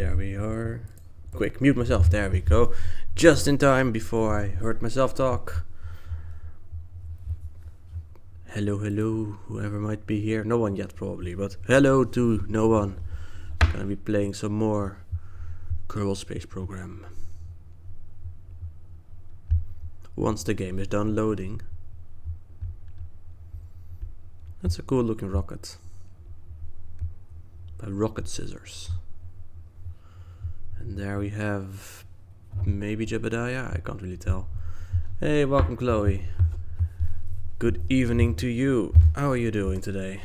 There we are. Quick, mute myself. There we go. Just in time before I heard myself talk. Hello, hello, whoever might be here. No one yet probably, but hello to no one. Gonna be playing some more Kerbal Space Program. Once the game is done loading. That's a cool looking rocket. By Rocket Scissors. And there we have maybe Jebediah, I can't really tell. Hey, welcome Chloe. Good evening to you. How are you doing today?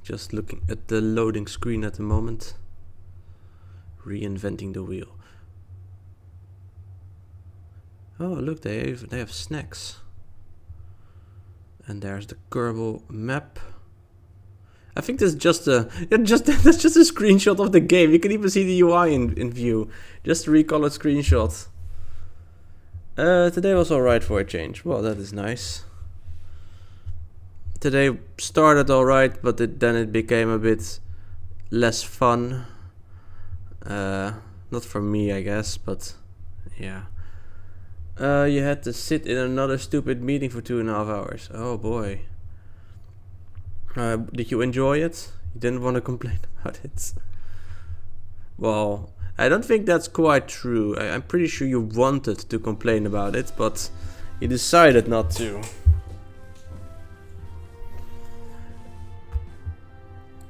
Just looking at the loading screen at the moment. Reinventing the wheel. Oh, look, they have snacks. And there's the Kerbal map. I think this is just a that's just a screenshot of the game. You can even see the UI in view. Just a recolored screenshot. Today was alright for a change. Well, that is nice. Today started alright, but then it became a bit less fun. Not for me, I guess, but yeah. You had to sit in another stupid meeting for 2.5 hours. Oh boy. Did you enjoy it? You didn't want to complain about it. Well, I don't think that's quite true. I'm pretty sure you wanted to complain about it, but you decided not to.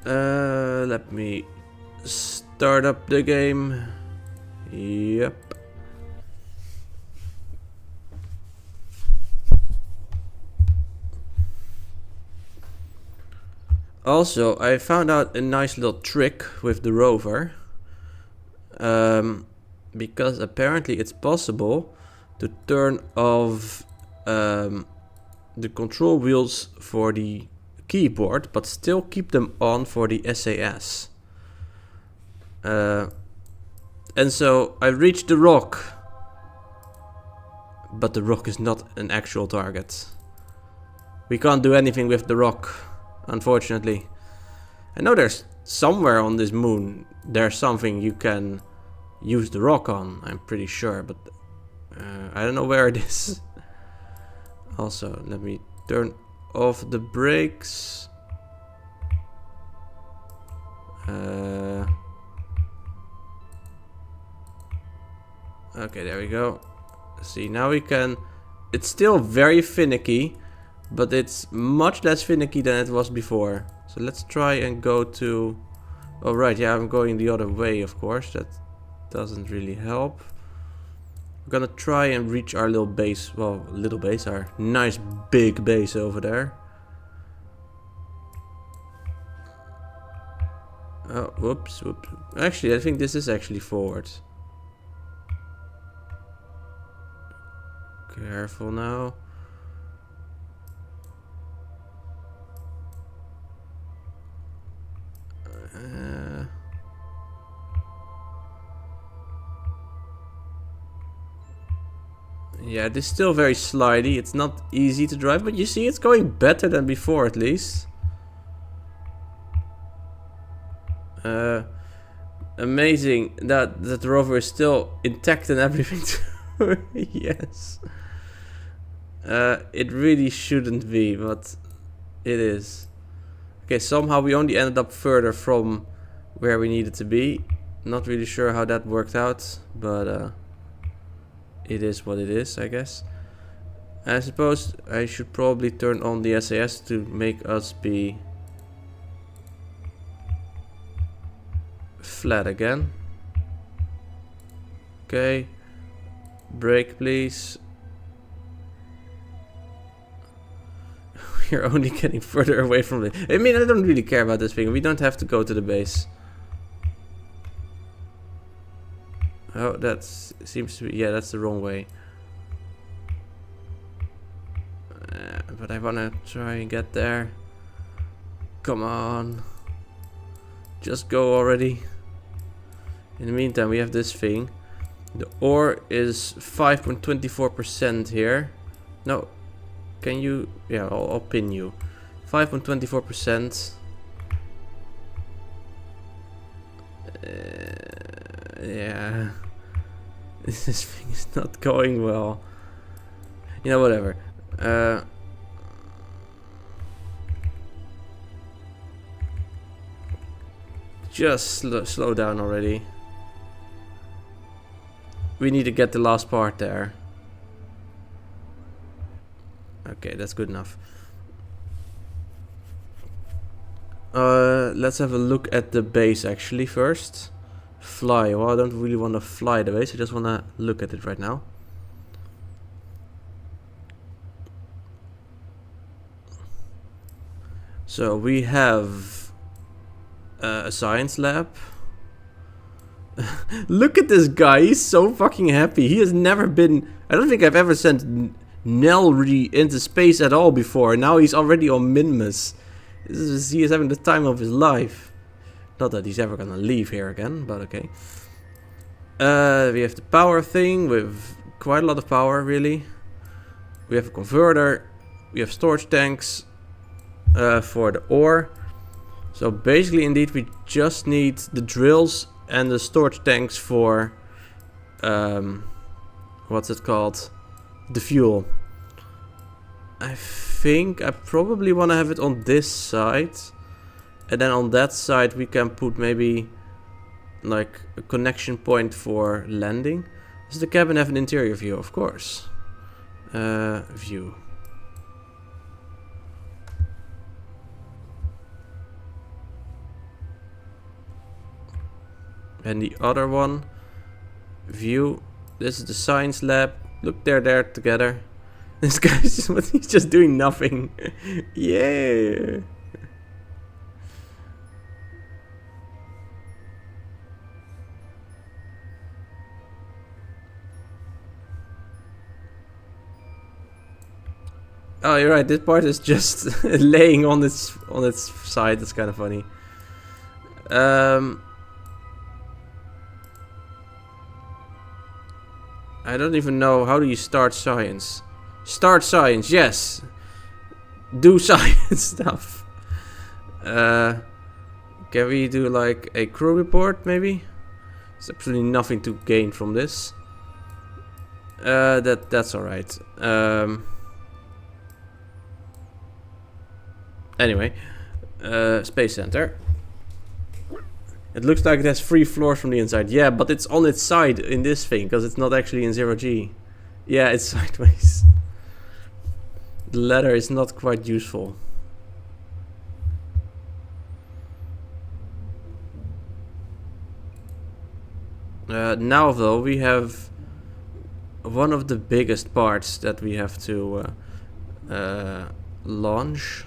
Let me start up the game. Yep. Also, I found out a nice little trick with the rover. Because apparently it's possible to turn off the control wheels for the keyboard, but still keep them on for the SAS. And so I reached the rock, but the rock is not an actual target. We can't do anything with the rock, unfortunately. I know there's somewhere on this moon there's something you can use the rock on, I'm pretty sure, but I don't know where it is. Also, let me turn off the brakes. Okay, there we go. See, now we can... It's still very finicky, but it's much less finicky than it was before. So let's try and go to... Oh right, yeah, I'm going the other way, of course. That doesn't really help. We're gonna try and reach our little base. Well, little base, our nice big base over there. Oh, whoops, whoops. Actually, I think this is actually forward. Careful now. Yeah, it is still very slidey. It's not easy to drive, but you see it's going better than before at least. Amazing that the rover is still intact and everything too. Yes. It really shouldn't be, but it is. Okay, somehow we only ended up further from where we needed to be. Not really sure how that worked out, but it is what it is, I guess. I suppose I should probably turn on the SAS to make us be flat again. Okay. Brake, please. We're only getting further away from it. I mean, I don't really care about this thing. We don't have to go to the base. Oh, that seems to be... Yeah, that's the wrong way. But I wanna try and get there. Come on. Just go already. In the meantime, we have this thing. The ore is 5.24% here. No. Can you... Yeah, I'll pin you. 5.24%. Yeah. This thing is not going well. You know, whatever. Just slow down already. We need to get the last part there. Okay, that's good enough. Let's have a look at the base actually first. Fly. Well, I don't really want to fly the base. I just want to look at it right now. So we have a science lab. Look at this guy. He's so fucking happy. He has never been... I don't think I've ever sent Nelry into space at all before. Now he's already on Minmus. He is having the time of his life. Not that he's ever gonna leave here again, but okay. We have the power thing with quite a lot of power, really. We have a converter. We have storage tanks for the ore. So basically, indeed, we just need the drills and the storage tanks for what's it called? The fuel. I think I probably want to have it on this side, and then on that side we can put maybe like a connection point for landing. Does the cabin have an interior view? Of course. View. And the other one, view. This is the science lab. Look, they're there together. This guy's just, he's just doing nothing. Yeah. Oh, you're right. This part is just laying on its side. That's kind of funny. I don't even know, how do you start science? Start science, yes. Do science stuff. Can we do like a crew report maybe? There's absolutely nothing to gain from this. That's alright. Anyway, Space Center. It looks like it has 3 floors from the inside. Yeah, but it's on its side in this thing, because it's not actually in 0G. Yeah, it's sideways. The ladder is not quite useful. Now though, we have one of the biggest parts that we have to launch.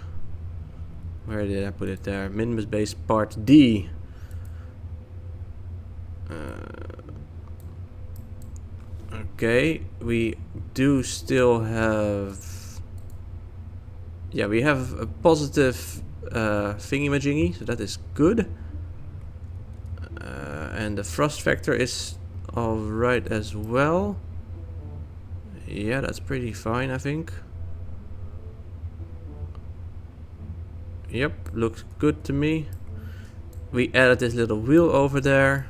Where did I put it there? Minmus base part D. Okay, we do still have... Yeah, we have a positive thingy-majingy, so that is good. And the thrust factor is alright as well. Yeah, that's pretty fine, I think. Yep, looks good to me. We added this little wheel over there.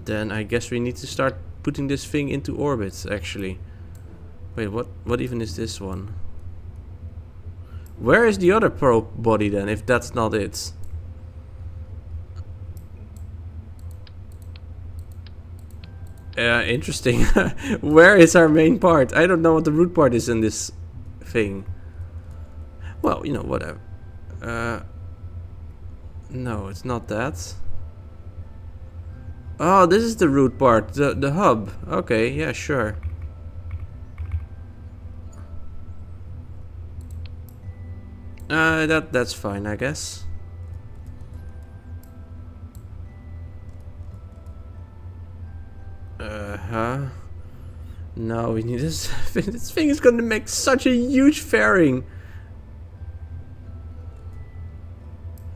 Then I guess we need to start putting this thing into orbit, actually. Wait, what even is this one? Where is the other probe body then, if that's not it? Interesting. Where is our main part? I don't know what the root part is in this thing. Well, you know, whatever. No, it's not that. Oh, this is the root part, the hub. Okay, yeah, sure. That's fine, I guess. No, we need this. This thing is gonna make such a huge fairing.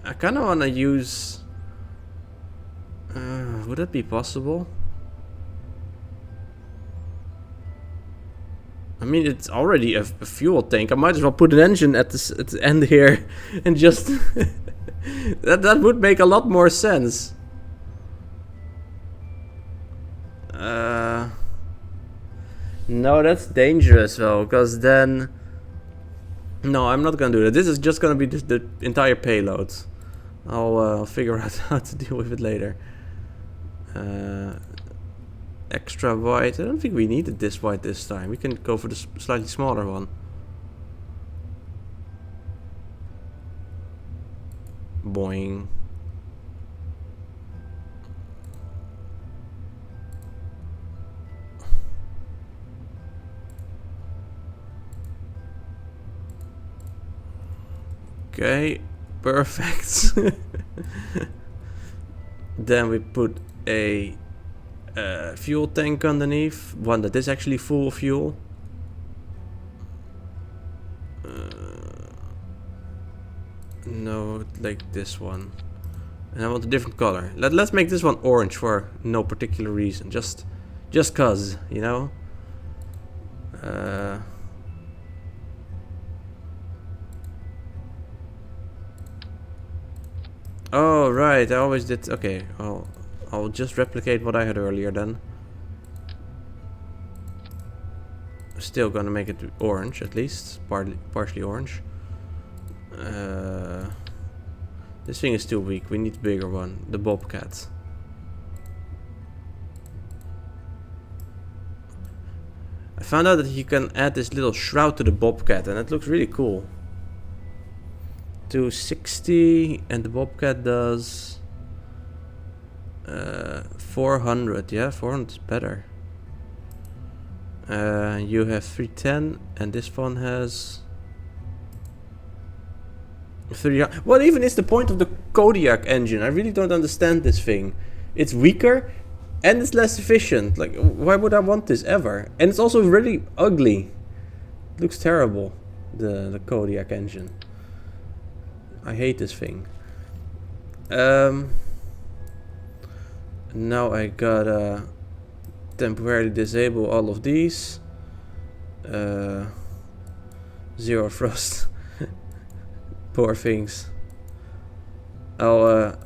I kinda wanna use... would that be possible? I mean, it's already a fuel tank. I might as well put an engine at the end here and just... that would make a lot more sense. No, that's dangerous though, because then... No, I'm not gonna do that. This is just gonna be the entire payload. I'll figure out how to deal with it later. Extra wide. I don't think we needed this wide this time. We can go for the slightly smaller one. Boing. Okay, perfect. Then we put a fuel tank underneath, one that is actually full of fuel. No, like this one. And I want a different color. Let's make this one orange for no particular reason. Just cause, you know? Oh, right, I always did... Okay, I'll just replicate what I had earlier then. Still gonna make it orange, at least. Partially orange. This thing is too weak. We need a bigger one. The Bobcat. I found out that you can add this little shroud to the Bobcat, and it looks really cool. 260, and the Bobcat does 400. Yeah, 400 is better. You have 310, and this one has 300. What even is the point of the Kodiak engine? I really don't understand this thing. It's weaker and it's less efficient. Like, why would I want this ever? And it's also really ugly. It looks terrible, the Kodiak engine. I hate this thing. Now I gotta temporarily disable all of these. Zero thrust. Poor things. I'll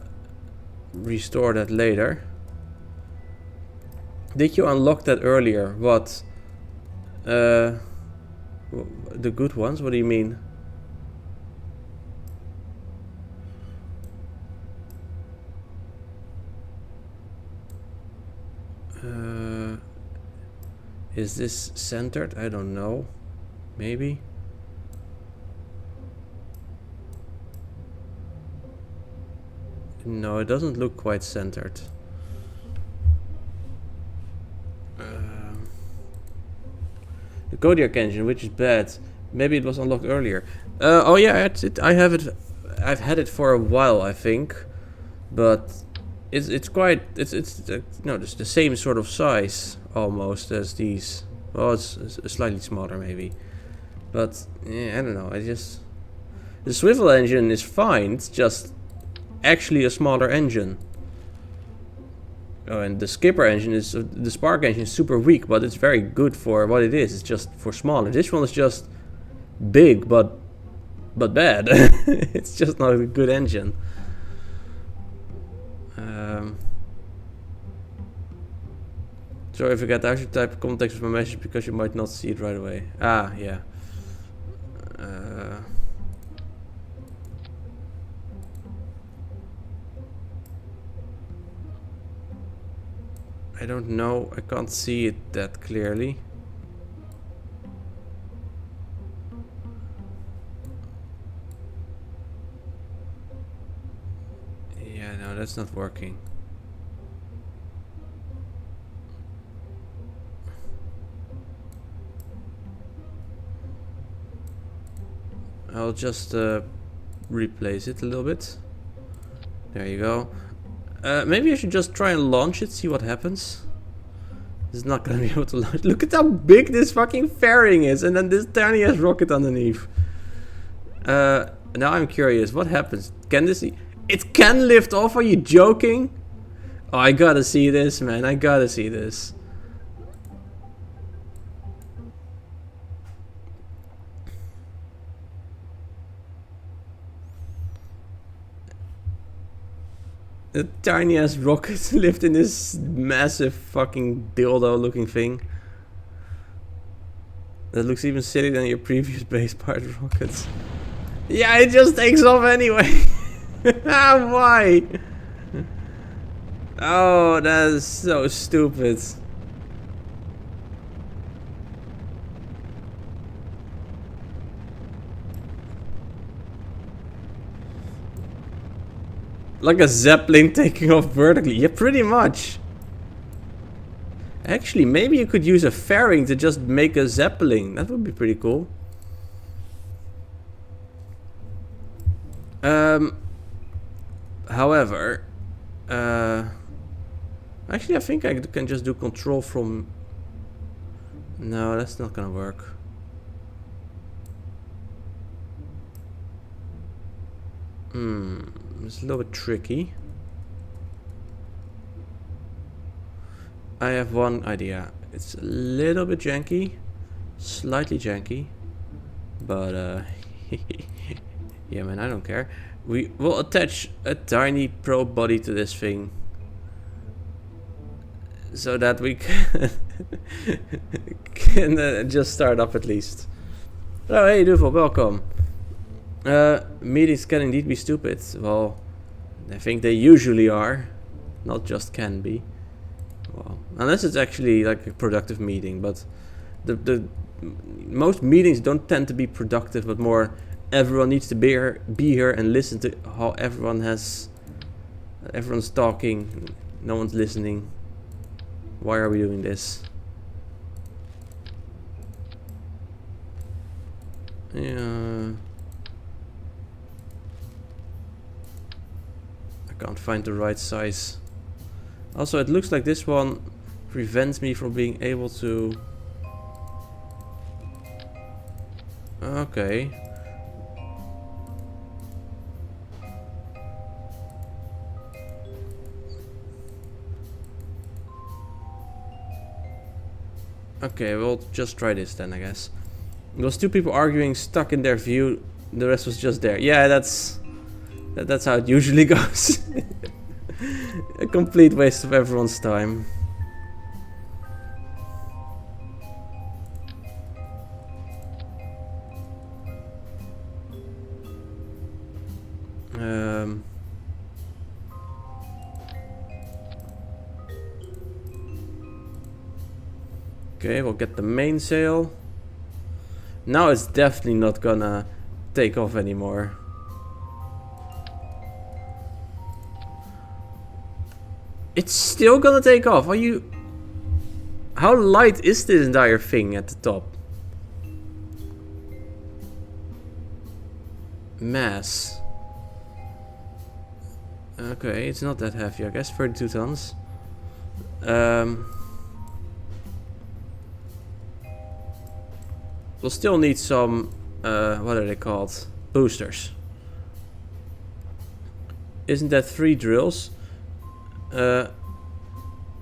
restore that later. Did you unlock that earlier? What? The good ones? What do you mean? Is this centered? I don't know. Maybe. No, it doesn't look quite centered. The Kodiak engine, which is bad. Maybe it was unlocked earlier. Oh yeah, I have it. I've had it for a while, I think, but it's quite no, it's the same sort of size almost as these. Well, it's slightly smaller maybe, but yeah, I don't know. The swivel engine is fine. It's just actually a smaller engine. Oh, and the skipper engine is the spark engine is super weak, but it's very good for what it is. It's just for smaller. This one is just big, but bad. It's just not a good engine. Sorry if I forgot to actually type context of my message because you might not see it right away. Ah, yeah. I don't know. I can't see it that clearly. Yeah, no, that's not working. I'll just replace it a little bit. There you go. Maybe I should just try and launch it, see what happens. It's not gonna be able to launch. Look at how big this fucking fairing is, and then this tiny ass rocket underneath. Now I'm curious, what happens? Can this... It can lift off, are you joking? Oh, I gotta see this, man. I gotta see this. The tiny ass rocket lived in this massive fucking dildo looking thing. That looks even sillier than your previous base part rockets. Yeah, it just takes off anyway. Why? Oh, that is so stupid. Like a zeppelin taking off vertically. Yeah, pretty much. Actually, maybe you could use a fairing to just make a zeppelin. That would be pretty cool. However, actually, I think I can just do control from... No, that's not gonna work. It's a little bit tricky. I have one idea. It's a little bit janky, slightly janky, but yeah, man, I don't care. We will attach a tiny probe body to this thing so that we can just start up at least. Oh, hey, Duvel, welcome. Meetings can indeed be stupid. Well, I think they usually are, not just can be. Well, unless it's actually like a productive meeting, but the most meetings don't tend to be productive, but more everyone needs to be here and listen to how everyone's talking, no one's listening. Why are we doing this? Yeah. I can't find the right size. Also, it looks like this one prevents me from being able to... Okay. Okay, we'll just try this then, I guess. There was two people arguing, stuck in their view. The rest was just there. Yeah, that's how it usually goes. A complete waste of everyone's time. Okay, we'll get the mainsail. Now it's definitely not gonna take off anymore. It's still gonna take off. Are you... How light is this entire thing at the top? Mass. Okay, it's not that heavy, I guess. 32 tons. We'll still need some, what are they called? Boosters. Isn't that 3 drills? That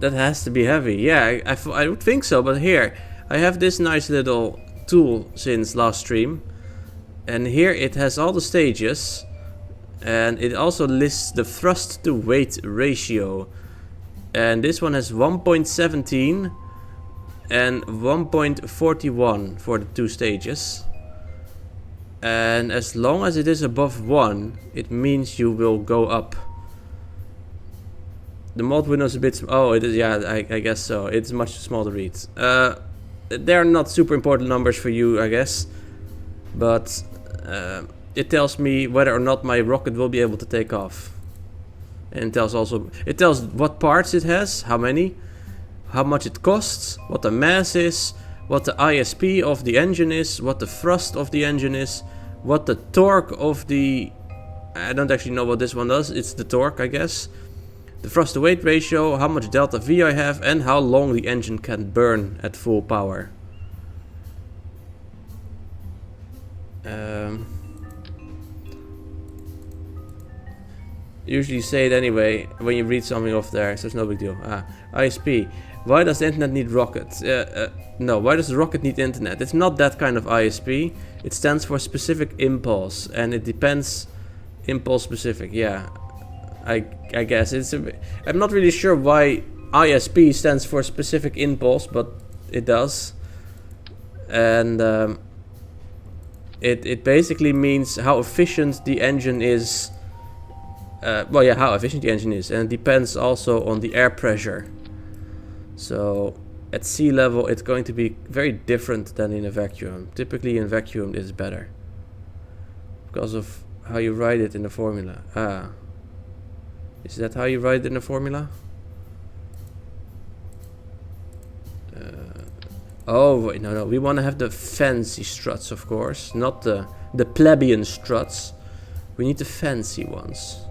has to be heavy. Yeah, I would think so, but here, I have this nice little tool since last stream. And here it has all the stages. And it also lists the thrust to weight ratio. And this one has 1.17 and 1.41 for the 2 stages. And as long as it is above 1, it means you will go up. The mod window is a bit... Oh, it is, yeah, I guess so. It's much too small to read. They're not super important numbers for you, I guess. But it tells me whether or not my rocket will be able to take off. And it tells what parts it has, how many, how much it costs, what the mass is, what the ISP of the engine is, what the thrust of the engine is, what the torque of the... I don't actually know what this one does. It's the torque, I guess. The thrust to weight ratio, how much delta V I have, and how long the engine can burn at full power. Usually say it anyway when you read something off there, so it's no big deal. ISP. Why does the internet need rockets? No, why does the rocket need internet? It's not that kind of ISP. It stands for specific impulse, and it depends impulse specific, yeah. I guess I'm not really sure why ISP stands for specific impulse, but it does. And it basically means how efficient the engine is. Well, yeah, how efficient the engine is, and it depends also on the air pressure. So at sea level, it's going to be very different than in a vacuum. Typically, in vacuum, it's better because of how you write it in the formula. Ah, is that how you write it in the formula? Oh wait, no, we want to have the fancy struts, of course, not the plebeian struts. We need the fancy ones.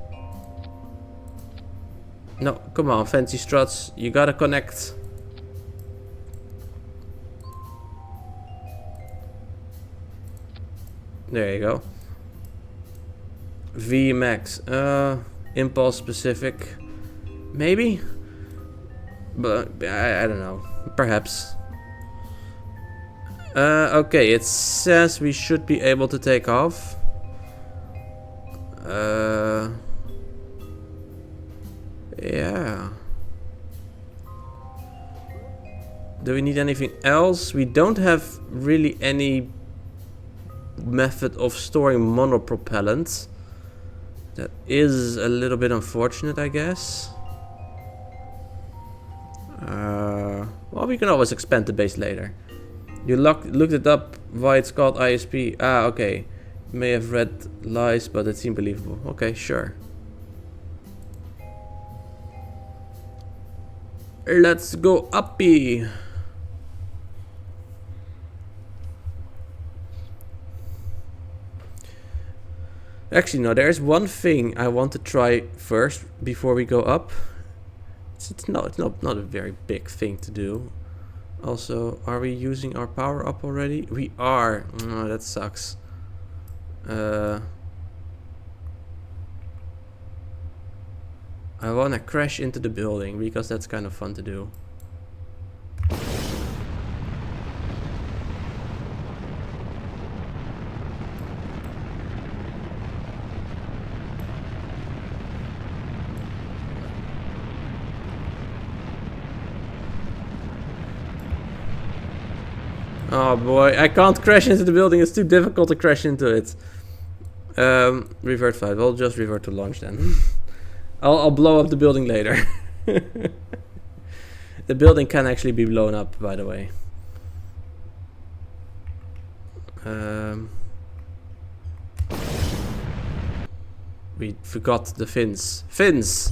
No, come on, fancy struts, you gotta connect. There you go. Vmax, impulse specific, maybe, but I don't know, perhaps. Okay, it says we should be able to take off. Yeah. Do we need anything else? We don't have really any method of storing monopropellant. That is a little bit unfortunate, I guess. Well, we can always expand the base later. You looked it up why it's called ISP. Ah, okay. May have read lies, but it seemed believable. Okay, sure. Let's go uppy. Actually, no, there's one thing I want to try first before we go up. It's not a very big thing to do. Also, are we using our power up already? We are. Oh, that sucks. I wanna crash into the building because that's kind of fun to do. Oh boy, I can't crash into the building, it's too difficult to crash into it. Revert flight, we'll just revert to launch then. I'll blow up the building later. The building can actually be blown up, by the way. We forgot the fins. Fins!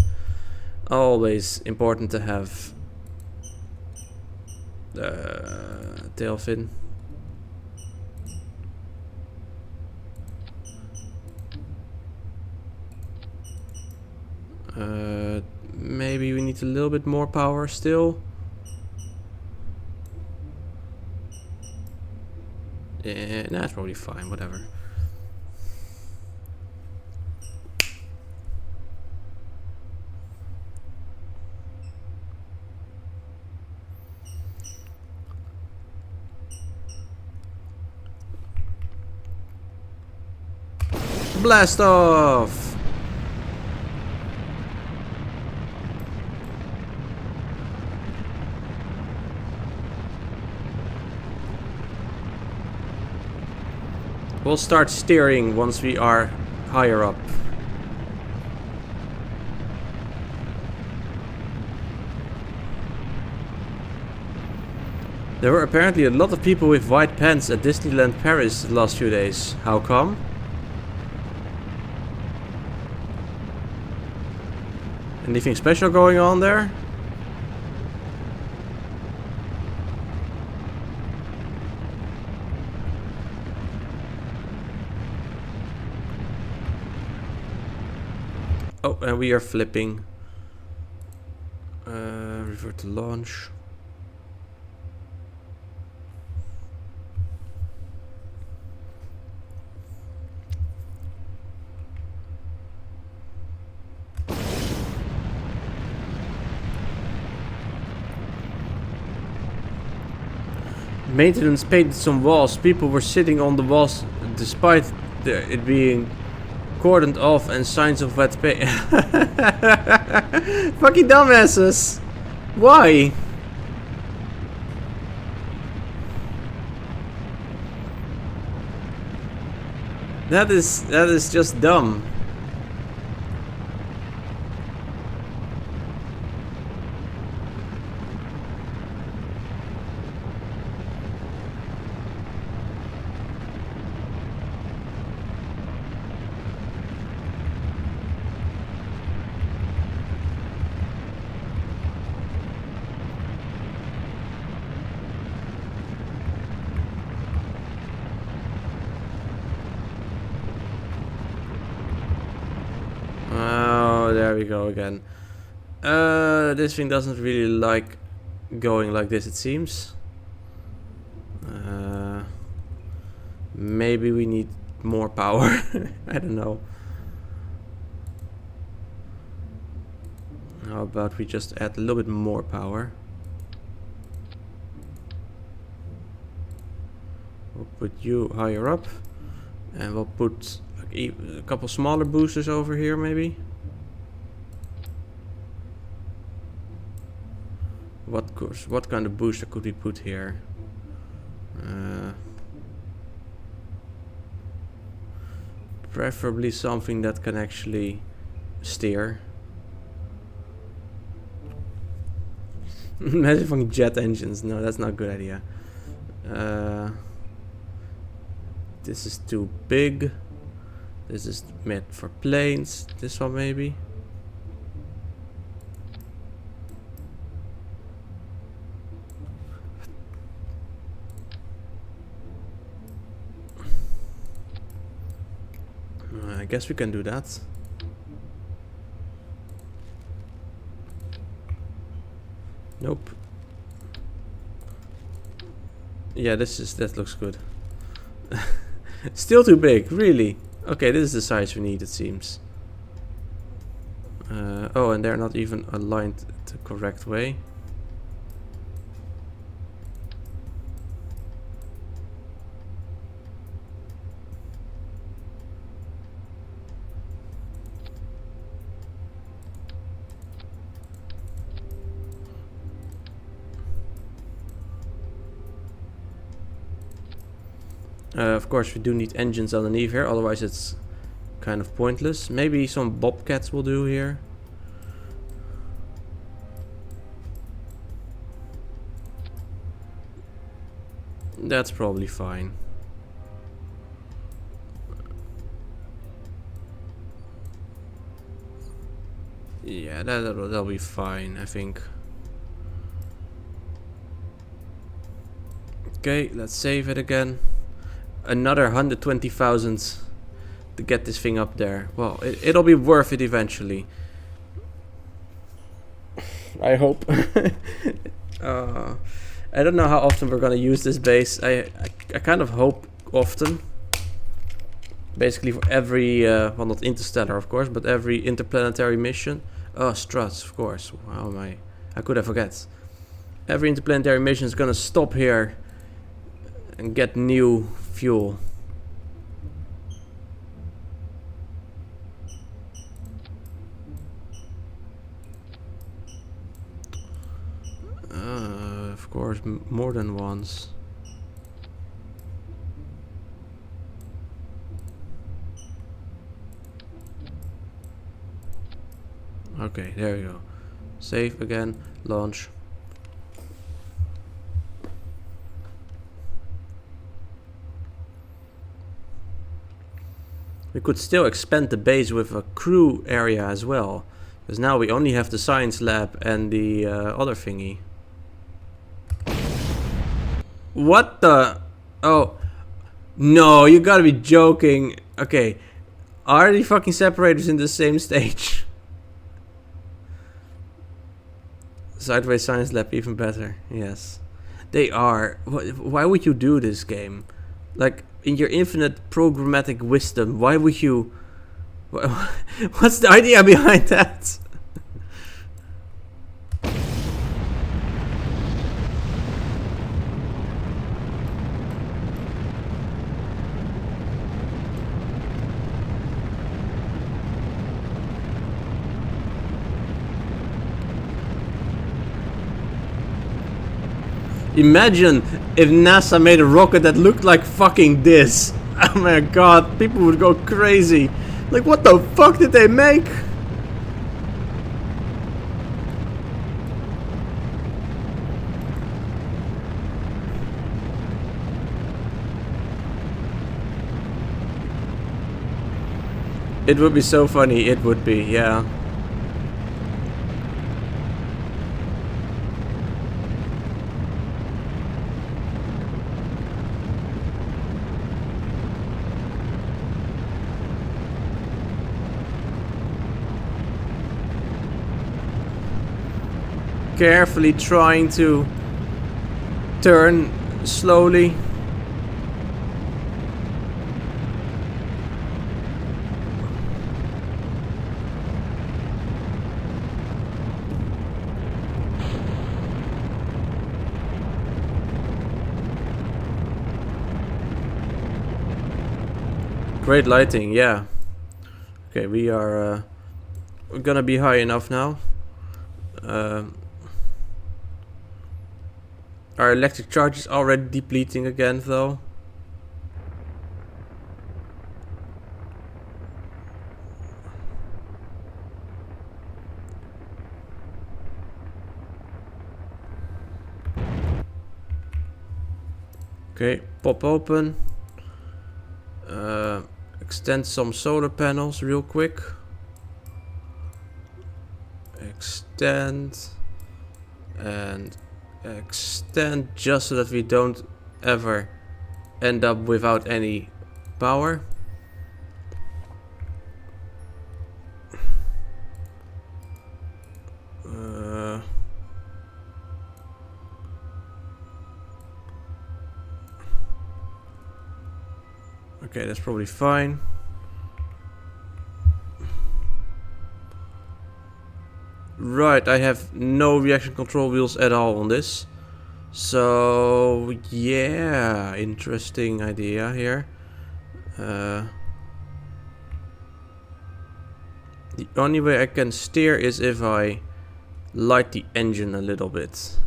Always important to have. Tail fin. Maybe we need a little bit more power still. Yeah, nah, it's probably fine, whatever. Blast off! We'll start steering once we are higher up. There were apparently a lot of people with white pants at Disneyland Paris the last few days. How come? Anything special going on there? Oh, and we are flipping. Revert to launch. Maintenance painted some walls. People were sitting on the walls despite it being cordoned off and signs of wet paint. Fucking dumbasses! Why? That is just dumb. Oh, there we go again. This thing doesn't really like going like this, it seems. Maybe we need more power. I don't know. How about we just add a little bit more power? We'll put you higher up, and we'll put like a couple smaller boosters over here, maybe. What kind of booster could we put here? Preferably something that can actually steer. Imagine fucking jet engines. No, that's not a good idea. This is too big. This is meant for planes. This one maybe. I guess we can do that. Nope. Yeah, that looks good. Still too big, really. Okay, this is the size we need, it seems. Oh, and they're not even aligned the correct way. Of course, we do need engines underneath here, otherwise it's kind of pointless. Maybe some bobcats will do here. That's probably fine. Yeah, that'll be fine, I think. Okay, let's save it again. Another 120,000 to get this thing up there. Well, it'll be worth it eventually. I hope. I don't know how often we're gonna use this base. I kind of hope often. Basically for every, well, not interstellar of course, but every interplanetary mission. Oh, struts, of course. How am I could have forget. Every interplanetary mission is gonna stop here and get new fuel. Of course, more than once. Okay, there we go. Save again, launch. We could still expand the base with a crew area as well, because now we only have the science lab and the other thingy. What the? Oh, no, you gotta be joking. Okay, are the fucking separators in the same stage? Sideways science lab even better. Yes, they are. Why would you do this game? Like, in your infinite programmatic wisdom, why would you... What's the idea behind that? Imagine if NASA made a rocket that looked like fucking this. Oh my god, people would go crazy. Like, what the fuck did they make? It would be so funny, it would be, yeah. Carefully trying to turn slowly. Great lighting, yeah. Okay, we're gonna be high enough now. Our electric charge is already depleting again, though. Okay, pop open. Extend some solar panels real quick. Extend. And extend just so that we don't ever end up without any power. Okay, that's probably fine. Right, I have no reaction control wheels at all on this. So, yeah, interesting idea here. The only way I can steer is if I light the engine a little bit.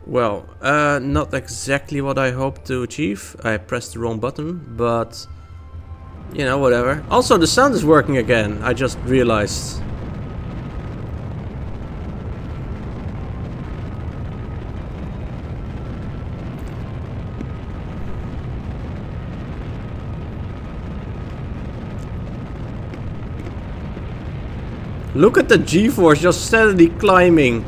Well, not exactly what I hoped to achieve. I pressed the wrong button, but you know, whatever. Also, the sound is working again, I just realized. Look at the G-force just steadily climbing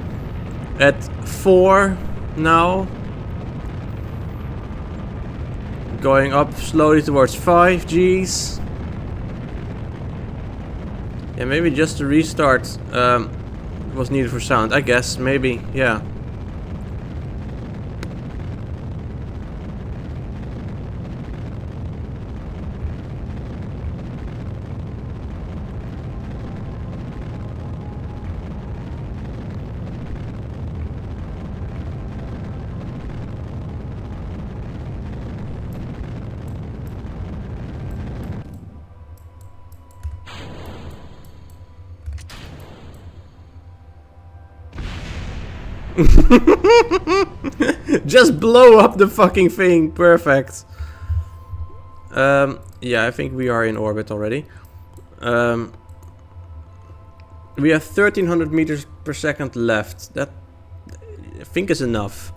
at 4 now. Going up slowly towards 5 Gs. Yeah, maybe just a restart was needed for sound. I guess, maybe, yeah. Just blow up the fucking thing. Perfect. Yeah, I think we are in orbit already. We have 1300 meters per second left. That I think is enough.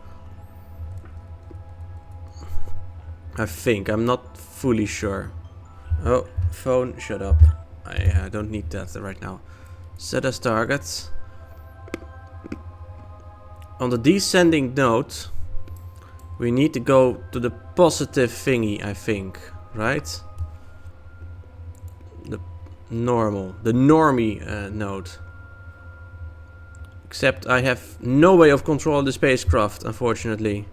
I think. I'm not fully sure. Oh, phone, shut up. I don't need that right now. Set as target. On the descending node, we need to go to the positive thingy, I think, right? The normie node. Except I have no way of controlling the spacecraft, unfortunately.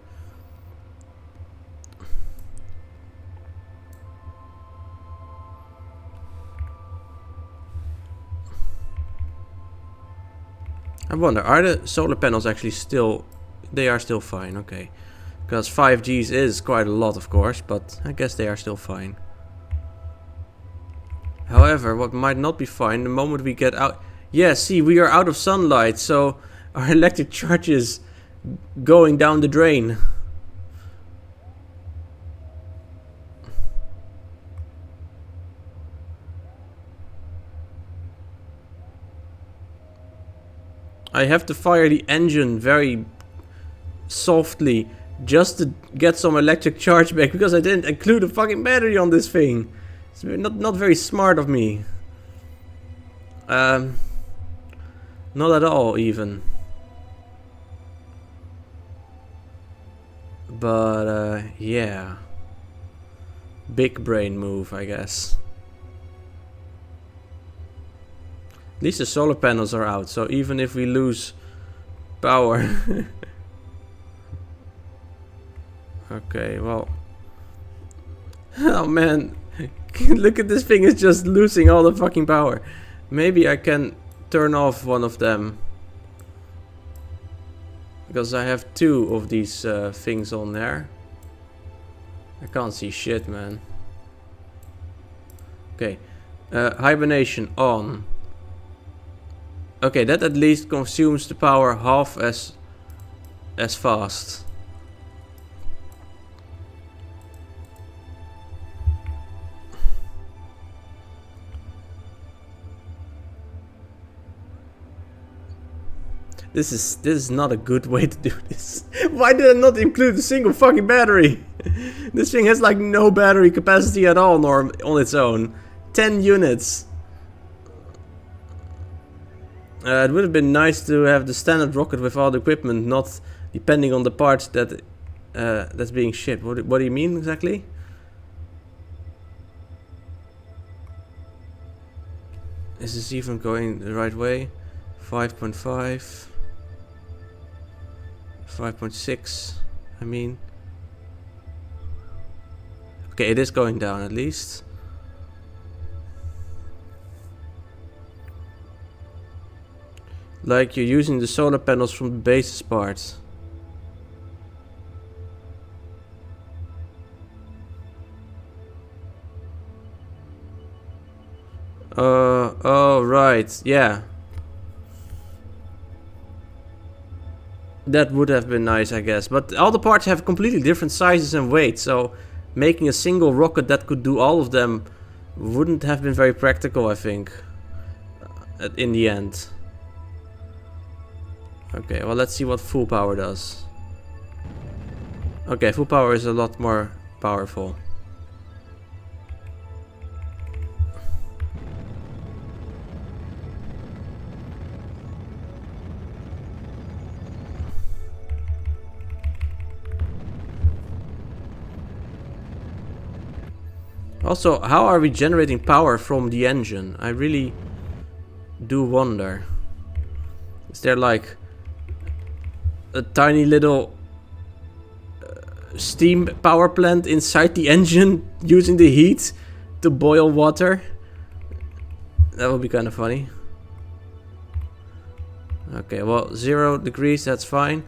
I wonder, are the solar panels actually still... They are still fine, okay. Because 5 Gs is quite a lot, of course, but I guess they are still fine. However, what might not be fine, the moment we get out... Yeah, see, we are out of sunlight, so our electric charge is going down the drain. I have to fire the engine very softly just to get some electric charge back because I didn't include a fucking battery on this thing. It's not very smart of me. Not at all even. But yeah. Big brain move, I guess. At least the solar panels are out, so even if we lose power... Okay, well... Oh man, look at this thing, it's just losing all the fucking power. Maybe I can turn off one of them. Because I have 2 of these things on there. I can't see shit, man. Okay, hibernation on. Okay, that at least consumes the power half as fast. This is not a good way to do this. Why did I not include a single fucking battery? This thing has like no battery capacity at all on its own. 10 units. It would have been nice to have the standard rocket with all the equipment, not depending on the parts that that's being shipped. What do you mean exactly? Is this even going the right way? 5.5. 5.6, I mean. Okay, it is going down at least. Like you're using the solar panels from the basis part. Oh right, yeah. That would have been nice, I guess. But all the parts have completely different sizes and weight, so making a single rocket that could do all of them wouldn't have been very practical, I think, in the end. Okay, well, let's see what full power does. Okay, full power is a lot more powerful. Also, how are we generating power from the engine? I really do wonder. Is there like a tiny little steam power plant inside the engine using the heat to boil water? That would be kind of funny. Okay, well, 0 degrees, that's fine.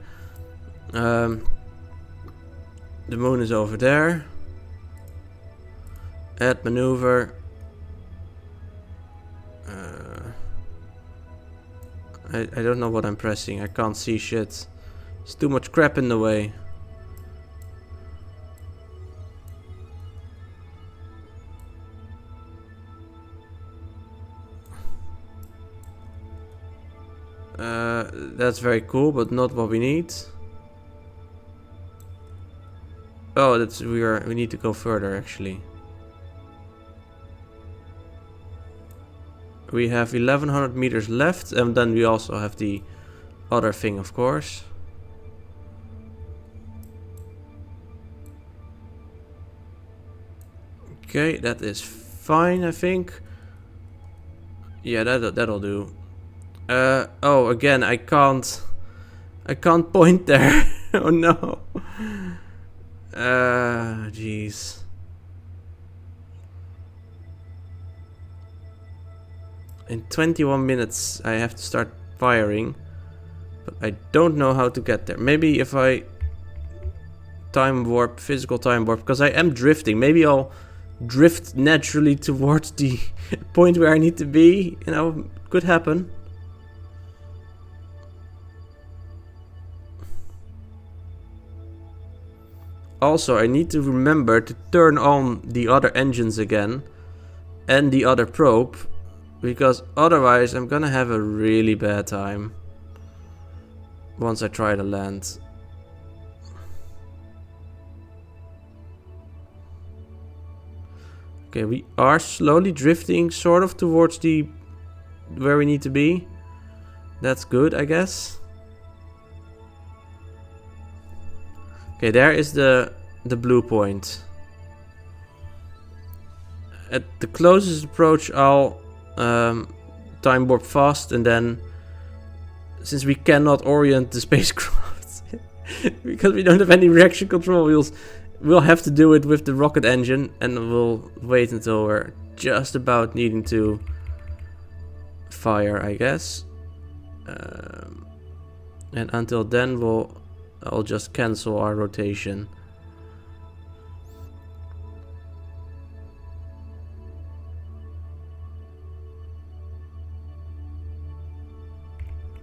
The moon is over there. Add maneuver. I don't know what I'm pressing. I can't see shit. There's too much crap in the way. That's very cool, but not what we need. Oh, that's we need to go further actually. We have 1100 meters left, and then we also have the other thing, of course. Okay, that is fine, I think. Yeah, that'll do. Oh, again, I can't point there. Oh no. Jeez. In 21 minutes I have to start firing. But I don't know how to get there. Maybe if I time warp, physical time warp, because I am drifting. Maybe I'll drift naturally towards the point where I need to be. You know, could happen. Also, I need to remember to turn on the other engines again and the other probe, because otherwise I'm gonna have a really bad time once I try to land. Okay, we are slowly drifting sort of towards the where we need to be. That's good, I guess. Okay, there is the blue point. At the closest approach, I'll time warp fast, and then since we cannot orient the spacecraft because we don't have any reaction control wheels, we'll have to do it with the rocket engine, and we'll wait until we're just about needing to fire, I guess. And until then, I'll just cancel our rotation.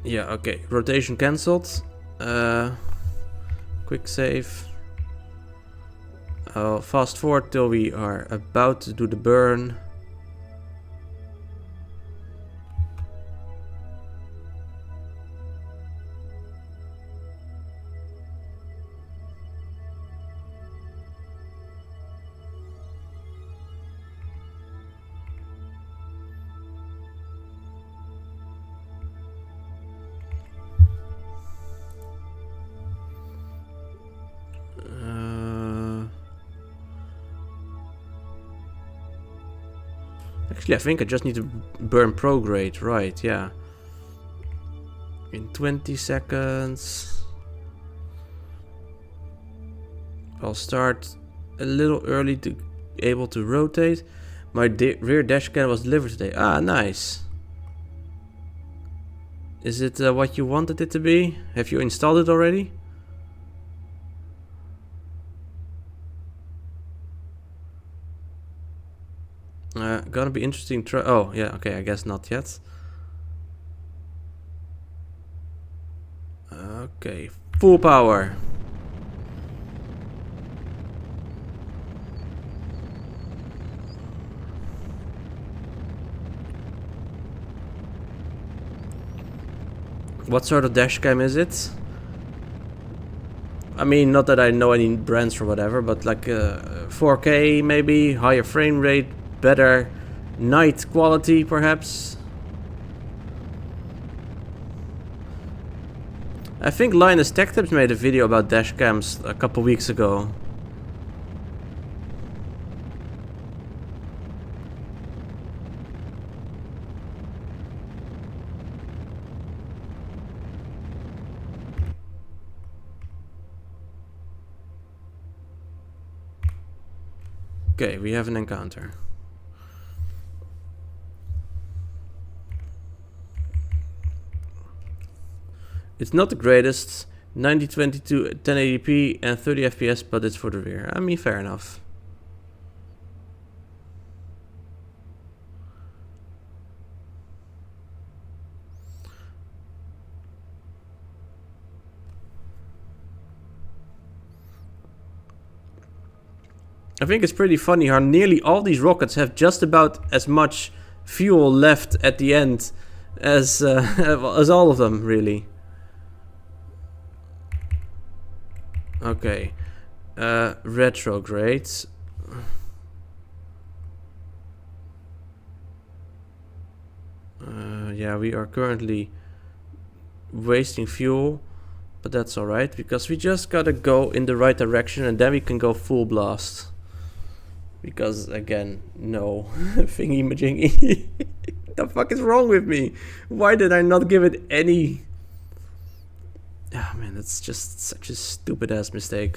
Yeah, okay. Rotation cancelled. Quick save. I'll fast forward till we are about to do the burn. Actually, I think I just need to burn prograde, right, yeah. In 20 seconds. I'll start a little early to be able to rotate. My rear dash cam was delivered today. Ah, nice. Is it what you wanted it to be? Have you installed it already? Gonna be interesting. Oh, yeah, okay, I guess not yet. Okay, full power. What sort of dashcam is it? I mean, not that I know any brands or whatever, but like 4K maybe, higher frame rate, better night quality perhaps. I think Linus Tech Tips made a video about dashcams a couple weeks ago. Okay, we have an encounter. It's not the greatest, 9022, 1080p and 30 FPS, but it's for the rear. I mean, fair enough. I think it's pretty funny how nearly all these rockets have just about as much fuel left at the end as all of them, really. Okay, retrograde. Yeah, we are currently wasting fuel, but that's alright, because we just gotta go in the right direction and then we can go full blast. Because, again, no thingy majingy. The fuck is wrong with me? Why did I not give it any... Ah, man, that's just such a stupid ass mistake.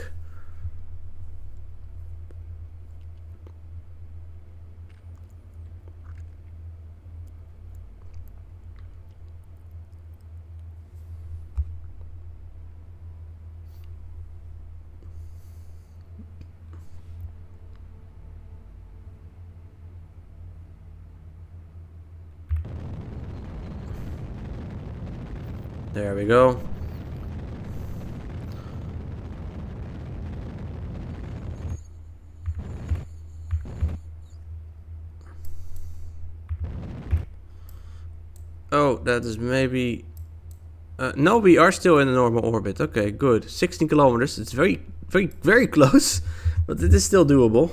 There we go. Oh, that is maybe... no, we are still in a normal orbit. Okay, good. 16 kilometers. It's very, very, very close. But it is still doable.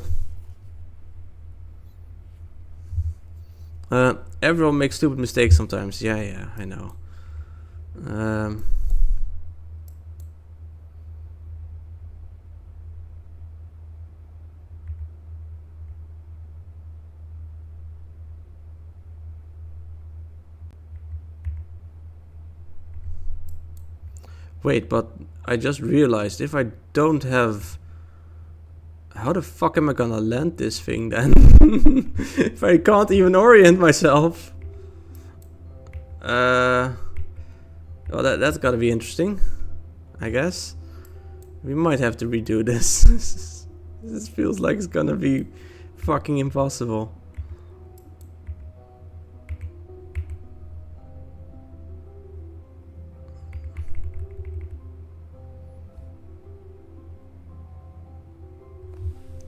Everyone makes stupid mistakes sometimes. Yeah, I know. Wait, but I just realized if I don't have... How the fuck am I gonna land this thing then? If I can't even orient myself. Well, that's gotta be interesting, I guess. We might have to redo this. This feels like it's gonna be fucking impossible.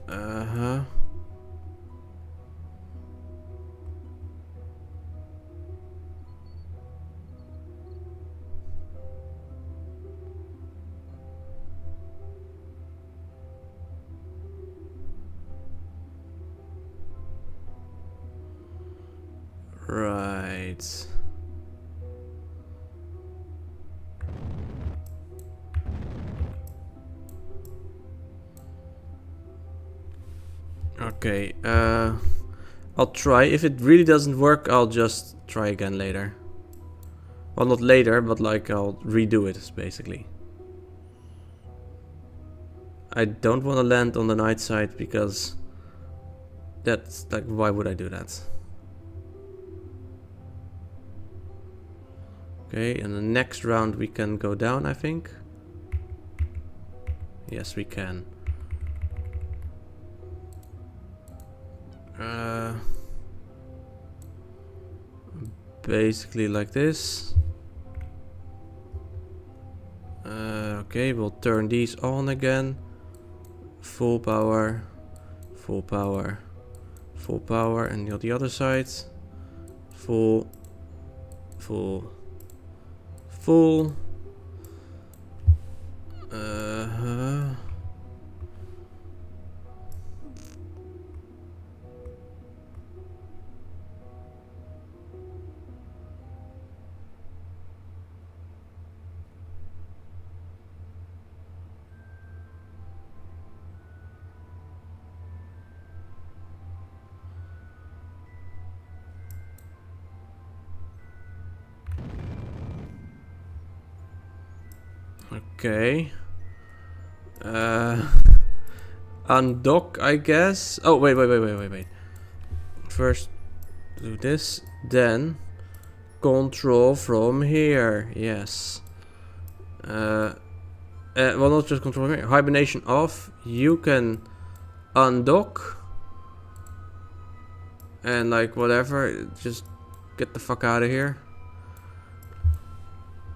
Uh-huh. Right. Okay, I'll try. If it really doesn't work, I'll just try again later. Well, not later, but like I'll redo it, basically. I don't want to land on the night side because that's like, why would I do that? Okay, and the next round we can go down, I think. Yes, we can. Basically like this. Okay, we'll turn these on again. Full power, full power, full power, and the other side. Full, full, full. Okay. Undock, I guess. Oh, wait. First do this, then control from here. Yes. Well, not just control from here. Hibernation off. You can undock. And like whatever, just get the fuck out of here.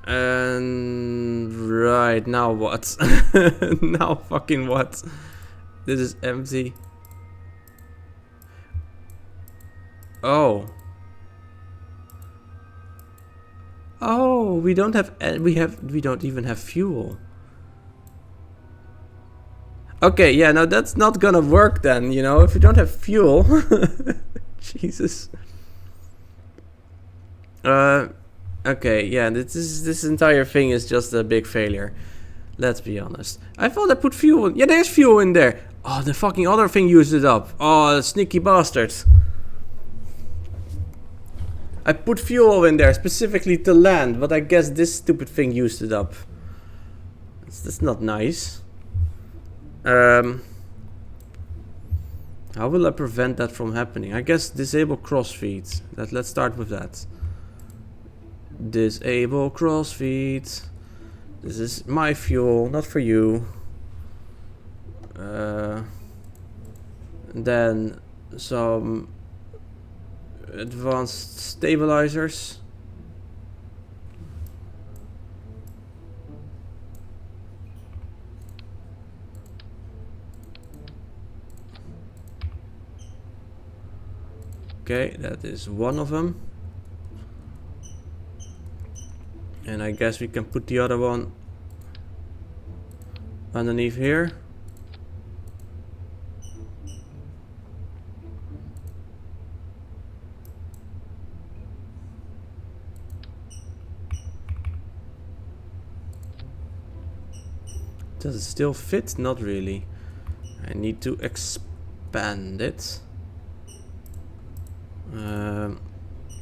And right, now what? Now fucking what? This is empty. Oh. Oh, we don't have we don't even have fuel. Okay, yeah, no, that's not gonna work then, you know, if you don't have fuel. Jesus. Okay, yeah, this entire thing is just a big failure. Let's be honest. I thought I put fuel in. Yeah, there's fuel in there. Oh, the fucking other thing used it up. Oh, sneaky bastard. I put fuel in there specifically to land, but I guess this stupid thing used it up. That's not nice. How will I prevent that from happening? I guess disable crossfeed. Let's start with that. Disable crossfeed. This is my fuel, not for you. Then some advanced stabilizers. Okay, that is one of them. And I guess we can put the other one underneath here. Does it still fit? Not really. I need to expand it.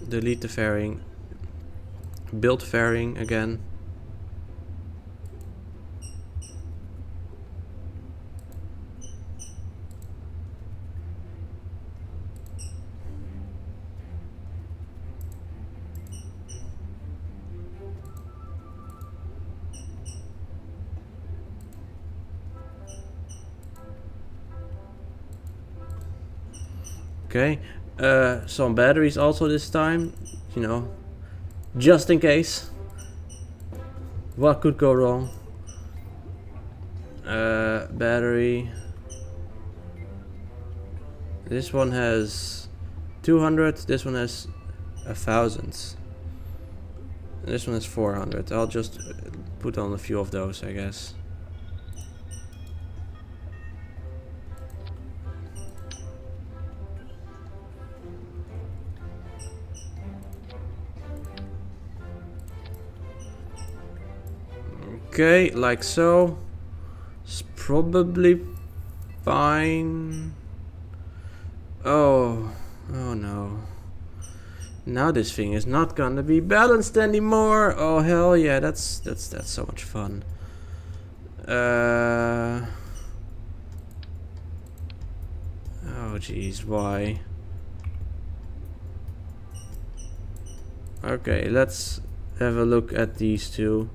Delete the fairing. Build fairing again. Okay, some batteries also this time, you know, just in case. What could go wrong? Battery. This one has 200, this one has 1,000. This one has 400. I'll just put on a few of those, I guess. Okay, like so. It's probably fine. Oh no. Now this thing is not gonna be balanced anymore. Oh hell yeah, that's so much fun. Oh geez, why? Okay, let's have a look at these two.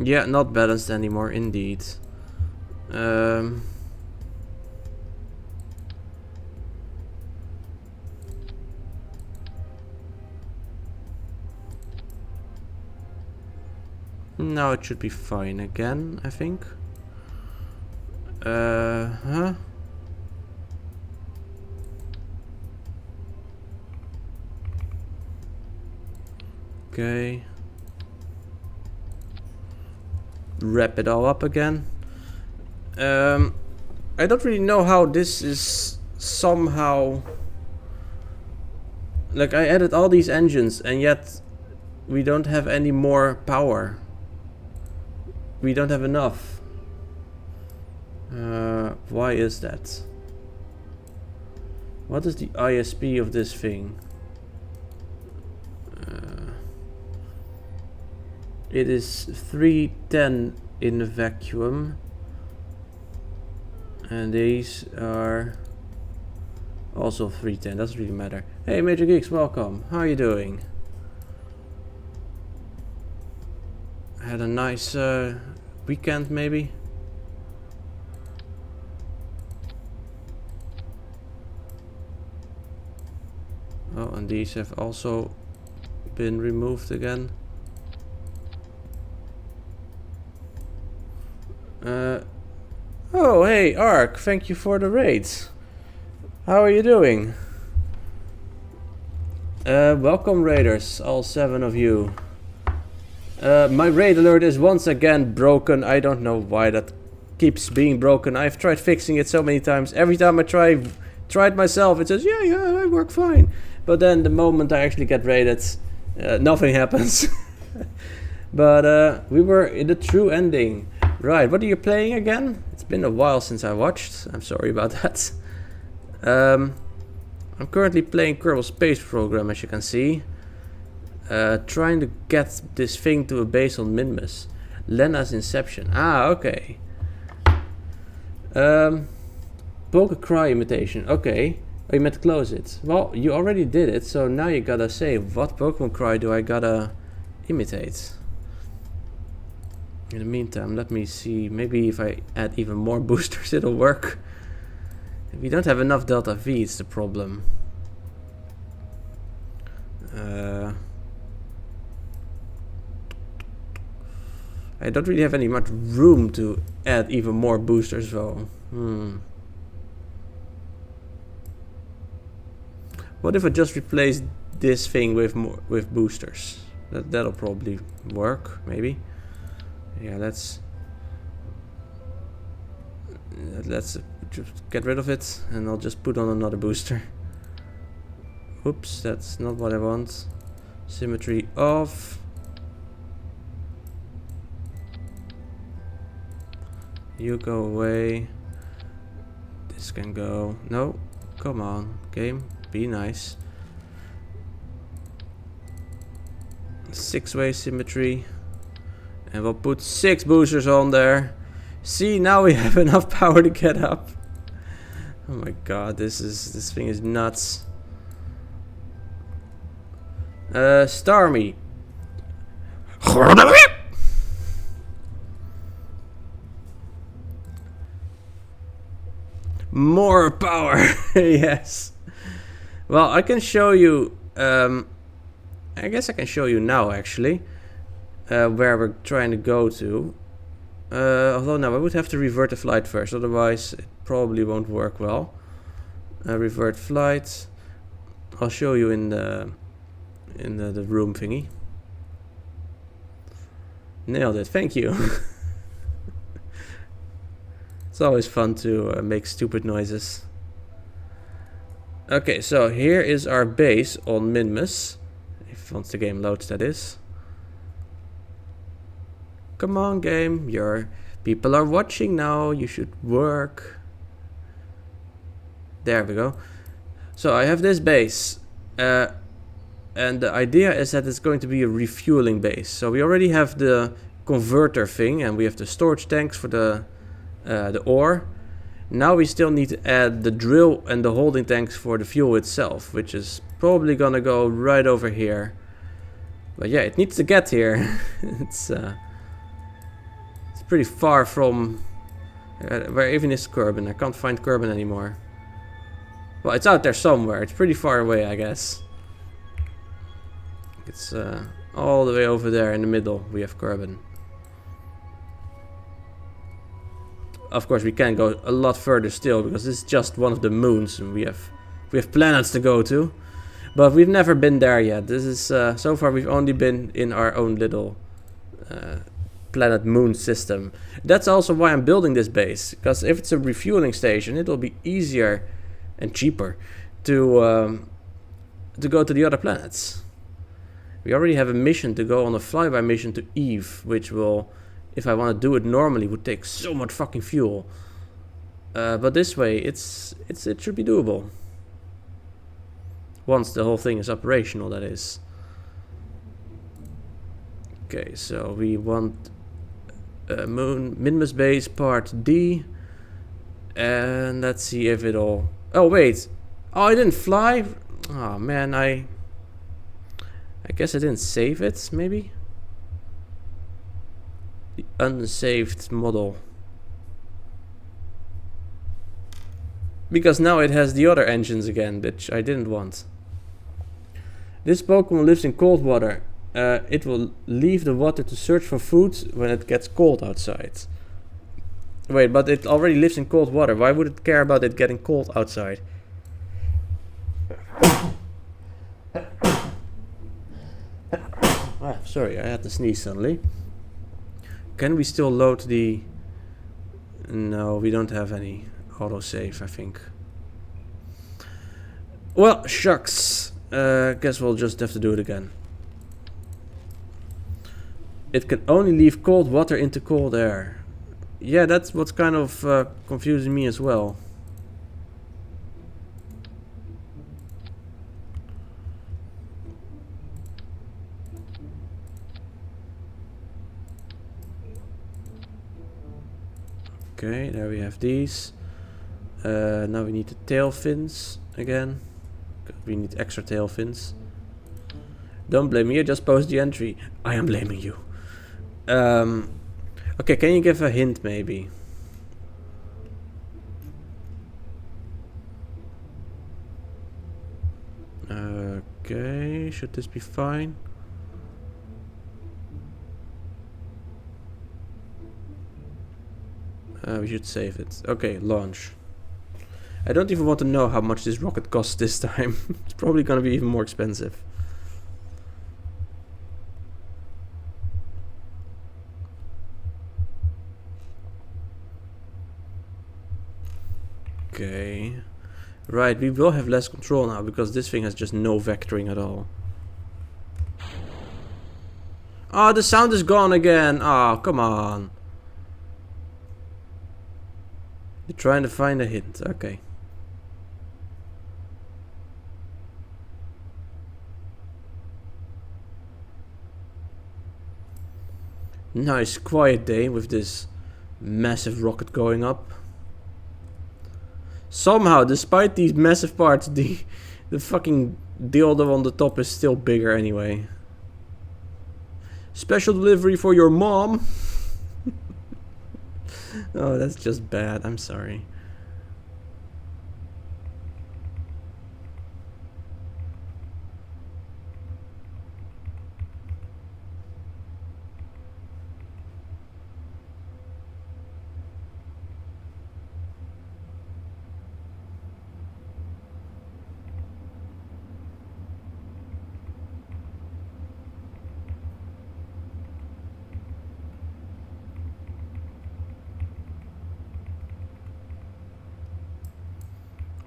Yeah, not balanced anymore, indeed. Now it should be fine again, I think. Huh? Okay. Wrap it all up again. I don't really know how this is somehow... Like, I added all these engines and yet we don't have any more power. We don't have enough. Why is that? What is the ISP of this thing? It is 310 in the vacuum. And these are also 310, doesn't really matter. Hey Major Geeks, welcome. How are you doing? Had a nice weekend maybe? Oh, and these have also been removed again. Oh, hey, Ark, thank you for the raids. How are you doing? Welcome, raiders, all 7 of you. My raid alert is once again broken. I don't know why that keeps being broken. I've tried fixing it so many times. Every time I try it myself, it says, yeah, I work fine. But then the moment I actually get raided, nothing happens. But we were in the true ending. Right, what are you playing again? It's been a while since I watched. I'm sorry about that. I'm currently playing Kerbal Space Program, as you can see. Trying to get this thing to a base on Minmus. Lena's Inception. Ah, okay. Poker Cry imitation. Okay. Oh, you meant to close it. Well, you already did it, so now you gotta say, what Pokemon Cry do I gotta imitate? In the meantime, let me see. Maybe if I add even more boosters, it'll work. We don't have enough Delta V, it's the problem. I don't really have any much room to add even more boosters though. What if I just replace this thing with boosters? That'll probably work, maybe. Yeah, let's just get rid of it, and I'll just put on another booster. Oops, that's not what I want. Symmetry off. You go away. This can go. No, come on, game, be nice. 6-way symmetry, and we'll put 6 boosters on there. See, now we have enough power to get up. Oh my god, this thing is nuts. Star me. More power. Yes. Well, I can show you. I guess I can show you now, actually, where we're trying to go to. Although now I would have to revert the flight first, otherwise it probably won't work well. Revert flight. I'll show you in the room thingy. Nailed it. Thank you. It's always fun to make stupid noises. Okay, so here is our base on Minmus. Once the game loads, that is. Come on, game, your people are watching now, you should work. There we go. So I have this base, and the idea is that it's going to be a refueling base. So we already have the converter thing, and we have the storage tanks for the ore. Now we still need to add the drill and the holding tanks for the fuel itself, which is probably gonna go right over here. But yeah, it needs to get here. It's pretty far from where even is Kerbin. I can't find Kerbin anymore. Well, it's out there somewhere. It's pretty far away, I guess. It's all the way over there in the middle. We have Kerbin. Of course, we can go a lot further still, because this is just one of the moons, and we have planets to go to. But we've never been there yet. This is so far we've only been in our own little planet moon system. That's also why I'm building this base, because if it's a refueling station, it'll be easier and cheaper to go to the other planets. We already have a mission to go on a flyby mission to Eve, which will, if I want to do it normally, would take so much fucking fuel. But this way, it should be doable. Once the whole thing is operational, that is. Okay, so we want Minmus base part D, and let's see if it'll. Oh wait, oh, I didn't fly. Oh man, I guess I didn't save it. Maybe the unsaved model, because now it has the other engines again, which I didn't want. This Pokemon lives in cold water. It will leave the water to search for food when it gets cold outside. Wait, but it already lives in cold water. Why would it care about it getting cold outside? Sorry, I had to sneeze suddenly. Can we still load the... No, we don't have any autosave, I think. Well, shucks. Guess we'll just have to do it again. It can only leave cold water into cold air. Yeah, that's what's kind of confusing me as well. Okay, there we have these. Now we need the tail fins again. We need extra tail fins. Don't blame me, I just post the entry. I am blaming you. Okay, can you give a hint maybe? Okay, should this be fine? We should save it. Okay, launch. I don't even want to know how much this rocket costs this time. It's probably gonna be even more expensive. Okay. Right, we will have less control now because this thing has just no vectoring at all. Oh, the sound is gone again. Oh, come on. You're trying to find a hint. Okay. Nice quiet day with this massive rocket going up. Somehow, despite these massive parts, the fucking dildo on the top is still bigger anyway. Special delivery for your mom. Oh, that's just bad. I'm sorry.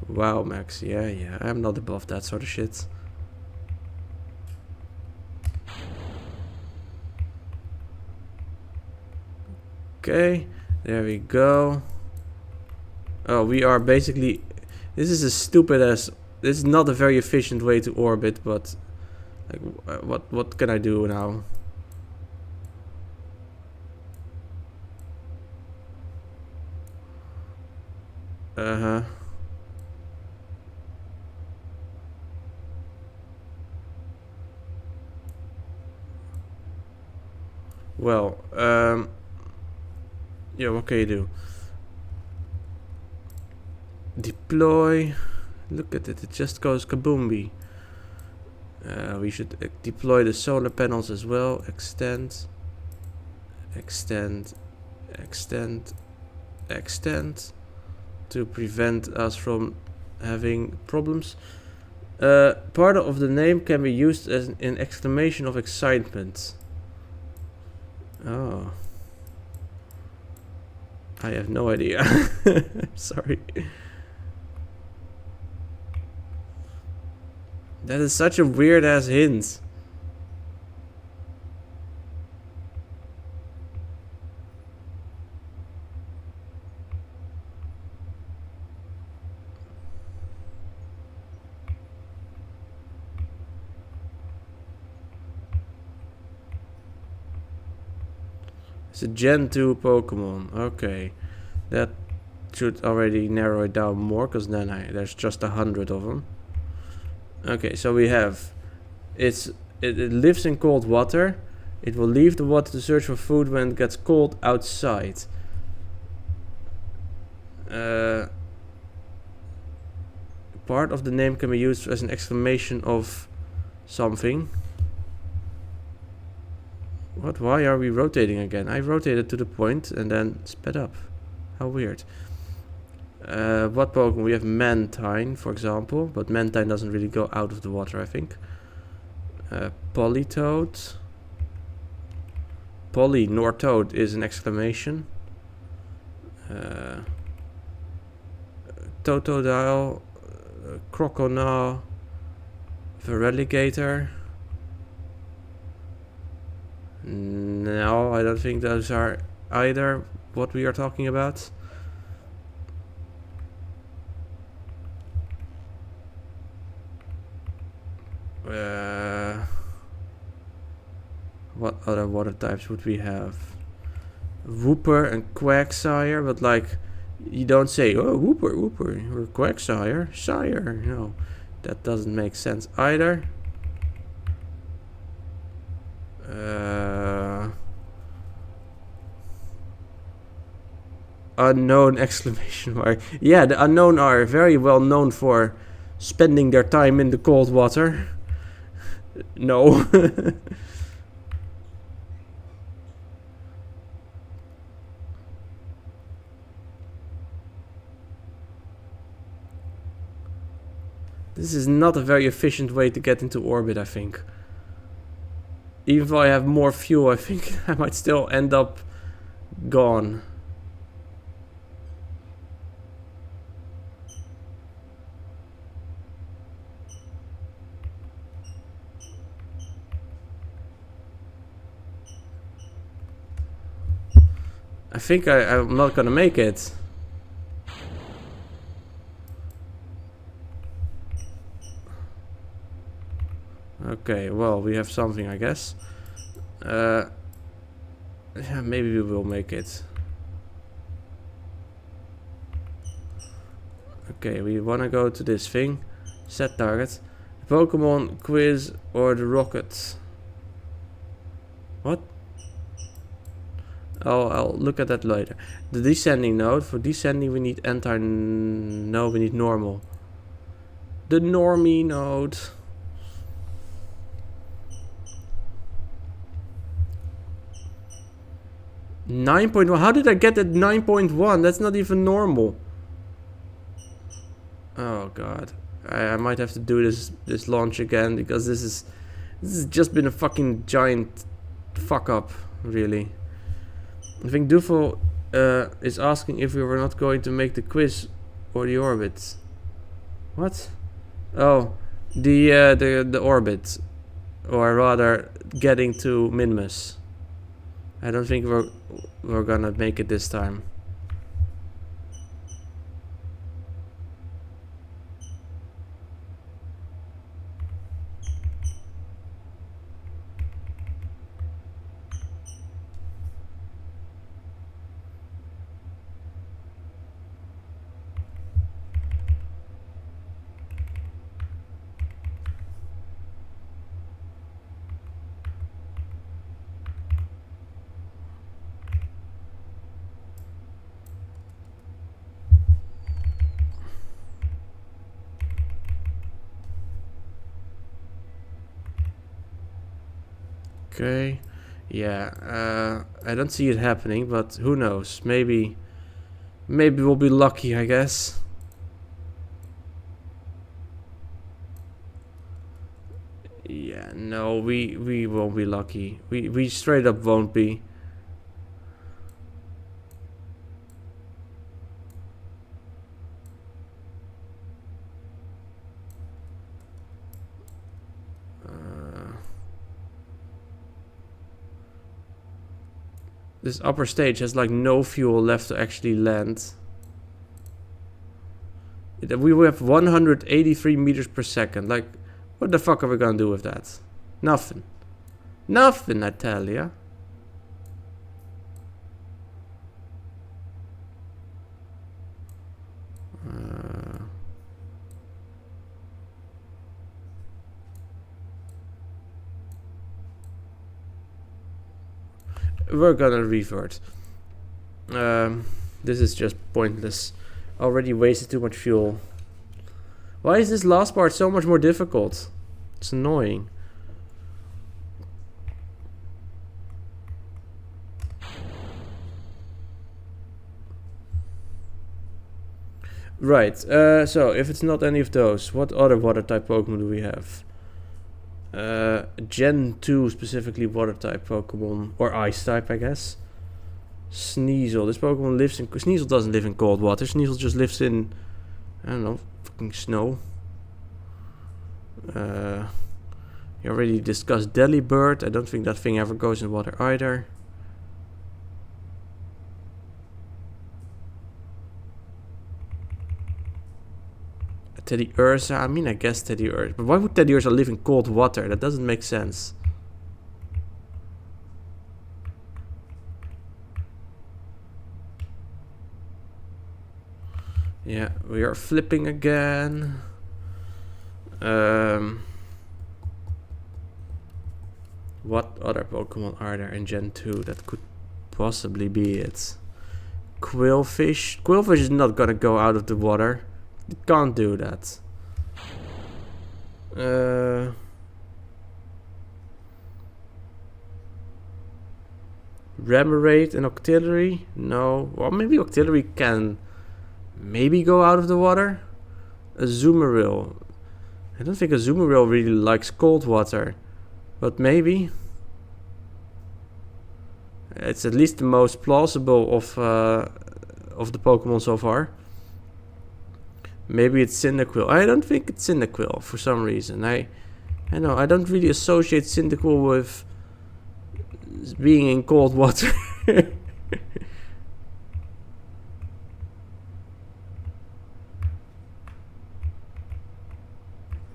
Wow, Max. Yeah. I'm not above that sort of shit. Okay, there we go. Oh, we are basically... This is a stupid as... This is not a very efficient way to orbit, but... Like, what can I do now? Uh-huh. Well, yeah, what can you do? Deploy. Look at it, it just goes kaboomby. We should deploy the solar panels as well. Extend. To prevent us from having problems. Part of the name can be used as an exclamation of excitement. Oh. I have no idea. Sorry. That is such a weird ass hint. It's a Gen 2 Pokemon. Okay. That should already narrow it down more, because then there's just 100 of them. Okay, so we have... It lives in cold water. It will leave the water to search for food when it gets cold outside. Part of the name can be used as an exclamation of something. What? Why are we rotating again? I rotated to the point and then sped up. How weird. What Pokemon? We have Mantine, for example, but Mantine doesn't really go out of the water, I think. Politoed. Nortoad is an exclamation. Totodile, Crocodile, Vereligator. No, I don't think those are either what we are talking about. What other water types would we have? Wooper and Quagsire, but like, you don't say, oh, Wooper, or Quagsire, Sire. No, that doesn't make sense either. Unknown exclamation mark. Yeah, the unknown are very well known for spending their time in the cold water. No. This is not a very efficient way to get into orbit, I think. Even though I have more fuel, I think I might still end up gone. I think I'm not gonna make it. Okay, well, we have something, I guess. Yeah, maybe we will make it. Okay, we wanna go to this thing. Set target. Pokemon quiz or the rocket. What? I'll look at that later. The descending node. For descending we need no, we need normal. The normie node. .1. How did I get at 9.1? That's not even normal. Oh god. I might have to do this launch again because this has just been a fucking giant fuck up, really. I think Dufo is asking if we were not going to make the quiz or the orbit. What? Oh, the orbit, or rather, getting to Minmus. I don't think we're gonna make it this time. Okay, yeah, I don't see it happening, but who knows? Maybe we'll be lucky, I guess. Yeah, no, we won't be lucky. We straight up won't be. This upper stage has like no fuel left to actually land. We will have 183 meters per second. Like, what the fuck are we gonna do with that? Nothing. Nothing, I tell ya. We're gonna revert. This is just pointless. Already wasted too much fuel. Why is this last part so much more difficult? It's annoying. Right, so if it's not any of those, what other water type Pokemon do we have? Gen 2 specifically water type Pokemon, or ice type, I guess. Sneasel. This Pokemon lives in... Sneasel doesn't live in cold water. Sneasel just lives in... I don't know, fucking snow. You already discussed Delibird. I don't think that thing ever goes in water either. Teddy Ursa. I mean, I guess Teddy Ursa. But why would Teddy Ursa live in cold water? That doesn't make sense. Yeah, we are flipping again. What other Pokemon are there in Gen 2 that could possibly be it? Quillfish. Quillfish is not gonna go out of the water. It can't do that. Remoraid and Octillery? No. Well, maybe Octillery can maybe go out of the water. Azumarill. I don't think Azumarill really likes cold water. But maybe. It's at least the most plausible of the Pokemon so far. Maybe it's Cyndaquil. I don't think it's Cyndaquil for some reason. I know I don't really associate Cyndaquil with being in cold water.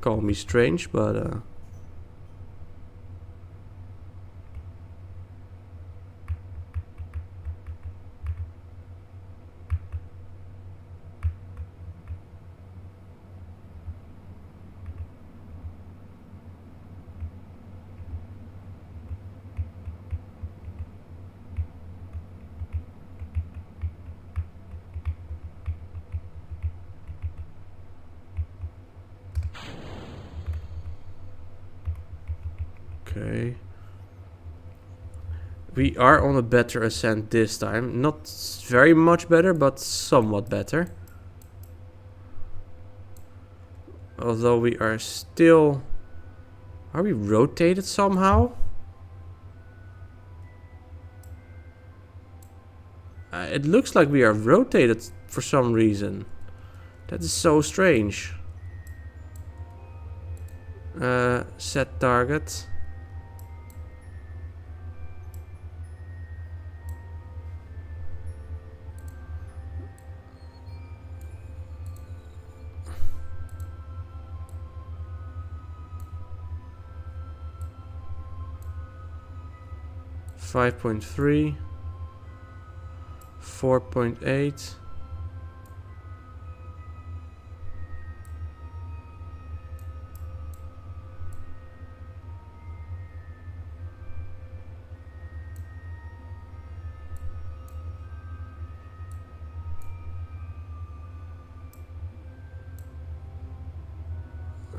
Call me strange, but okay. We are on a better ascent this time. Not very much better, but somewhat better. Although we are still... Are we rotated somehow? It looks like we are rotated for some reason. That is so strange. Set target. Five 5.3, 4.8.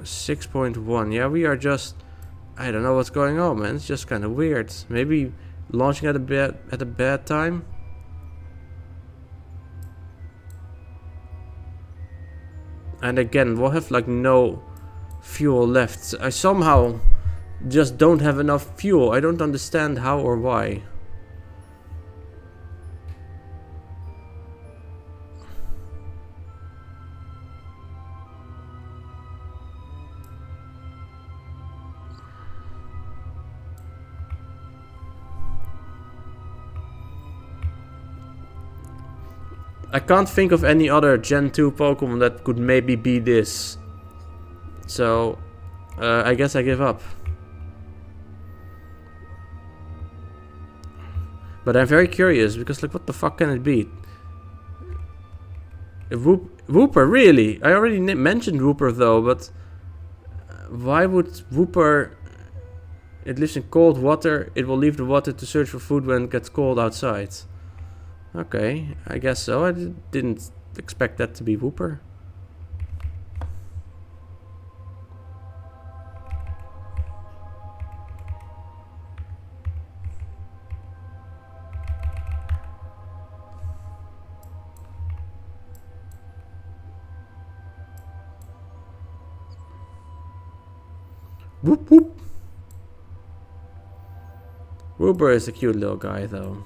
Six 6.1. Yeah, we are just... I don't know what's going on, man. It's just kind of weird. Maybe launching at a bad time. And again, we'll have like no fuel left. I somehow just don't have enough fuel. I don't understand how or why. I can't think of any other Gen 2 Pokemon that could maybe be this. So, I guess I give up. But I'm very curious, because like, what the fuck can it be? Wooper, really? I already mentioned Wooper though, but... Why would Wooper... It lives in cold water, it will leave the water to search for food when it gets cold outside. Okay, I guess so. I didn't expect that to be Wooper. Whoop whoop. Wooper is a cute little guy though.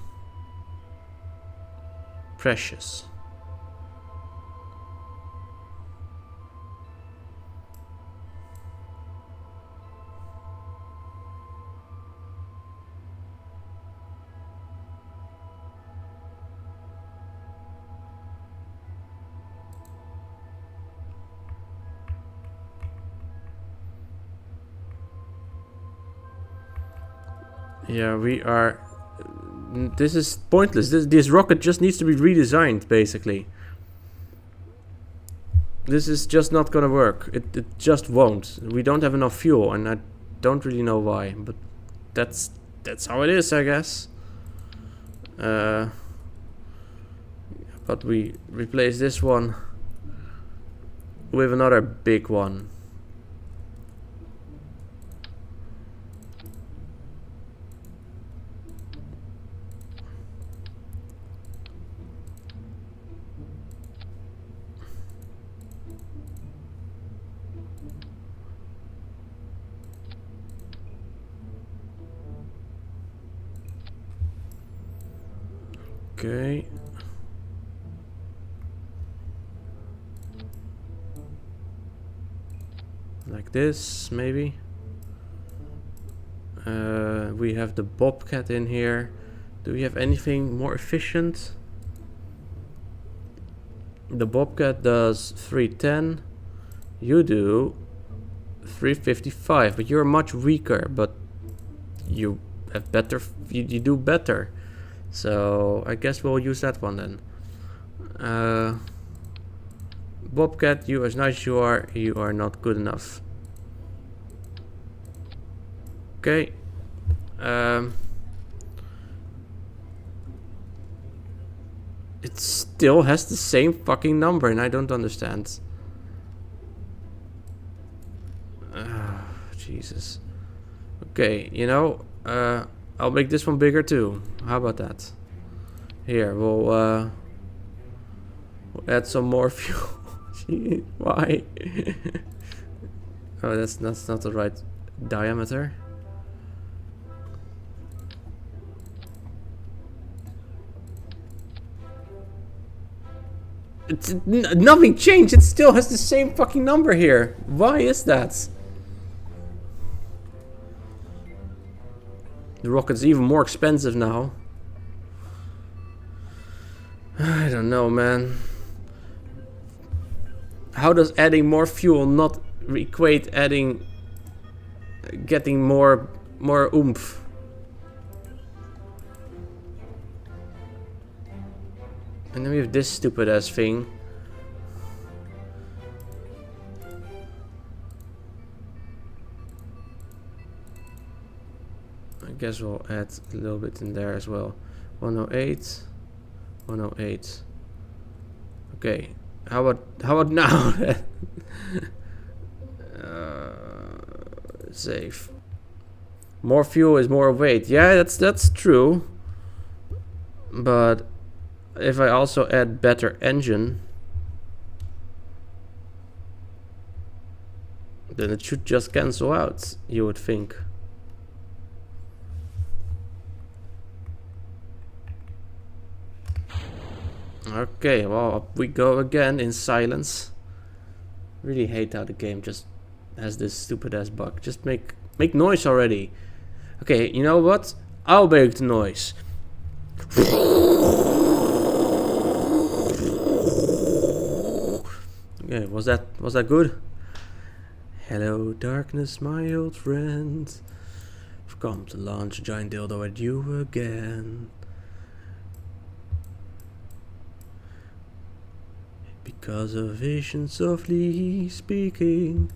Precious. Yeah, we are... This is pointless. This rocket just needs to be redesigned, basically. This is just not gonna work. It just won't. We don't have enough fuel, and I don't really know why. But that's how it is, I guess. But we replace this one with another big one. Okay. Like this, maybe. We have the Bobcat in here. Do we have anything more efficient? The Bobcat does 310. You do 355, but you're much weaker, but you have better, you do better. So I guess we'll use that one then. Bobcat, you as nice as you are not good enough. Okay. It still has the same fucking number and I don't understand. Jesus. Okay, you know, I'll make this one bigger too. How about that? Here, we'll add some more fuel. Gee, why? Oh, that's not the right diameter. Nothing changed. It still has the same fucking number here. Why is that? The rocket's even more expensive now. I don't know, man. How does adding more fuel not equate getting more oomph? And then we have this stupid ass thing. I guess we'll add a little bit in there as well. 108, 108. Okay, how about now? Save. More fuel is more weight. Yeah, that's true. But if I also add better engine, then it should just cancel out, you would think. Okay, well, up we go again in silence. Really hate how the game just has this stupid ass bug. Just make noise already. Okay, you know what? I'll make the noise. Okay, was that good? Hello, darkness, my old friend. I've come to launch a giant dildo at you again. Because of vision softly speaking,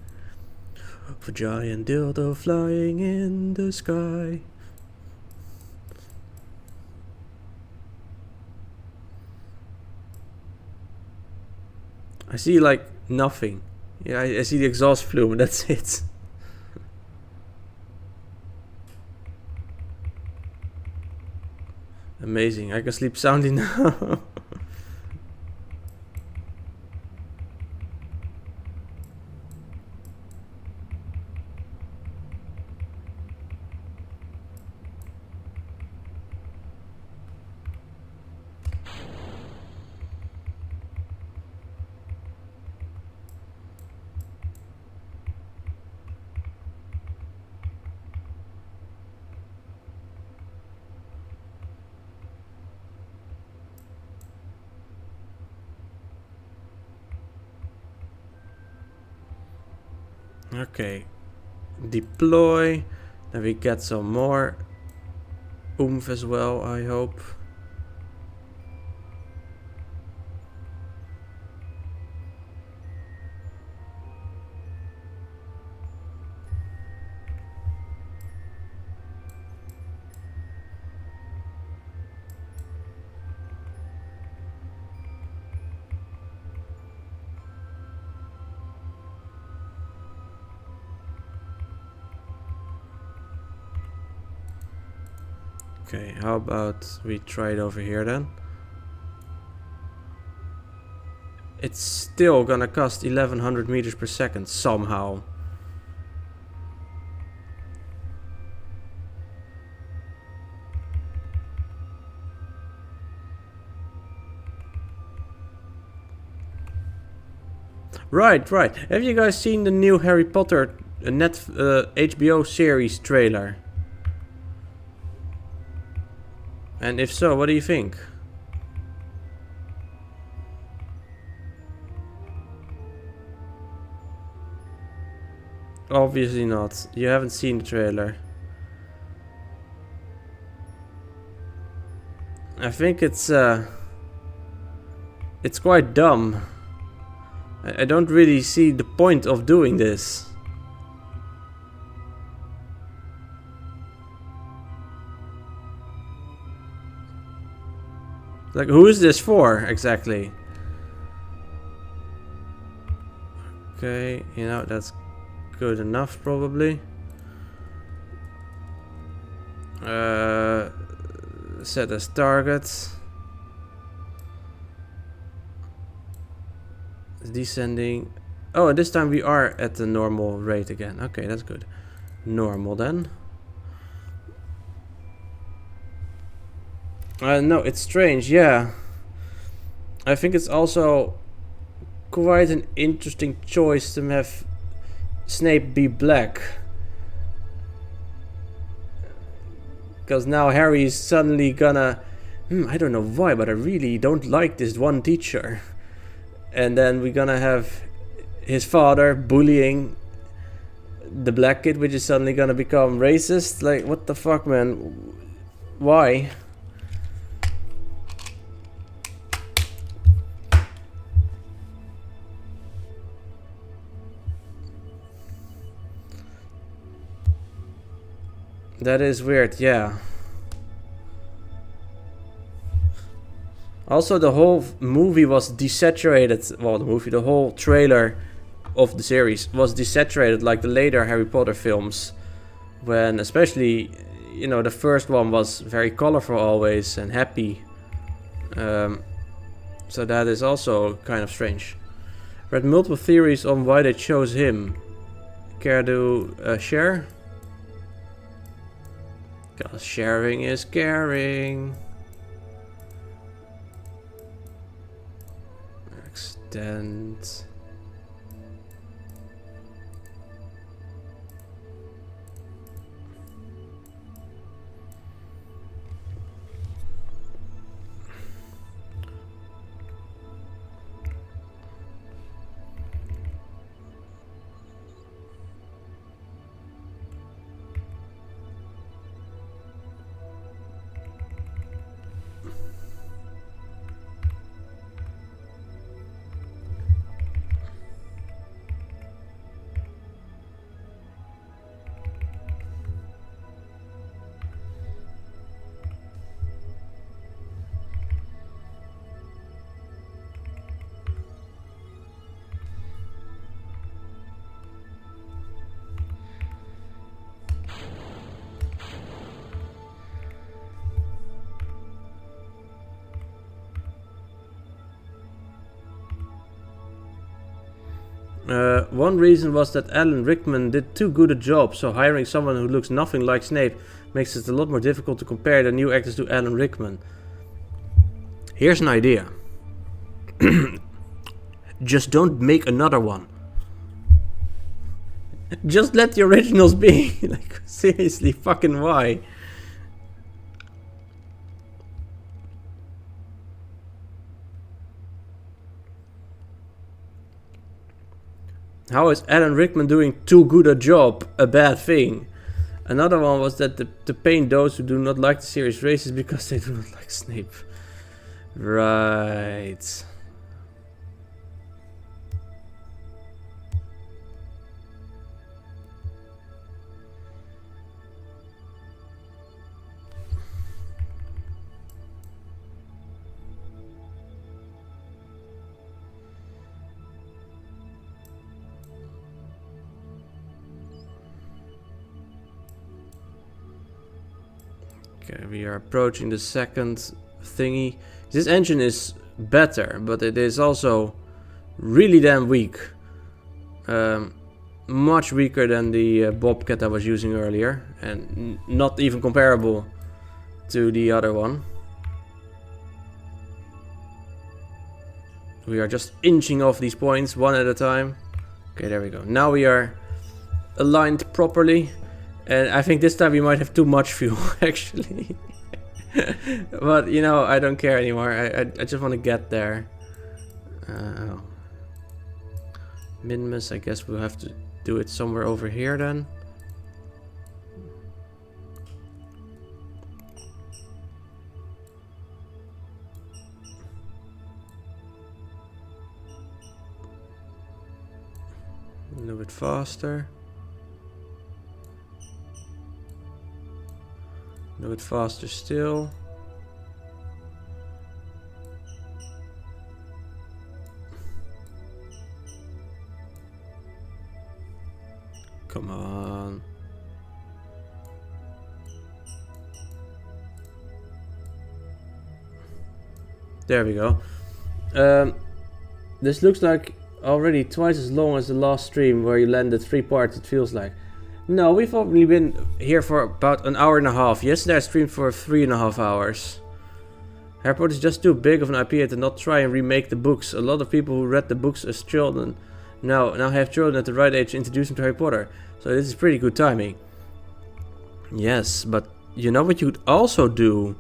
of a giant dildo flying in the sky. I see like nothing. Yeah, I see the exhaust flume and that's it. Amazing, I can sleep soundly now. Okay, deploy. Then we get some more oomph as well, I hope. Okay, how about we try it over here then? It's still gonna cost 1100 meters per second somehow. Right, right. Have you guys seen the new Harry Potter HBO series trailer? And if so, what do you think? Obviously not. You haven't seen the trailer. I think it's quite dumb. I don't really see the point of doing this. Like, who is this for, exactly? Okay, you know, that's good enough, probably. Set as target. Descending. Oh, and this time we are at the normal rate again. Okay, that's good. Normal then. No, it's strange, yeah. I think it's also quite an interesting choice to have Snape be black. Because now Harry is suddenly gonna... I don't know why, but I really don't like this one teacher. And then we're gonna have his father bullying the black kid, which is suddenly gonna become racist. Like, what the fuck, man? Why? That is weird, yeah. Also, the whole movie was desaturated. Well, the whole trailer of the series was desaturated like the later Harry Potter films. When, especially, you know, the first one was very colorful always and happy. So that is also kind of strange. Read multiple theories on why they chose him. Care to share? Because sharing is caring. Extend. One reason was that Alan Rickman did too good a job, so hiring someone who looks nothing like Snape makes it a lot more difficult to compare the new actors to Alan Rickman. Here's an idea. Just don't make another one. Just let the originals be. Like, seriously, fucking why? How is Alan Rickman doing too good a job a bad thing? Another one was that to paint those who do not like the series racist because they do not like Snape. Right. Okay, we are approaching the second thingy. This engine is better, but it is also really damn weak. Much weaker than the Bobcat I was using earlier, and not even comparable to the other one. We are just inching off these points one at a time. Okay, there we go. Now we are aligned properly. And I think this time we might have too much fuel, actually. But, you know, I don't care anymore. I just want to get there. Minmus, I guess we'll have to do it somewhere over here then. A little bit faster. A little bit faster still. Come on. There we go. This looks like already twice as long as the last stream where you landed 3 parts, it feels like. No, we've only been here for about an hour and a half. Yesterday I streamed for 3.5 hours. Harry Potter is just too big of an IP to not try and remake the books. A lot of people who read the books as children now have children at the right age to introduce them to Harry Potter. So this is pretty good timing. Yes, but you know what you could also do?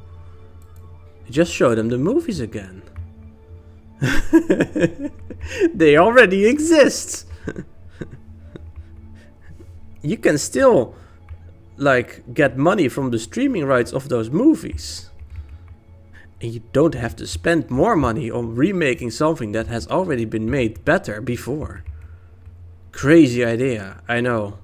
Just show them the movies again. They already exist. You can still like get money from the streaming rights of those movies. And you don't have to spend more money on remaking something that has already been made better before. Crazy idea, I know.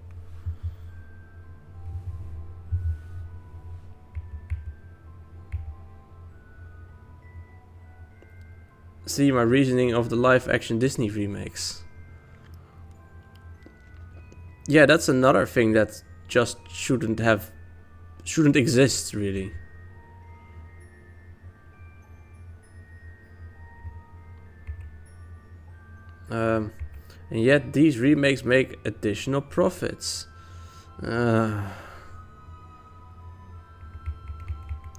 See my reasoning of the live action Disney remakes. Yeah, that's another thing that just shouldn't exist really. And yet these remakes make additional profits.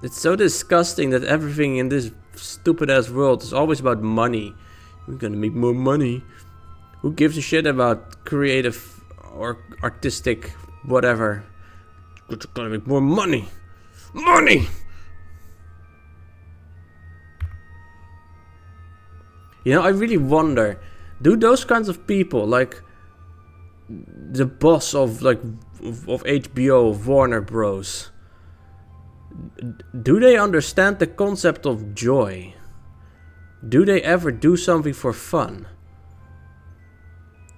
It's so disgusting that everything in this stupid ass world is always about money. We're gonna make more money. Who gives a shit about creative or artistic whatever? We're gonna make more money. Money! You know, I really wonder, do those kinds of people, like the boss of HBO, of Warner Bros., do they understand the concept of joy? Do they ever do something for fun?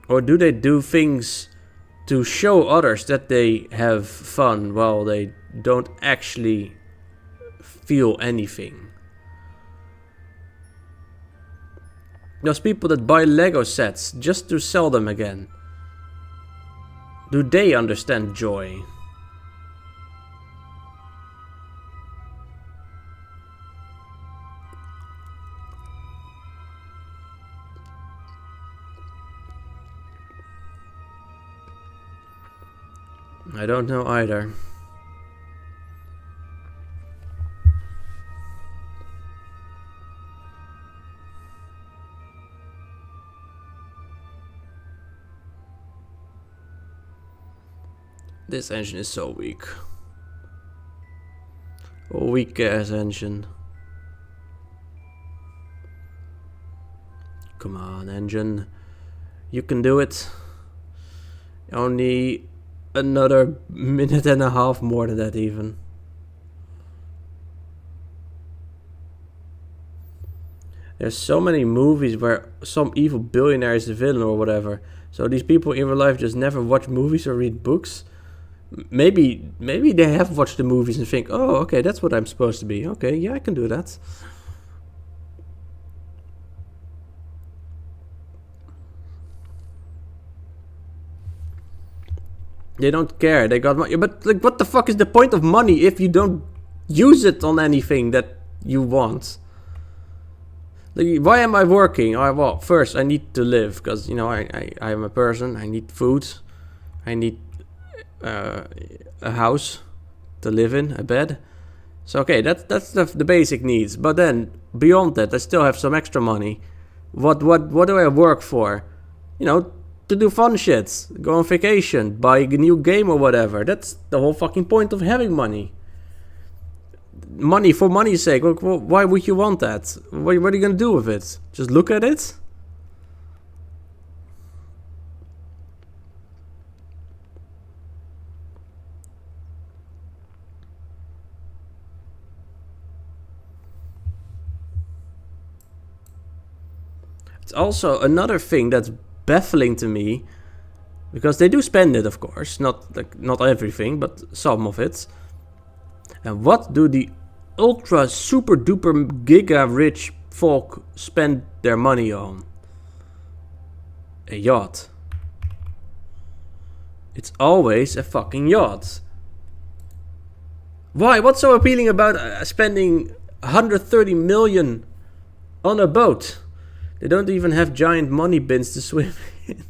Or do they do things to show others that they have fun while they don't actually feel anything? Those people that buy Lego sets just to sell them again, do they understand joy? I don't know either. This engine is so weak. A weak ass engine. Come on, engine. You can do it. Only another minute and a half more than that even. There's so many movies where some evil billionaire is the villain or whatever. So these people in real life just never watch movies or read books. Maybe they have watched the movies and think, oh, okay, that's what I'm supposed to be. Okay, yeah, I can do that. They don't care. They got money. But like, what the fuck is the point of money if you don't use it on anything that you want? Like, why am I working? Well, first I need to live because, you know, I am a person. I need food. I need a house to live in, a bed. So okay, that's the basic needs. But then beyond that, I still have some extra money What do I work for? You know, to do fun shit, go on vacation, buy a new game or whatever. That's the whole fucking point of having money. Money for money's sake. Why would you want that? What are you gonna do with it? Just look at it? It's also another thing that's baffling to me, because they do spend it, of course, not everything, but some of it. And what do the ultra super duper giga rich folk spend their money on? A yacht. It's always a fucking yacht. Why? What's so appealing about spending 130 million on a boat? They don't even have giant money bins to swim in.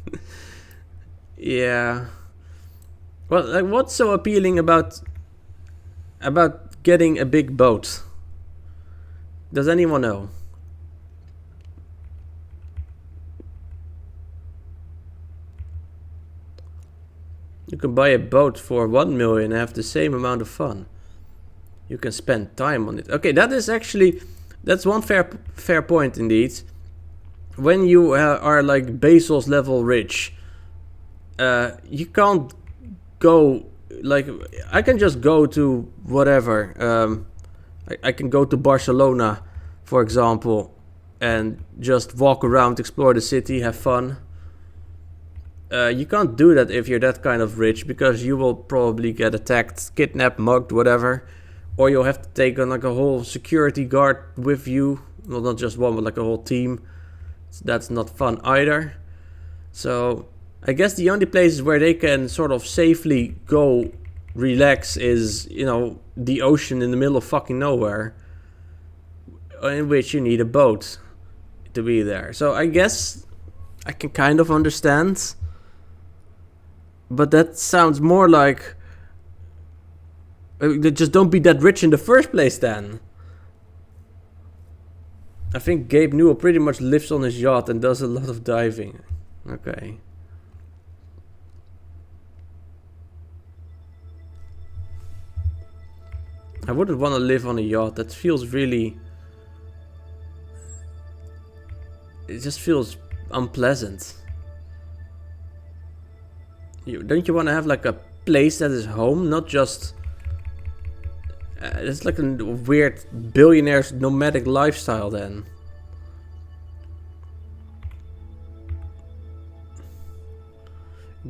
Yeah. Well, like, what's so appealing about getting a big boat? Does anyone know? You can buy a boat for 1 million and have the same amount of fun. You can spend time on it. Okay, that's one fair point indeed. When you are like Bezos level rich, you can't go, like, I can just go to whatever. I can go to Barcelona, for example, and just walk around, explore the city, have fun. You can't do that if you're that kind of rich, because you will probably get attacked, kidnapped, mugged, whatever. Or you'll have to take on like a whole security guard with you. Well, not just one, but like a whole team. So that's not fun either. So I guess the only places where they can sort of safely go relax is, you know, the ocean in the middle of fucking nowhere, in which you need a boat to be there. So I guess I can kind of understand, but that sounds more like just don't be that rich in the first place then. I think Gabe Newell pretty much lives on his yacht and does a lot of diving. Okay. I wouldn't want to live on a yacht. That feels really... It just feels unpleasant. Don't you want to have like a place that is home? Not just... it's like a weird billionaire's nomadic lifestyle then.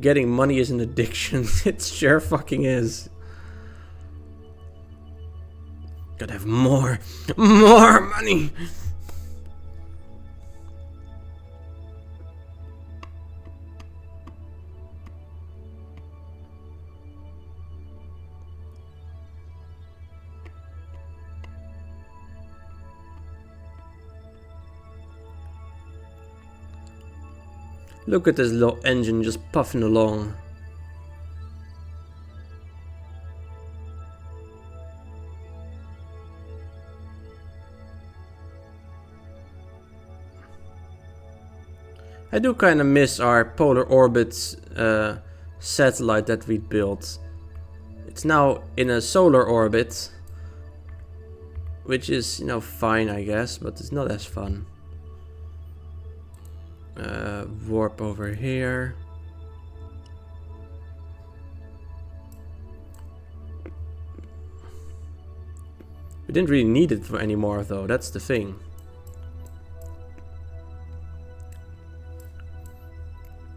Getting money is an addiction. It sure fucking is. Gotta have more money. Look at this little engine just puffing along. I do kind of miss our polar orbit satellite that we built. It's now in a solar orbit, which is, you know, fine, I guess, but it's not as fun. Warp over here. We didn't really need it for anymore though, that's the thing.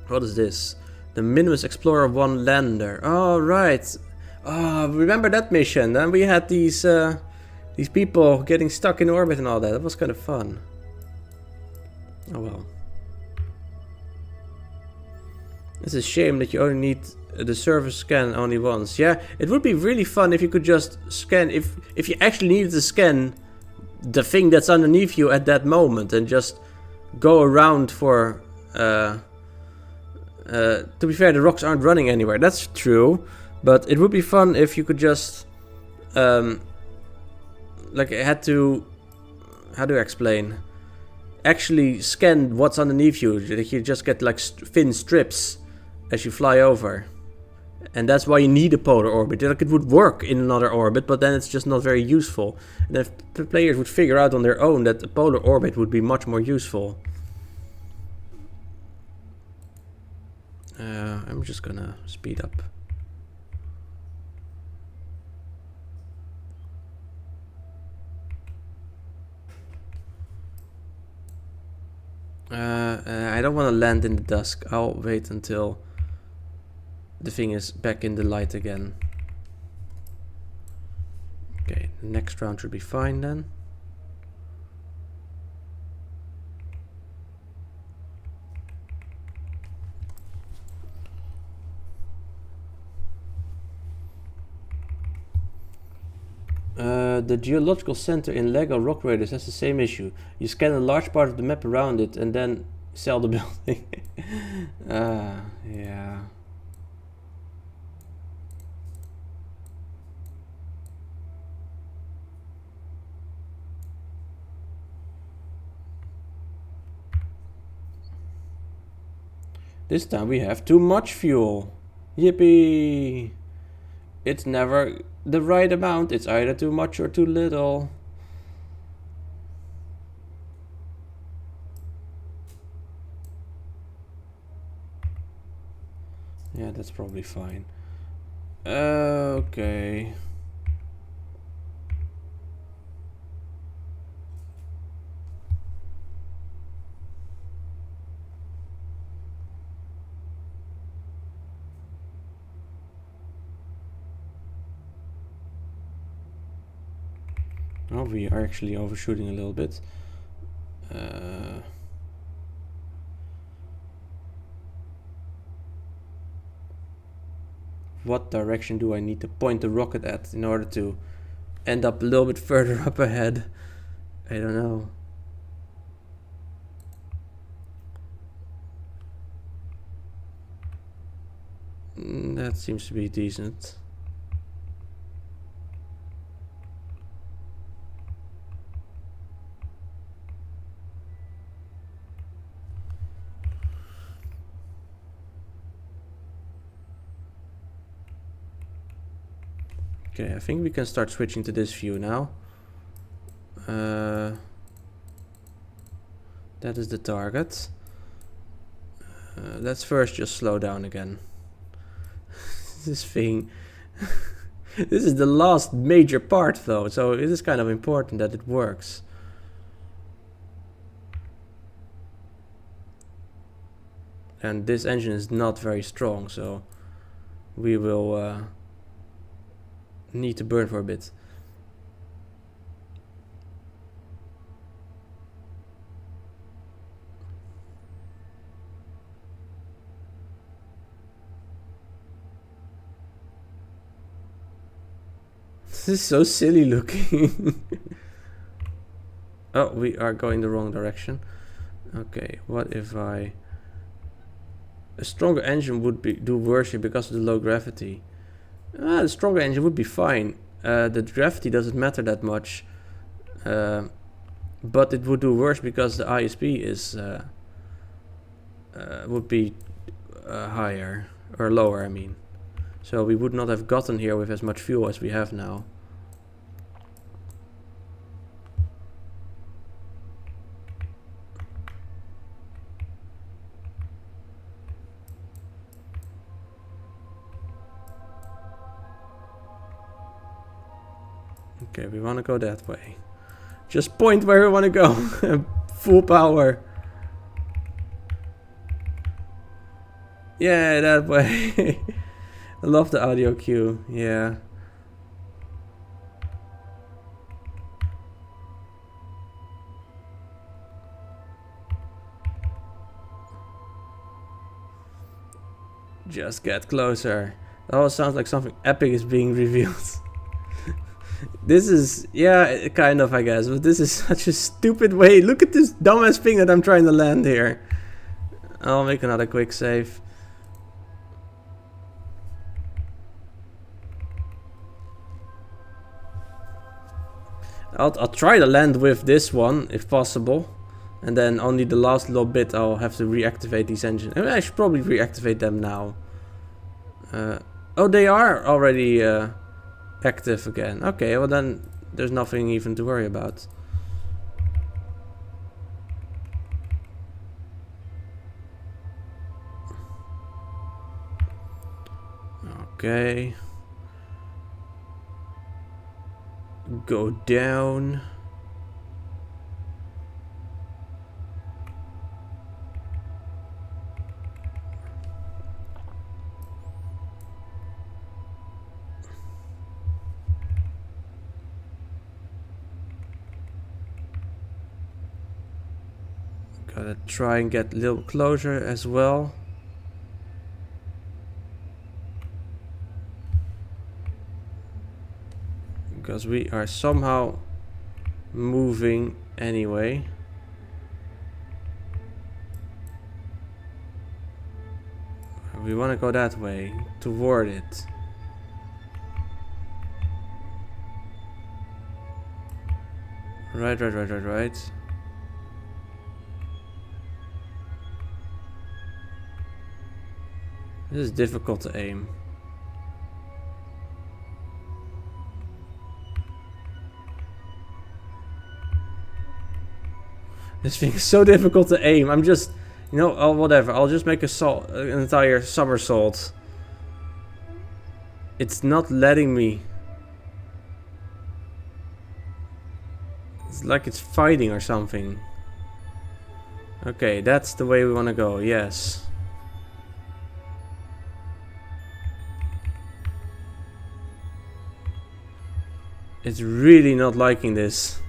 What is this? The Minimus Explorer 1 lander. Oh right. Oh, remember that mission? Then we had these people getting stuck in orbit and all that. That was kind of fun. Oh well. It's a shame that you only need the surface scan only once. Yeah, it would be really fun if you could just scan, if you actually needed to scan the thing that's underneath you at that moment and just go around for... to be fair, the rocks aren't running anywhere. That's true, but it would be fun if you could just... like, I had to... How do I explain? actually scan what's underneath you. That you just get like thin strips as you fly over. And that's why you need a polar orbit. Like it would work in another orbit, but then it's just not very useful. And if the players would figure out on their own that a polar orbit would be much more useful. I'm just gonna speed up. I don't want to land in the dusk. I'll wait until the thing is back in the light again. Okay, the next round should be fine then. The geological center in Lego Rock Raiders has the same issue. You scan a large part of the map around it and then sell the building. Yeah. This time we have too much fuel. Yippee! It's never the right amount. It's either too much or too little. Yeah, that's probably fine. Okay. Oh, we are actually overshooting a little bit. What direction do I need to point the rocket at in order to end up a little bit further up ahead? I don't know. That seems to be decent. Okay, I think we can start switching to this view now. That is the target. Let's first just slow down again. This thing. This is the last major part though, so it is kind of important that it works. And this engine is not very strong, so we will need to burn for a bit. This is so silly looking. Oh, we are going the wrong direction. Okay, what if a stronger engine would do worse here because of the low gravity? The stronger engine would be fine. The gravity doesn't matter that much, but it would do worse because the ISP is would be higher or lower. I mean, so we would not have gotten here with as much fuel as we have now. Okay, we want to go that way. Just point where we want to go. Full power. Yeah, that way. I love the audio cue. Yeah. Just get closer. That all sounds like something epic is being revealed. This is, yeah, kind of, I guess, but this is such a stupid way. Look at this dumbass thing that I'm trying to land here. I'll make another quick save. I'll try to land with this one, if possible. And then only the last little bit I'll have to reactivate these engines. I mean, I should probably reactivate them now. Oh, they are already active again. Okay, well then there's nothing even to worry about. Okay. Go down. Gotta try and get a little closer as well. Because we are somehow moving anyway. We want to go that way, toward it. Right. This is difficult to aim. This thing is so difficult to aim. I'm just, you know, oh whatever. I'll just make an entire somersault. It's not letting me. It's like it's fighting or something. Okay, that's the way we want to go. Yes. It's really not liking this.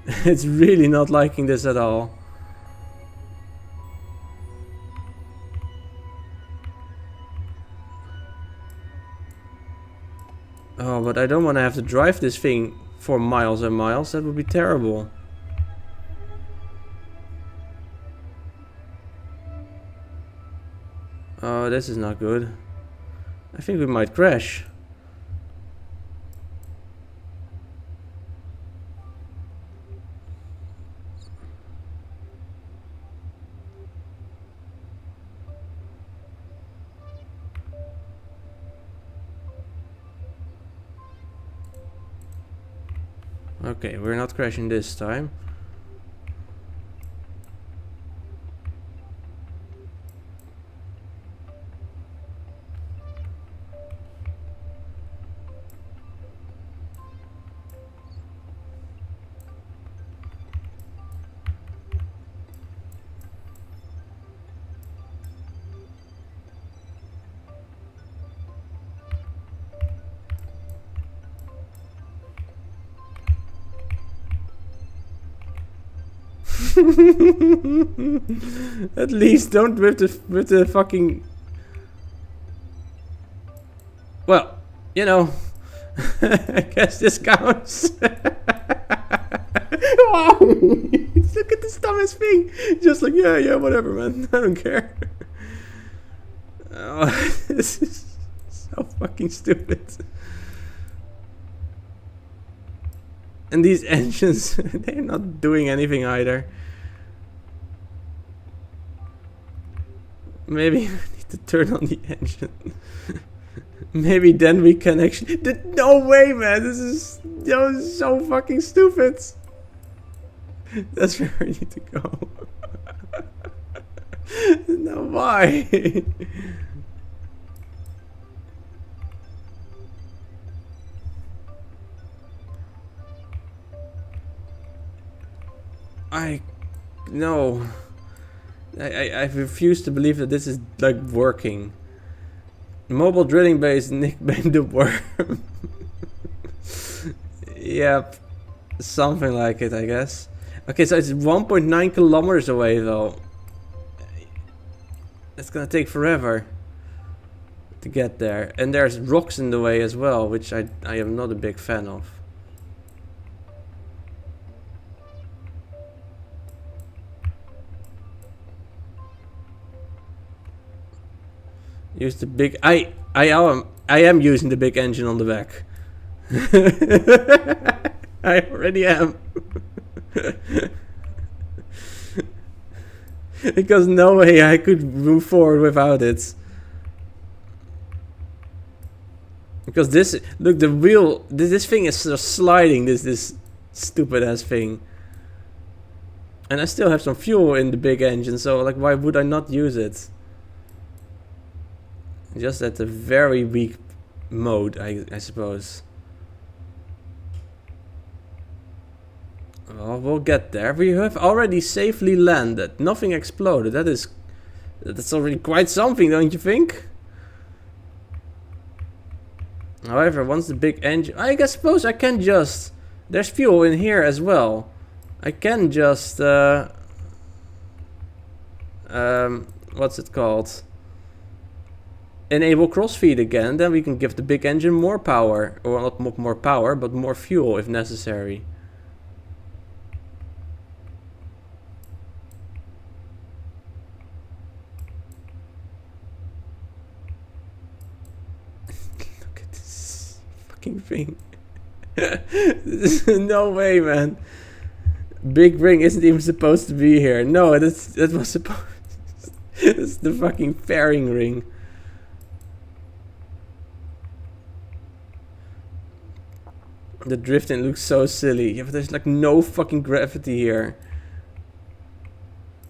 It's really not liking this at all. Oh, but I don't want to have to drive this thing for miles and miles. That would be terrible. Oh, this is not good. I think we might crash. Okay, we're not crashing this time. At least don't with the fucking. Well, you know, I guess this counts. Wow! Look at this dumbest thing. Just like yeah, whatever, man. I don't care. Oh, this is so fucking stupid. And these engines, they're not doing anything either. Maybe I need to turn on the engine. Maybe then we can actually. No way, man! This is so fucking stupid. That's where I need to go. No, why? No. I refuse to believe that this is like working. Mobile drilling base nicknamed the worm. Yep. Something like it, I guess. Okay, so it's 1.9 kilometers away though. It's gonna take forever to get there. And there's rocks in the way as well, which I am not a big fan of. Use the big. I am using the big engine on the back. I already am. Because no way I could move forward without it. Because this, look, the wheel, this thing is just sliding, this stupid ass thing. And I still have some fuel in the big engine, so like why would I not use it? Just at a very weak mode, I suppose. Well, we'll get there. We have already safely landed. Nothing exploded. That's already quite something, don't you think? However, once the big engine... I suppose I can just... There's fuel in here as well. I can just... what's it called? Enable crossfeed again. Then we can give the big engine more power. Or not more power, but more fuel if necessary. Thing. No way, man. Big ring isn't even supposed to be here. No, that was supposed. It's the fucking fairing ring. The drifting looks so silly. Yeah, but there's like no fucking gravity here.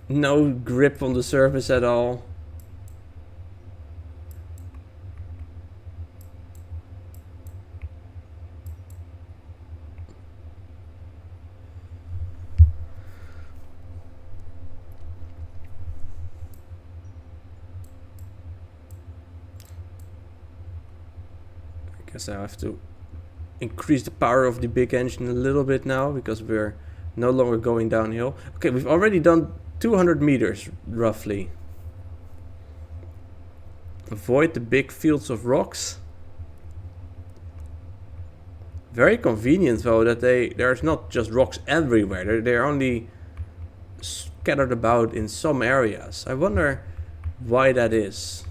No grip on the surface at all. Guess I have to increase the power of the big engine a little bit now because we're no longer going downhill. Okay, we've already done 200 meters roughly. Avoid the big fields of rocks. Very convenient though that there's not just rocks everywhere. They're only scattered about in some areas. I wonder why that is.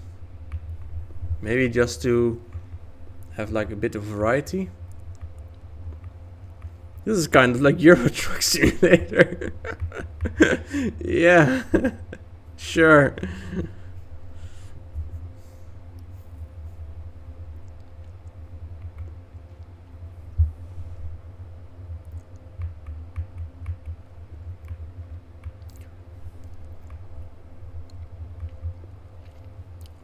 Maybe just to have like a bit of variety. This is kind of like Euro Truck Simulator. Yeah, sure.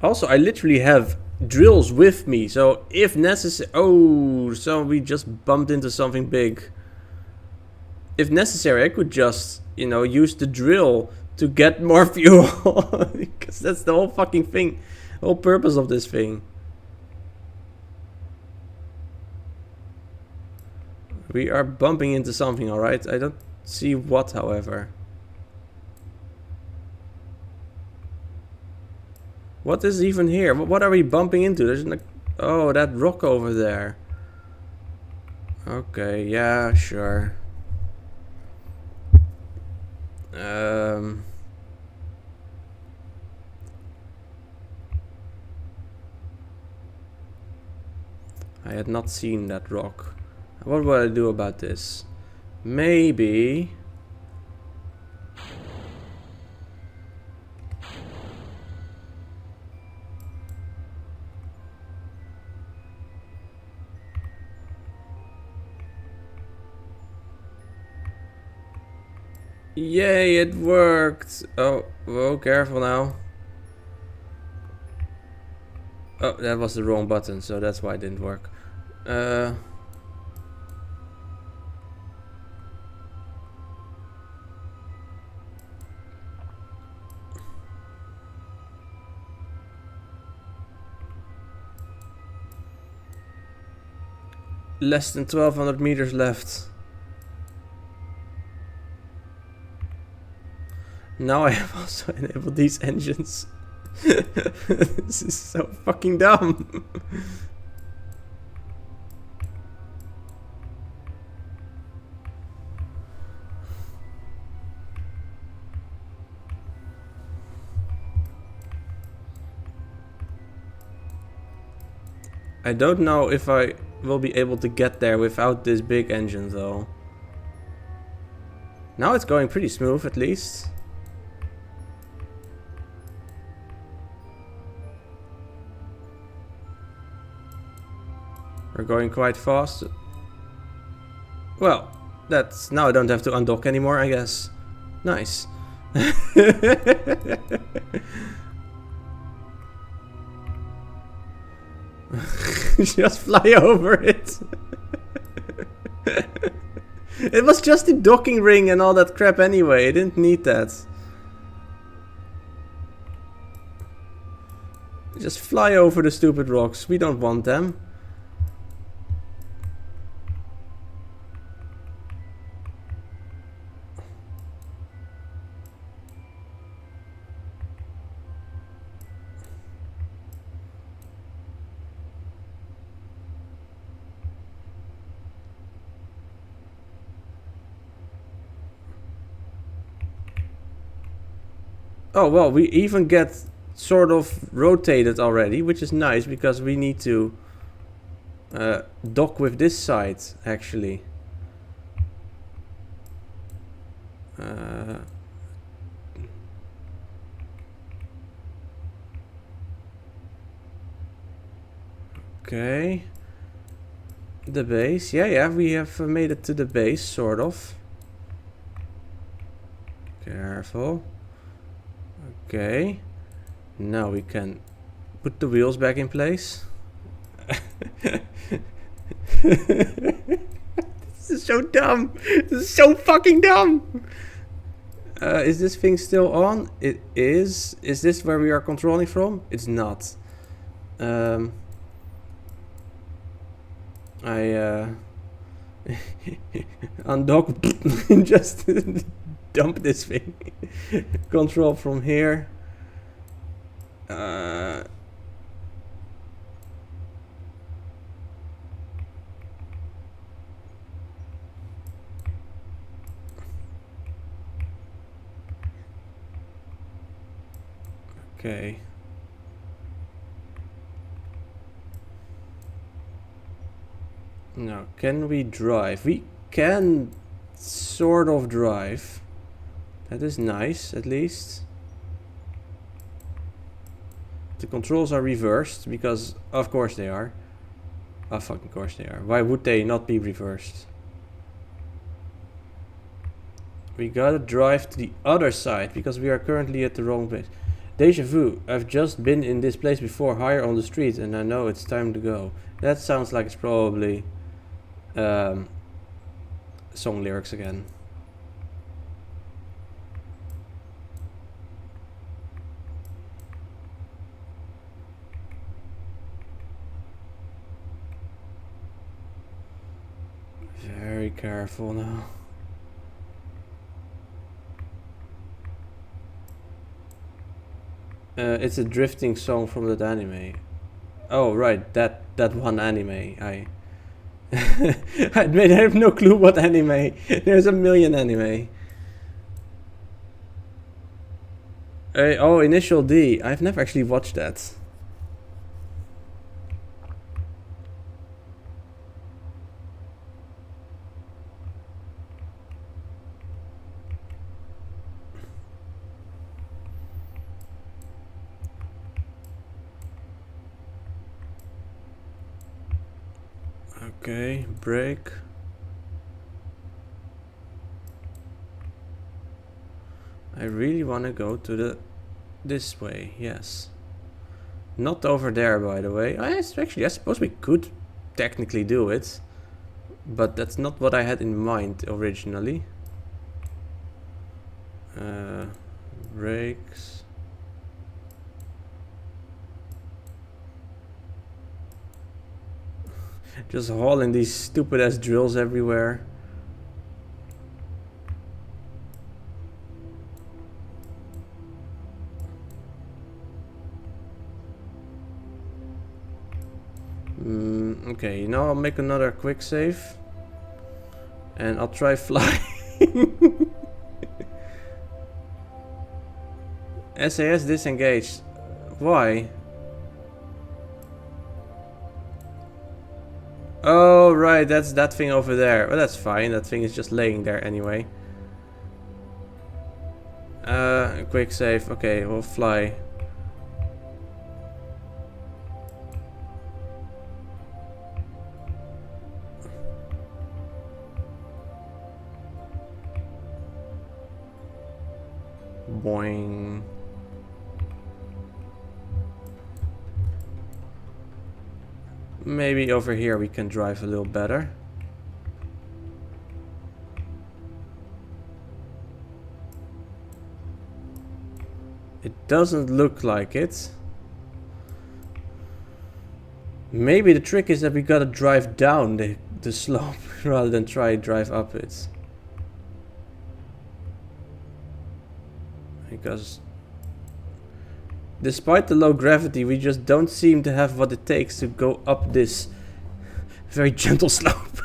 Also, I literally have drills with me, so if necessary... Oh, so we just bumped into something big. If necessary, I could just, you know, use the drill to get more fuel. Because that's the whole fucking thing. The whole purpose of this thing. We are bumping into something, alright? I don't see what, however. What is even here? What are we bumping into? There's like... Oh, that rock over there. Okay, yeah, sure. I had not seen that rock. What will I do about this? Maybe... Yay, it worked! Oh, whoa, careful now. Oh, that was the wrong button, so that's why it didn't work. Less than 1200 meters left. Now I have also enabled these engines. This is so fucking dumb. I don't know if I will be able to get there without this big engine though. Now it's going pretty smooth at least. We're going quite fast. Well, that's... now I don't have to undock anymore, I guess. Nice. Just fly over it. It was just the docking ring and all that crap anyway. I didn't need that. Just fly over the stupid rocks. We don't want them. Oh, well, we even get sort of rotated already, which is nice because we need to dock with this side, actually. Okay. The base. Yeah, we have made it to the base, sort of. Careful. Okay. Now we can put the wheels back in place. This is so dumb. This is so fucking dumb. Is this thing still on? It is. Is this where we are controlling from? It's not. I undock and just dump this thing. Control from here. Okay. Now, can we drive? We can sort of drive. That is nice, at least. The controls are reversed because, of course they are. Oh, fucking course they are. Why would they not be reversed? We gotta drive to the other side because we are currently at the wrong place. Deja vu. I've just been in this place before, higher on the street, and I know it's time to go. That sounds like it's probably song lyrics again. Very careful now. It's a drifting song from that anime. Oh right, that one anime. I have no clue what anime. There's a million anime. Oh, Initial D. I've never actually watched that. Okay, brake. I really want to go to this way, yes. Not over there, by the way. I suppose we could technically do it, but that's not what I had in mind originally. Brakes. Just hauling these stupid ass drills everywhere. Okay, now I'll make another quick save. And I'll try flying. SAS disengaged. Why? Oh, right, that's that thing over there. Well, that's fine. That thing is just laying there anyway. Quick save. Okay, we'll fly. Boing. Maybe over here we can drive a little better. It doesn't look like it. Maybe the trick is that we gotta drive down the slope rather than try drive up it. Because despite the low gravity, we just don't seem to have what it takes to go up this very gentle slope.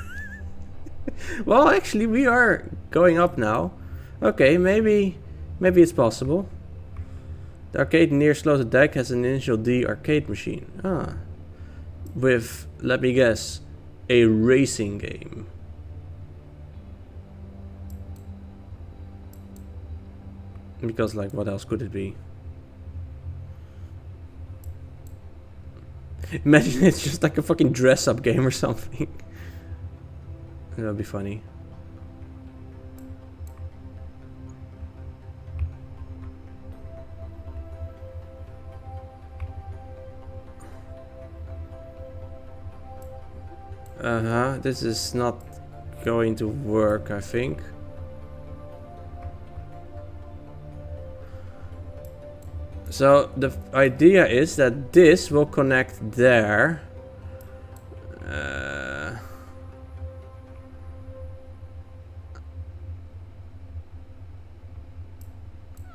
Well, actually, we are going up now. Okay, maybe it's possible. The arcade near Sloterdijk has an initial D arcade machine. Ah. With, let me guess, a racing game. Because, like, what else could it be? Imagine it's just like a fucking dress-up game or something. That would be funny. This is not going to work, I think. So the idea is that this will connect there.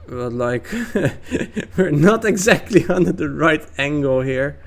But like, we're not exactly under the right angle here.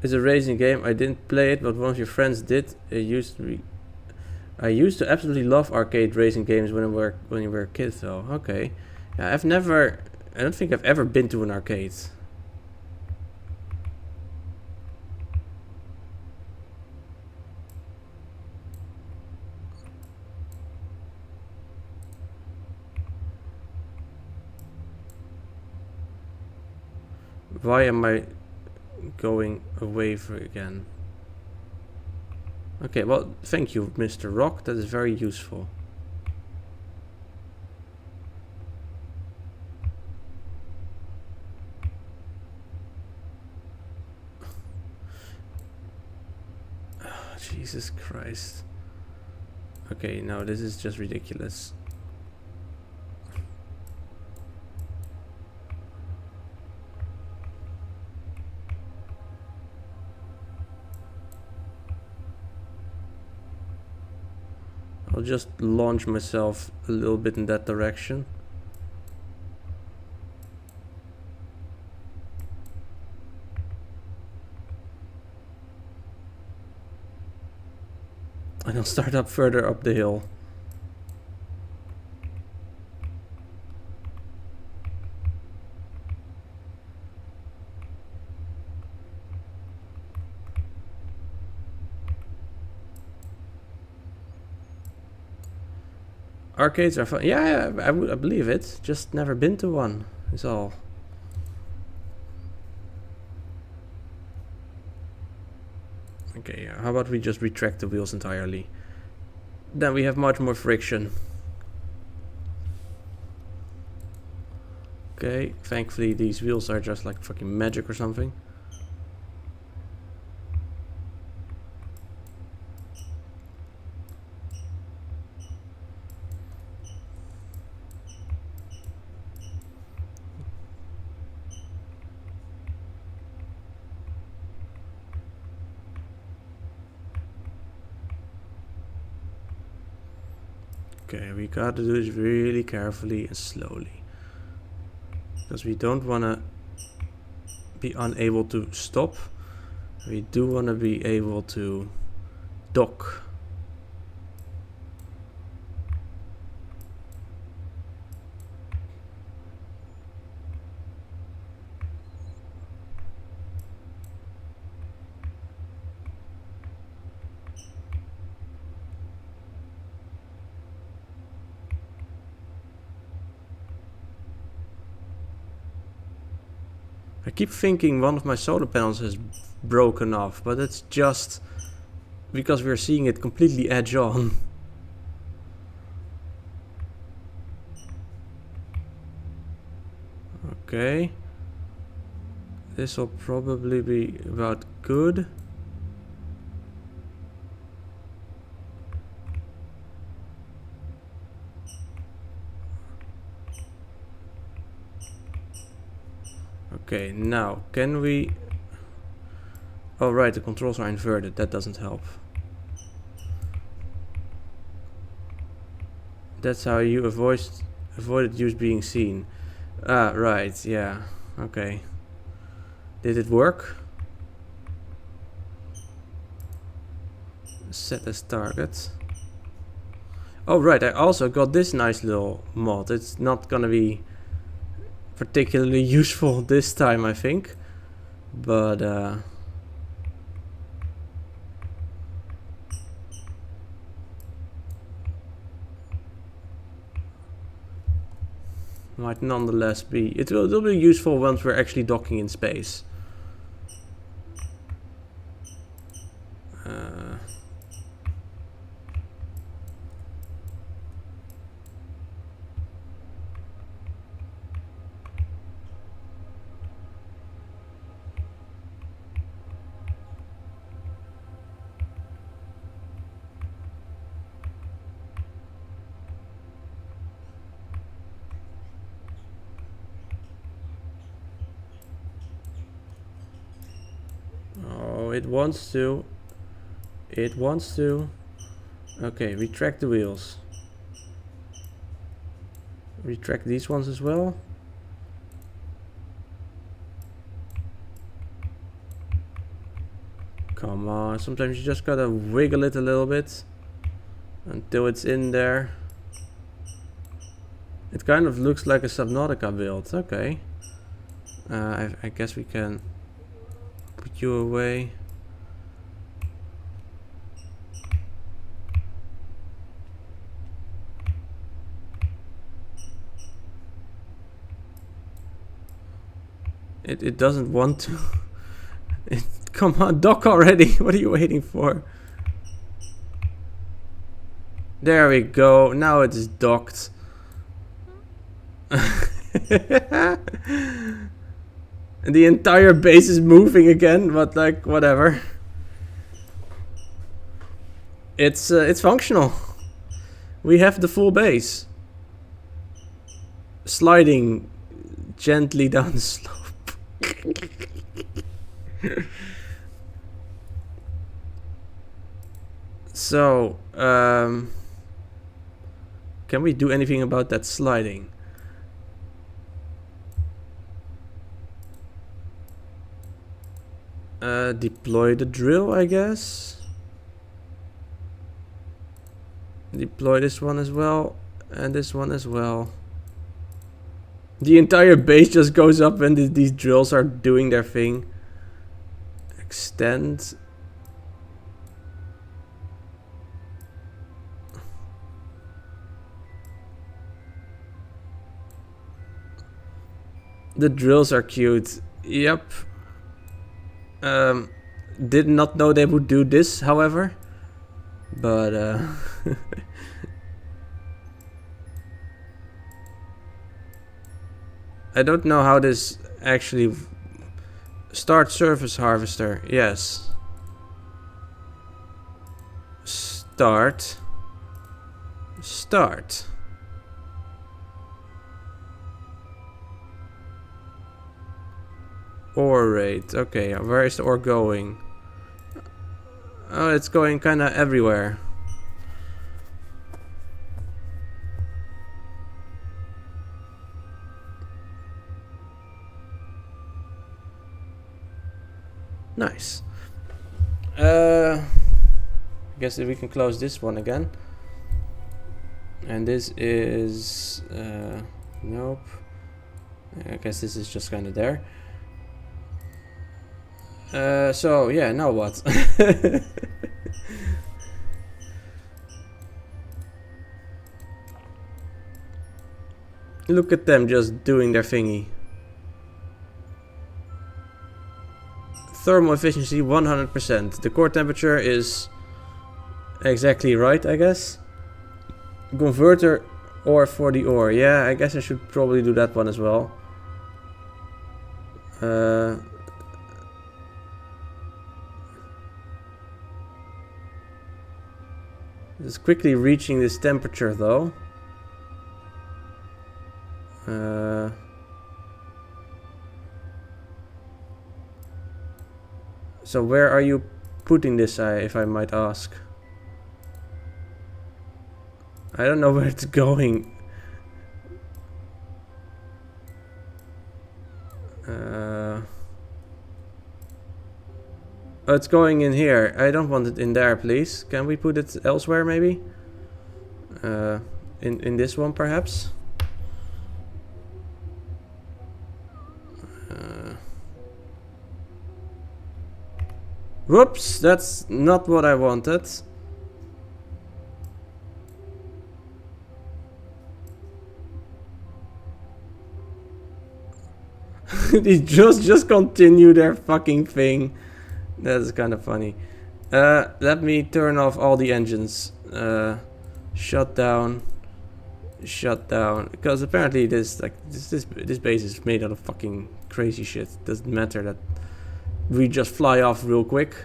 It's a racing game. I didn't play it, but one of your friends did. I used to absolutely love arcade racing games when you were a kid, though. Okay, yeah, I don't think I've ever been to an arcade. Why am I going away again? Okay, well, thank you, Mr. Rock. That is very useful. Oh, Jesus Christ. Okay, no, this is just ridiculous. I'll just launch myself a little bit in that direction. And I'll start up further up the hill. Arcades are fun. Yeah, I believe it. Just never been to one, is all. Okay, how about we just retract the wheels entirely? Then we have much more friction. Okay, thankfully these wheels are just like fucking magic or something. Okay, we gotta do this really carefully and slowly. Because we don't wanna be unable to stop. We do wanna be able to dock. I keep thinking one of my solar panels has broken off, but it's just because we're seeing it completely edge on. Okay. This will probably be about good. Okay, now can we... Oh right, the controls are inverted, that doesn't help. That's how you avoided use being seen. Ah, right, yeah, okay. Did it work? Set as target. Oh right, I also got this nice little mod. It's not gonna be particularly useful this time, I think. But might nonetheless be... It'll be useful once we're actually docking in space. Oh, it wants to. It wants to. Okay, retract the wheels. Retract these ones as well. Come on, sometimes you just gotta wiggle it a little bit until it's in there. It kind of looks like a Subnautica build. Okay. I guess we can put you away. It doesn't want to. Come on, dock already. What are you waiting for? There we go. Now it is docked. And the entire base is moving again, but like whatever. It's functional. We have the full base. Sliding gently down the slope. So, can we do anything about that sliding? Deploy the drill, I guess. Deploy this one as well, and this one as well. The entire base just goes up when these drills are doing their thing. Extend. The drills are cute. Yep. Did not know they would do this, however. But I don't know how this actually... Start surface harvester. Yes. Start. Start. Ore rate. Okay, where is the ore going? Oh, it's going kinda everywhere. Nice. I guess we can close this one again. And this is... nope. I guess this is just kinda there. So yeah, now what? Look at them just doing their thingy. thermal efficiency 100%. The core temperature is exactly right, I guess. Converter ore for the ore. Yeah, I guess I should probably do that one as well. Just quickly reaching this temperature though. So where are you putting this, if I might ask? I don't know where it's going. Oh, it's going in here. I don't want it in there, please. Can we put it elsewhere, maybe? In this one, perhaps? Whoops, that's not what I wanted. They just continue their fucking thing. That's kind of funny. Let me turn off all the engines. Shut down. Shut down. Because apparently this base is made out of fucking crazy shit. Doesn't matter that we just fly off real quick.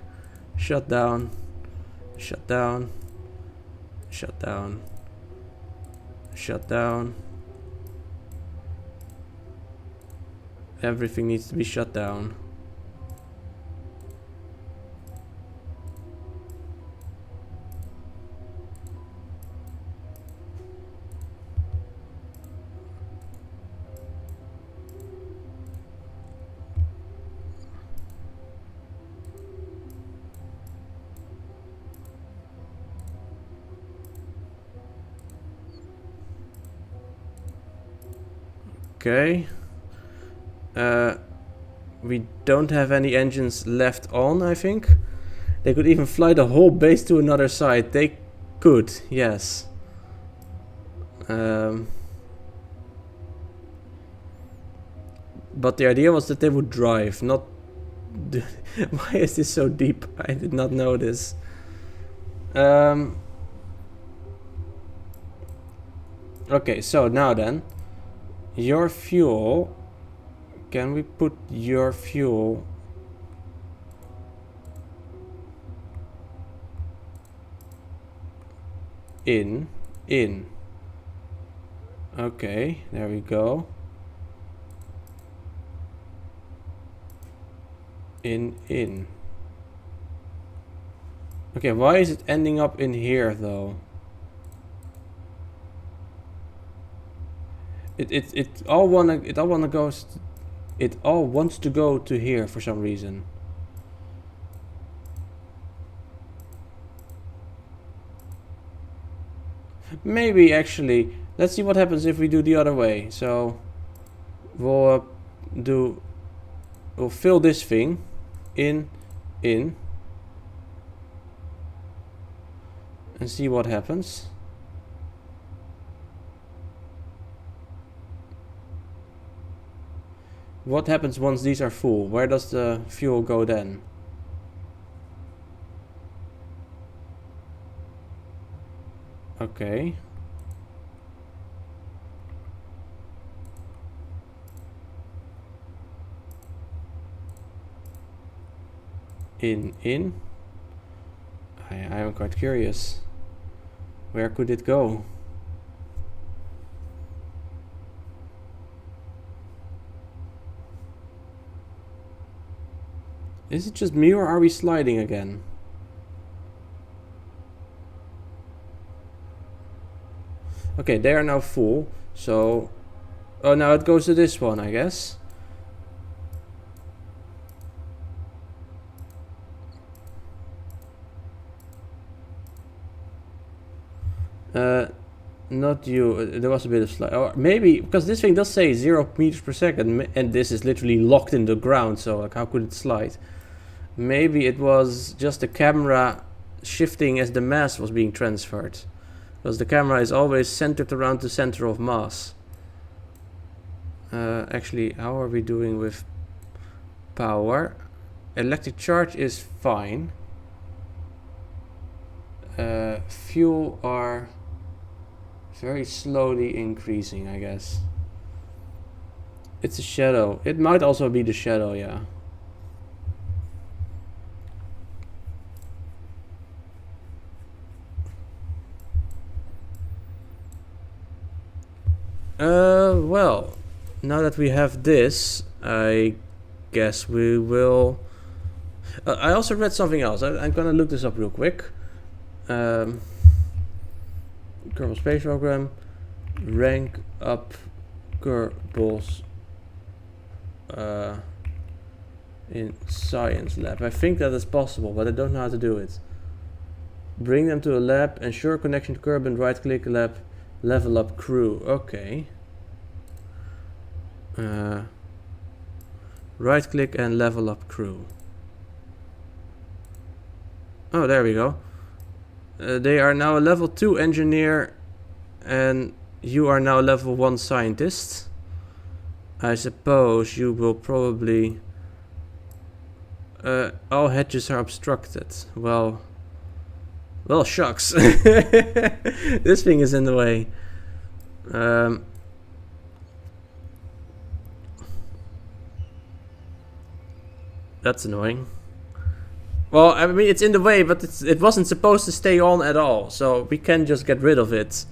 Shut down. Shut down. Shut down. Shut down. Everything needs to be shut down. Okay. We don't have any engines left on, I think. They could even fly the whole base to another side. They could, yes. But the idea was that they would drive, not... Why is this so deep? I did not know this. Okay, so now then. Your fuel... Can we put your fuel in? Okay, there we go. In. Okay, why is it ending up in here though? It all wants to go to here for some reason. Maybe actually, let's see what happens if we do the other way. So we'll fill this thing in and see what happens. What happens once these are full? Where does the fuel go then? Okay. In. I am quite curious. Where could it go? Is it just me or are we sliding again? Okay, they are now full. So, oh, now it goes to this one, I guess. Not you. There was a bit of slide. Or maybe because this thing does say 0 meters per second, and this is literally locked in the ground. So, like, how could it slide? Maybe it was just the camera shifting as the mass was being transferred. Because the camera is always centered around the center of mass. Actually, how are we doing with power? Electric charge is fine. Fuel are very slowly increasing, I guess. It's a shadow. It might also be the shadow, yeah. Well, now that we have this, I guess we will... I also read something else. I'm gonna look this up real quick. Kerbal Space Program. Rank up Kerbals in Science Lab. I think that is possible, but I don't know how to do it. Bring them to a lab. Ensure connection to Kerbal. Right click lab. Level up crew. Okay. Right click and level up crew. Oh, there we go. They are now a level 2 engineer and you are now level 1 scientist. I suppose you will probably... all hedges are obstructed. Well, shucks. This thing is in the way. That's annoying. Well, I mean, it's in the way, but it wasn't supposed to stay on at all. So we can just get rid of it.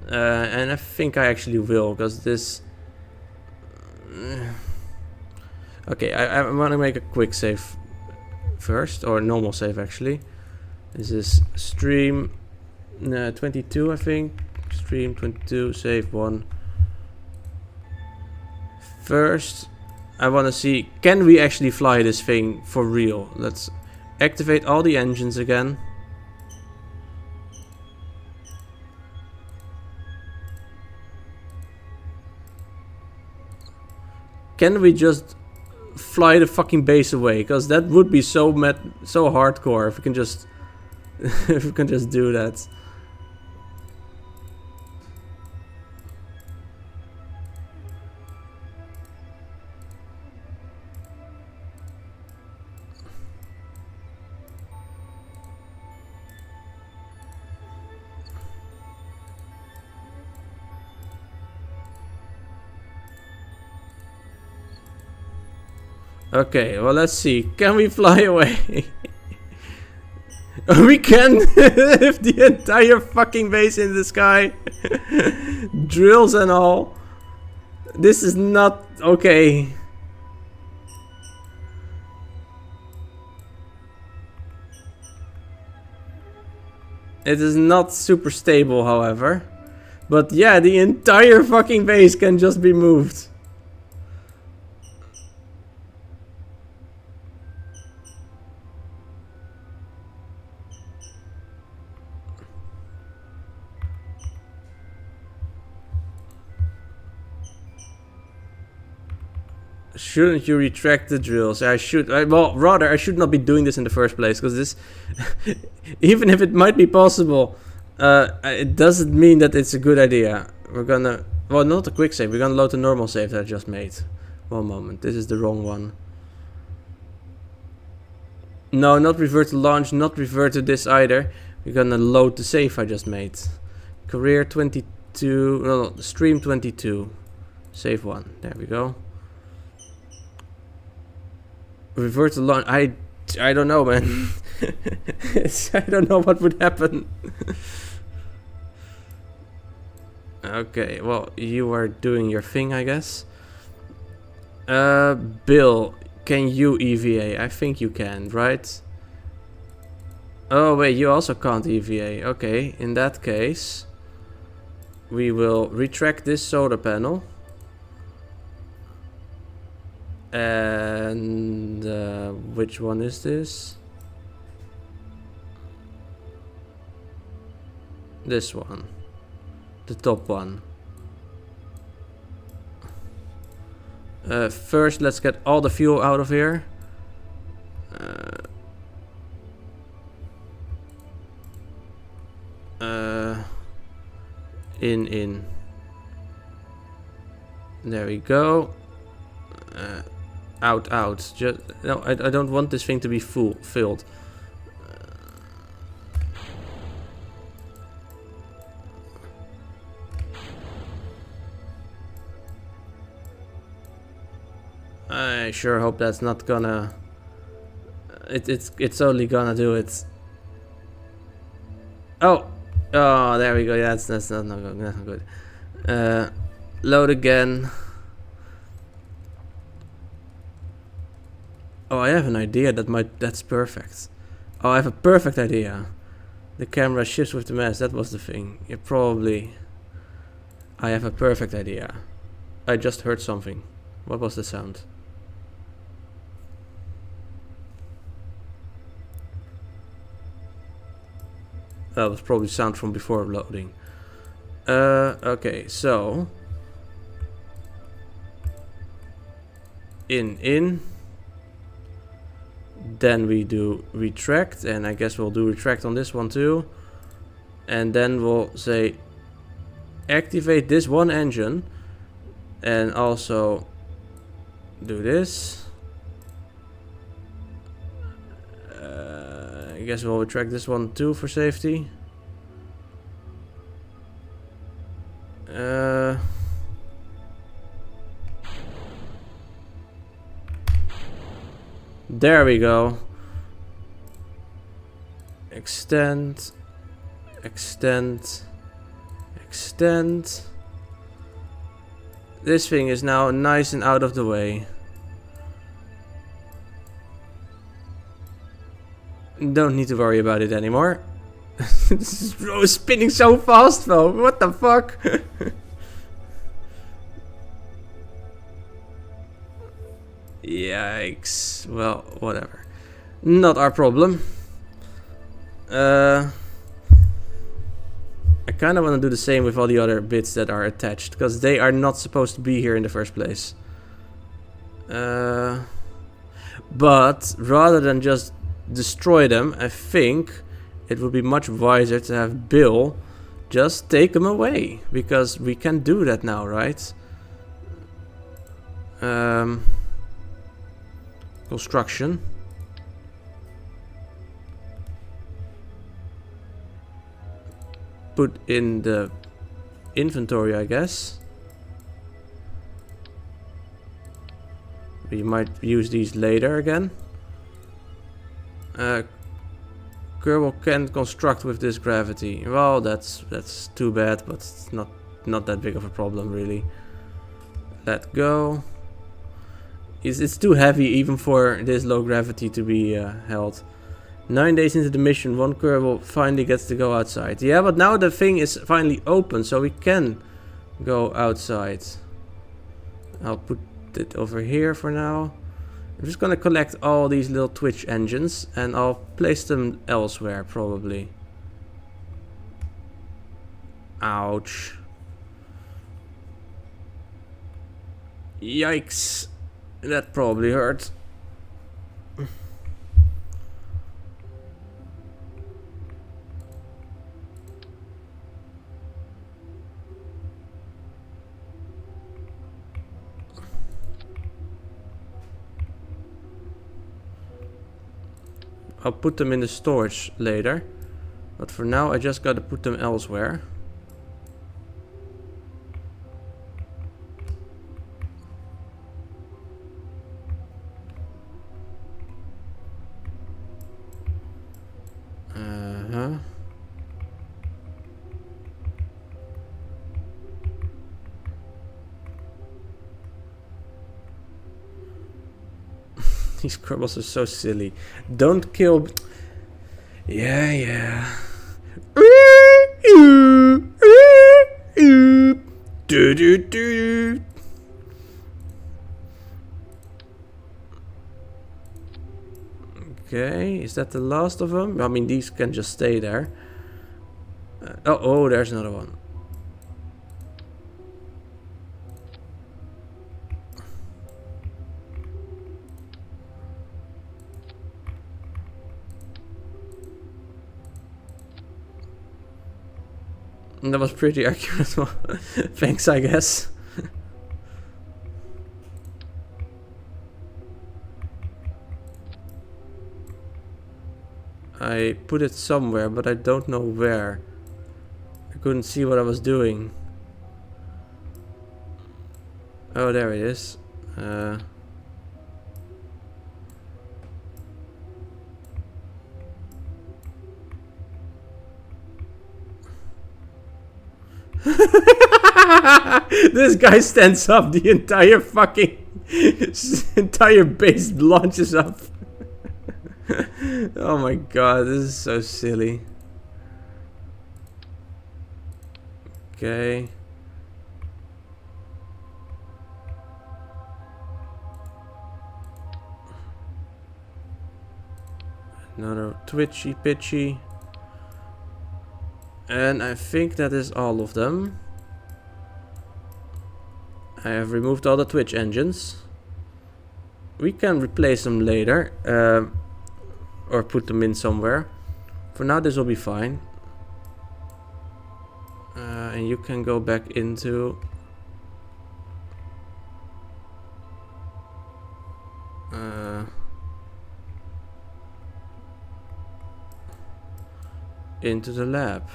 And I think I actually will, because this... Okay, I want to make a quick save first, or normal save actually. This is stream 22, I think. Stream 22, save 1. First, I want to see, can we actually fly this thing for real? Let's activate all the engines again. Can we just fly the fucking base away? Because that would be so hardcore if we can just if we can just do that. Okay, well, let's see. Can we fly away? We can! If the entire fucking base in the sky. Drills and all. This is not okay. It is not super stable, however. But yeah, the entire fucking base can just be moved. Shouldn't you retract the drills? I should. Well, rather, I should not be doing this in the first place, because this, even if it might be possible, it doesn't mean that it's a good idea. We're gonna, well, not a quick save. We're gonna load the normal save that I just made. One moment. This is the wrong one. No, not revert to launch. Not revert to this either. We're gonna load the save I just made. Career 22. No, stream 22. Save 1. There we go. Revert to launch. I don't know, man. I don't know what would happen. Okay, well, you are doing your thing, I guess. Bill, can you EVA? I think you can, right? Oh wait, you also can't EVA. Okay, in that case, we will retract this solar panel. And which one is this? This one. The top one. First, let's get all the fuel out of here. In. There we go. out. Just no, I don't want this thing to be filled. I sure hope that's not gonna. It's only gonna do it. Oh, there we go. Yeah, that's not good. That's not good. Load again. Oh, I have an idea that's perfect. Oh, I have a perfect idea. The camera shifts with the mass. That was the thing. Yeah, probably. I have a perfect idea. I just heard something. What was the sound? That was probably sound from before loading. Okay, so in. Then we do retract, and I guess we'll do retract on this one too. And then we'll say activate this one engine, and also do this. I guess we'll retract this one too for safety. There we go. Extend. This thing is now nice and out of the way. Don't need to worry about it anymore. This is spinning so fast though. What the fuck? Yikes. Well, whatever. Not our problem. I kind of want to do the same with all the other bits that are attached, because they are not supposed to be here in the first place. But rather than just destroy them, I think it would be much wiser to have Bill just take them away, because we can do that now, right? Construction. Put in the inventory, I guess. We might use these later again. Kerbal can construct with this gravity. Well, that's too bad, but it's not that big of a problem really. Let go. It's too heavy even for this low gravity to be held. 9 days into the mission, one Kerbal finally gets to go outside. Yeah, but now the thing is finally open, so we can go outside. I'll put it over here for now. I'm just gonna collect all these little Twitch engines and I'll place them elsewhere probably. Ouch. Yikes. That probably hurt. I'll put them in the storage later, but for now I just gotta put them elsewhere. These Kerbals are so silly. Don't kill. Yeah. Okay, is that the last of them? I mean, these can just stay there. Oh, there's another one. That was pretty accurate. Thanks, I guess. I put it somewhere, but I don't know where. I couldn't see what I was doing. Oh, there it is. This guy stands up. The entire fucking entire base launches up. Oh my god, this is so silly. Okay. Another twitchy pitchy. And I think that is all of them. I have removed all the Twitch engines. We can replace them later. Or put them in somewhere. For now this will be fine. And you can go back into... into the lab.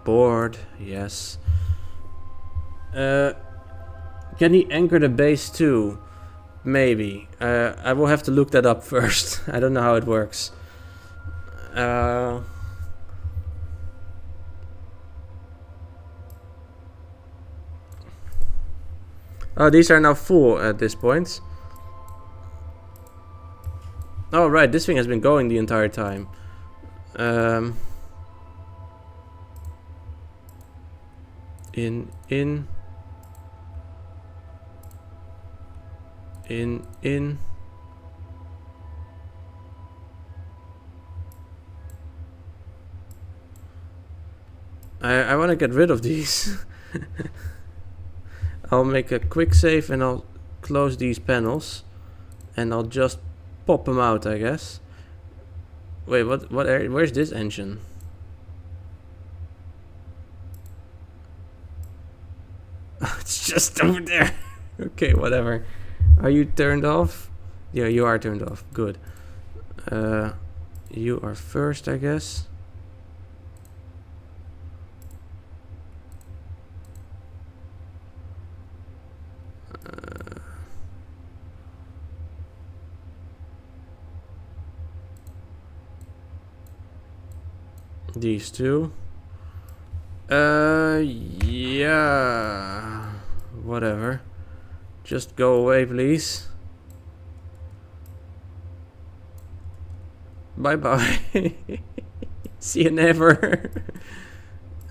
Board, yes. Can he anchor the base too? Maybe. I will have to look that up first. I don't know how it works. Oh, these are now full at this point. Oh, right, this thing has been going the entire time. In. I want to get rid of these. I'll make a quick save and I'll close these panels. And I'll just pop them out, I guess. Wait, what area? Where's this engine? It's just over there. Okay, whatever. Are you turned off? Yeah, you are turned off. Good. You are first, I guess. These two. Yeah. Whatever. Just go away, please. Bye bye. See you never.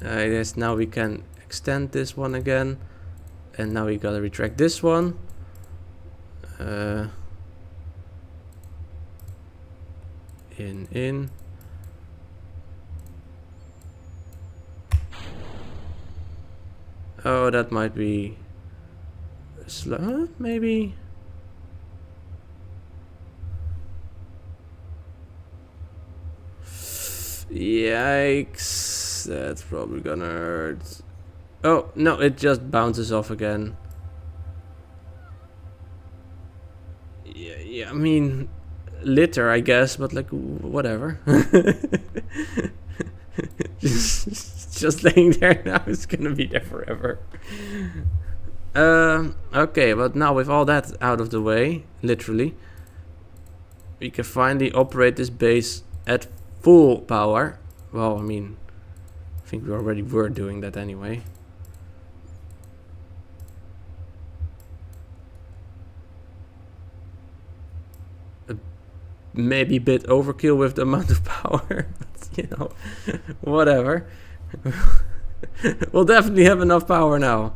I guess now we can extend this one again. And now we gotta retract this one. In. Oh, that might be slow, maybe. Yikes, that's probably gonna hurt. Oh, no, it just bounces off again. Yeah, I mean, litter, I guess, but like, whatever. just laying there now, it's gonna be there forever. Okay, but now with all that out of the way, literally, we can finally operate this base at full power. Well, I mean, I think we already were doing that anyway. Maybe a bit overkill with the amount of power, but you know, whatever. We'll definitely have enough power now.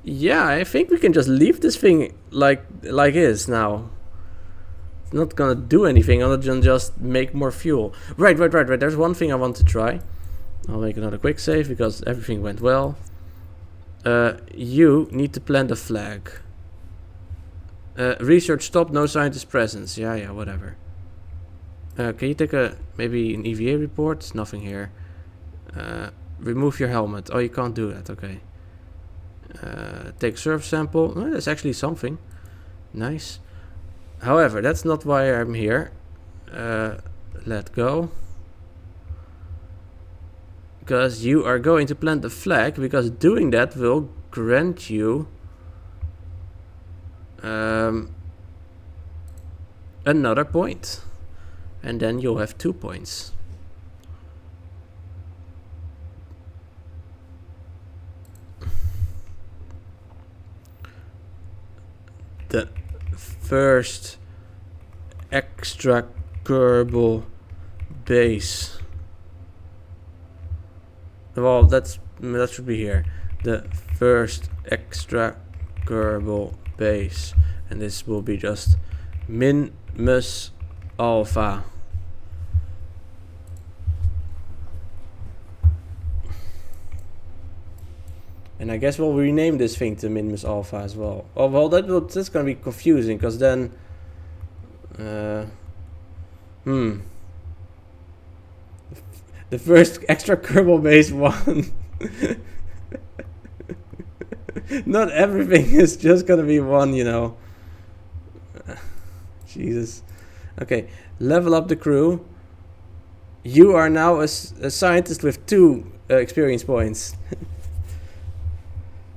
Yeah, I think we can just leave this thing like is now. It's not gonna do anything other than just make more fuel. Right. There's one thing I want to try. I'll make another quick save because everything went well. You need to plant a flag. Research stopped, no scientist presence. Yeah, whatever. Can you take maybe an EVA report? There's nothing here. Remove your helmet. Oh, you can't do that. Okay. Take surface sample. Oh, that's actually something. Nice. However, that's not why I'm here. Let go. Because you are going to plant the flag, because doing that will grant you another point. And then you'll have 2 points. The first extra Kerbal base. Well, that should be here. The first extra Kerbal base, and this will be just min-mus alpha. And I guess we'll rename this thing to min-mus alpha as well. Oh well, that's gonna be confusing, because then the first extra Kerbal base one. Not everything is just gonna be one, you know. Jesus. Okay, level up the crew. You are now a scientist with 2 experience points.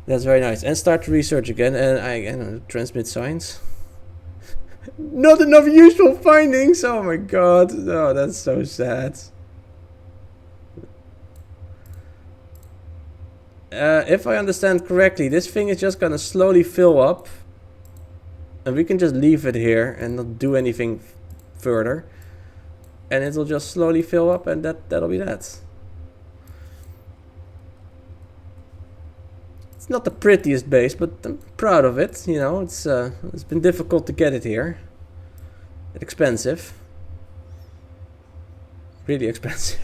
That's very nice. And start research again, and I transmit science. Not enough useful findings. Oh my god. No, that's so sad. If I understand correctly, this thing is just gonna slowly fill up, and we can just leave it here and not do anything further, and it'll just slowly fill up, and that'll be that. It's not the prettiest base, but I'm proud of it. You know, it's been difficult to get it here. It's expensive, really expensive.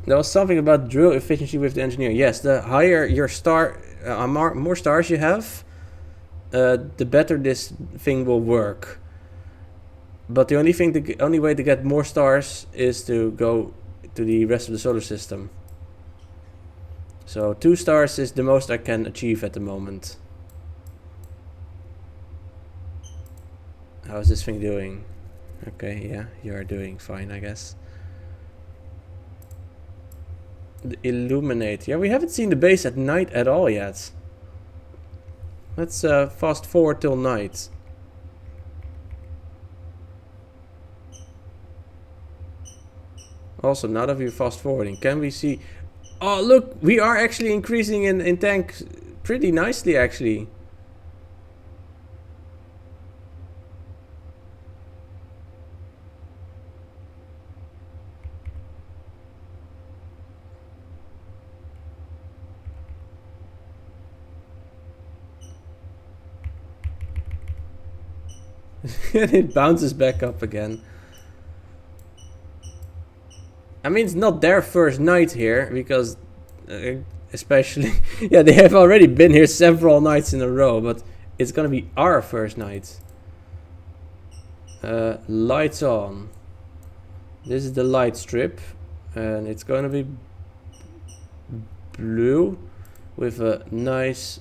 There was something about drill efficiency with the engineer. Yes, the higher your star, more stars you have, the better this thing will work. But the only way to get more stars is to go to the rest of the solar system. So 2 stars is the most I can achieve at the moment. How is this thing doing? Okay, yeah, you are doing fine, I guess. The illuminate. Yeah, we haven't seen the base at night at all yet. Let's fast forward till night. Also, now that we're fast forwarding, can we see... Oh, look, we are actually increasing in tank pretty nicely, actually. And it bounces back up again. I mean, it's not their first night here, because especially, yeah, they have already been here several nights in a row, but it's gonna be our first night. Lights on. This is the light strip, and it's gonna be blue with a nice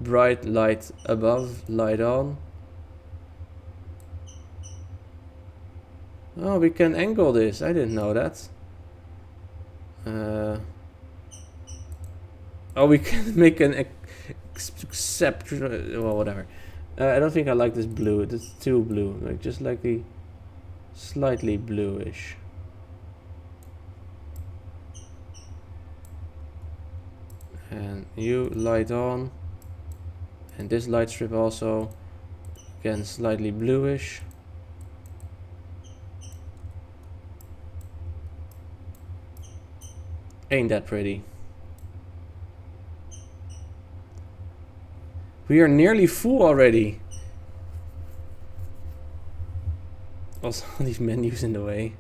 bright light above, light on. Oh, we can angle this. I didn't know that. Oh, we can make an exception. Well, whatever. I don't think I like this blue. It's too blue. Like just like the slightly bluish. And you light on. And this light strip also, again, slightly bluish. Ain't that pretty? We are nearly full already. Also, all these menus in the way.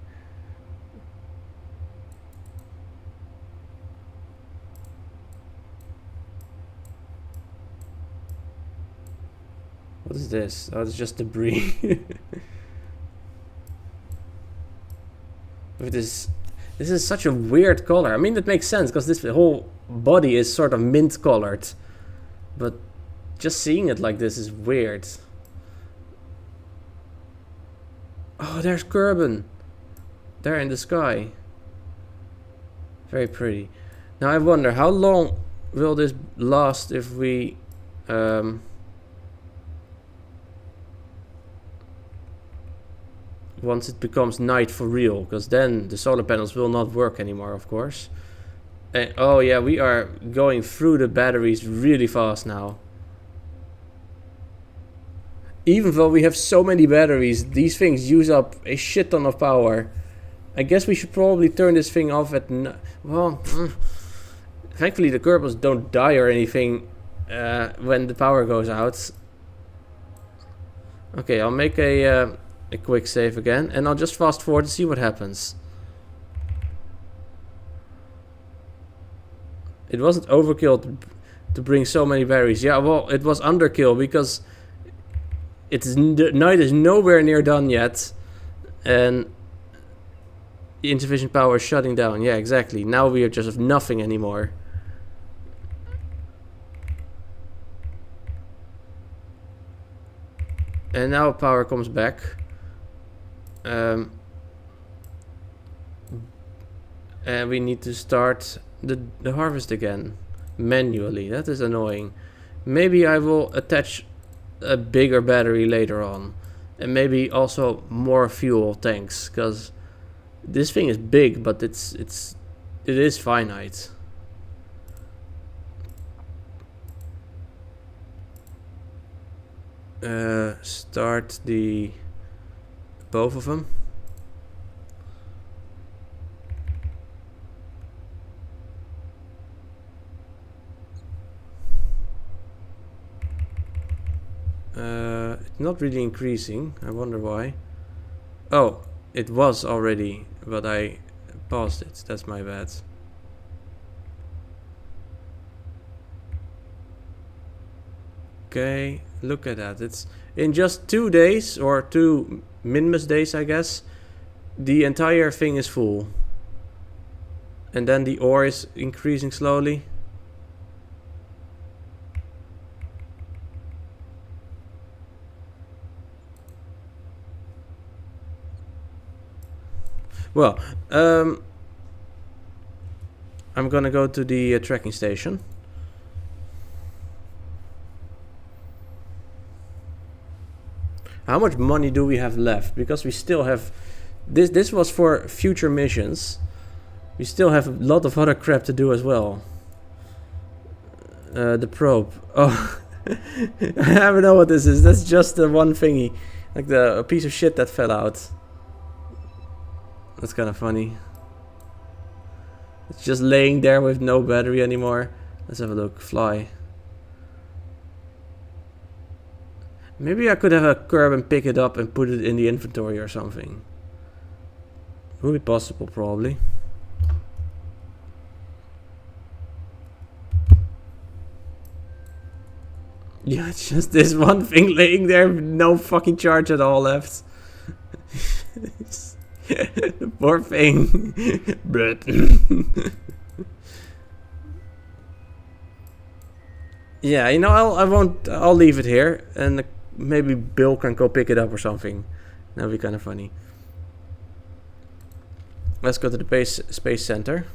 What is this? Oh, it's just debris. This is such a weird color. I mean, that makes sense because this whole body is sort of mint colored, but just seeing it like this is weird. Oh, there's Kerbin there in the sky. Very pretty. Now I wonder how long will this last if we once it becomes night for real, because then the solar panels will not work anymore, of course. And oh yeah, we are going through the batteries really fast now. Even though we have so many batteries, these things use up a shit ton of power. I guess we should probably turn this thing off at well, thankfully the Kerbals don't die or anything when the power goes out. Okay, I'll make a quick save again, and I'll just fast forward to see what happens. It wasn't overkill to bring so many batteries. Yeah, well, it was underkill because night is nowhere near done yet, and the intervision power is shutting down. Yeah, exactly. Now we are just of nothing anymore. And now power comes back. And we need to start the harvest again manually. That is annoying. Maybe I will attach a bigger battery later on, and maybe also more fuel tanks, because this thing is big, but it is finite. Start both of them. It's not really increasing. I wonder why. Oh, it was already, but I paused it. That's my bad. Okay, look at that. It's in just 2 days, or 2 Minmus days, I guess. The entire thing is full. And then the ore is increasing slowly. Well, I'm gonna go to the tracking station. How much money do we have left? Because we still have this was for future missions. We still have a lot of other crap to do as well. The probe. Oh, I don't know what this is. That's just the one thingy, like a piece of shit that fell out. That's kind of funny. It's just laying there with no battery anymore. Let's have a look. Fly. Maybe I could have a Kerbin pick it up and put it in the inventory or something. Would be possible, probably. Yeah, it's just this one thing laying there with no fucking charge at all left. Poor thing. Yeah, you know, I'll leave it here, and maybe Bill can go pick it up or something. That'd be kind of funny. Let's go to the space center.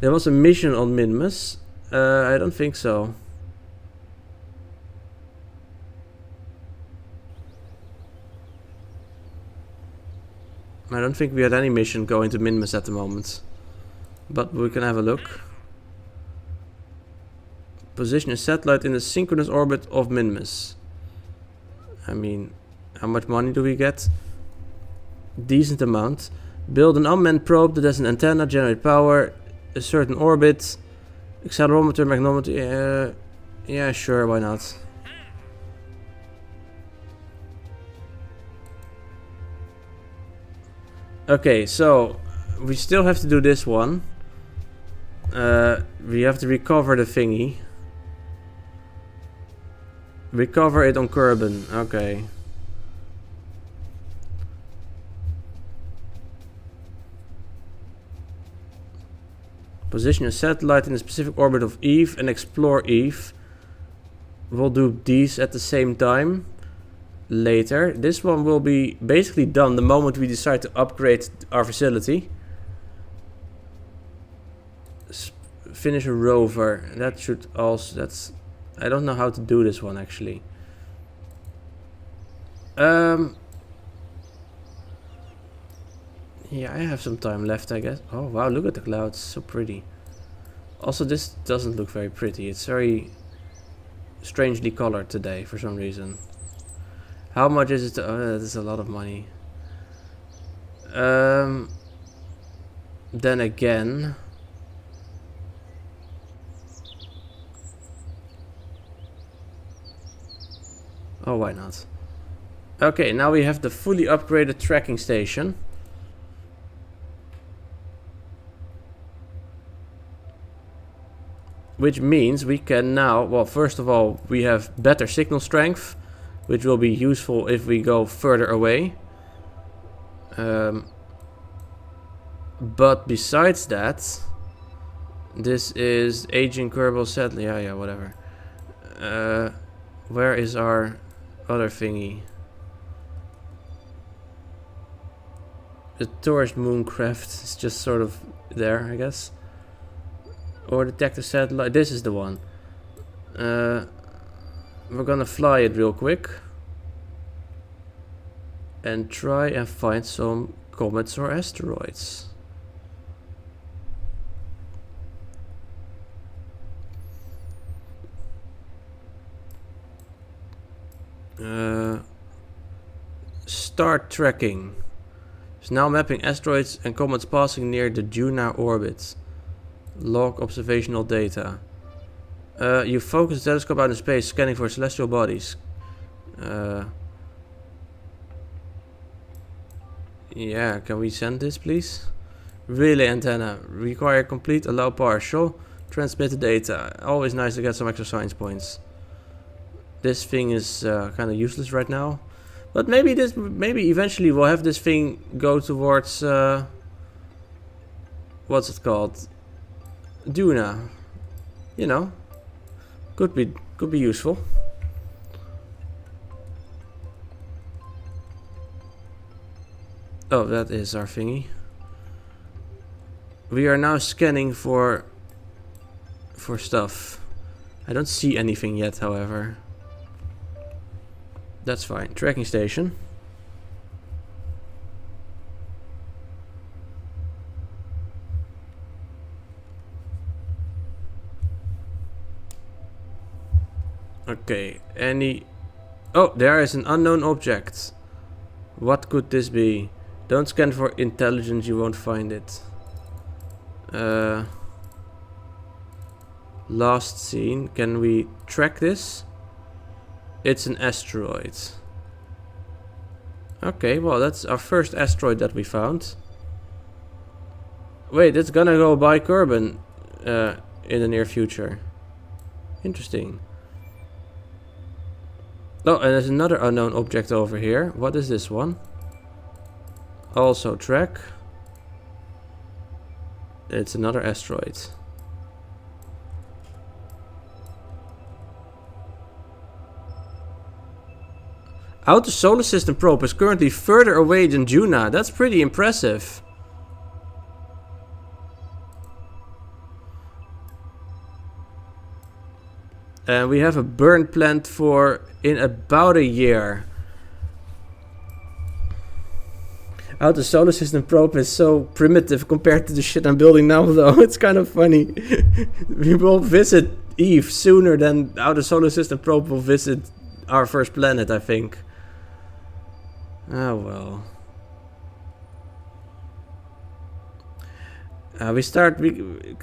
There was a mission on Minmus. I don't think so. I don't think we had any mission going to Minmus at the moment. But we can have a look. Position a satellite in the synchronous orbit of Minmus. I mean, how much money do we get? Decent amount. Build an unmanned probe that has an antenna, generate power, a certain orbit, accelerometer, magnometer. Yeah, sure, why not? Okay, so we still have to do this one. We have to recover the thingy. Recover it on Kerbin. Okay. Position a satellite in a specific orbit of Eve and explore Eve. We'll do these at the same time later. This one will be basically done the moment we decide to upgrade our facility. Finish a rover. That should also... That's... I don't know how to do this one actually. Yeah, I have some time left, I guess. Oh wow, look at the clouds, so pretty. Also, this doesn't look very pretty. It's very strangely colored today for some reason. How much is it? Oh, that is a lot of money. Then again, oh, why not? Okay, now we have the fully upgraded tracking station. Which means we can now, well, first of all, we have better signal strength, which will be useful if we go further away. But besides that, this is aging Kerbal satellite. Yeah, whatever. Where is our other thingy? The tourist mooncraft is just sort of there, I guess. Or detect a satellite. This is the one. We're gonna fly it real quick and try and find some comets or asteroids. Start tracking. It's now mapping asteroids and comets passing near the Juno orbit. Log observational data. You focus the telescope out in space, scanning for celestial bodies. Yeah, can we send this, please? Relay antenna. Require complete, allow partial. Transmit the data. Always nice to get some extra science points. This thing is kind of useless right now. But maybe eventually we'll have this thing go towards... what's it called? Duna, you know, could be useful. Oh, that is our thingy. We are now scanning for stuff. I don't see anything yet, however. That's fine. Tracking station. Okay, oh, there is an unknown object. What could this be? Don't scan for intelligence, you won't find it. Last seen. Can we track this? It's an asteroid. Okay, well, that's our first asteroid that we found. Wait, it's gonna go by Kerbin in the near future. Interesting. Oh, and there's another unknown object over here. What is this one? Also track. It's another asteroid. Outer Solar System probe is currently further away than Juno. That's pretty impressive. And we have a burn planned for in about a year. Outer Solar System probe is so primitive compared to the shit I'm building now, though. It's kind of funny. We will visit Eve sooner than Outer Solar System probe will visit our first planet, I think. Oh well.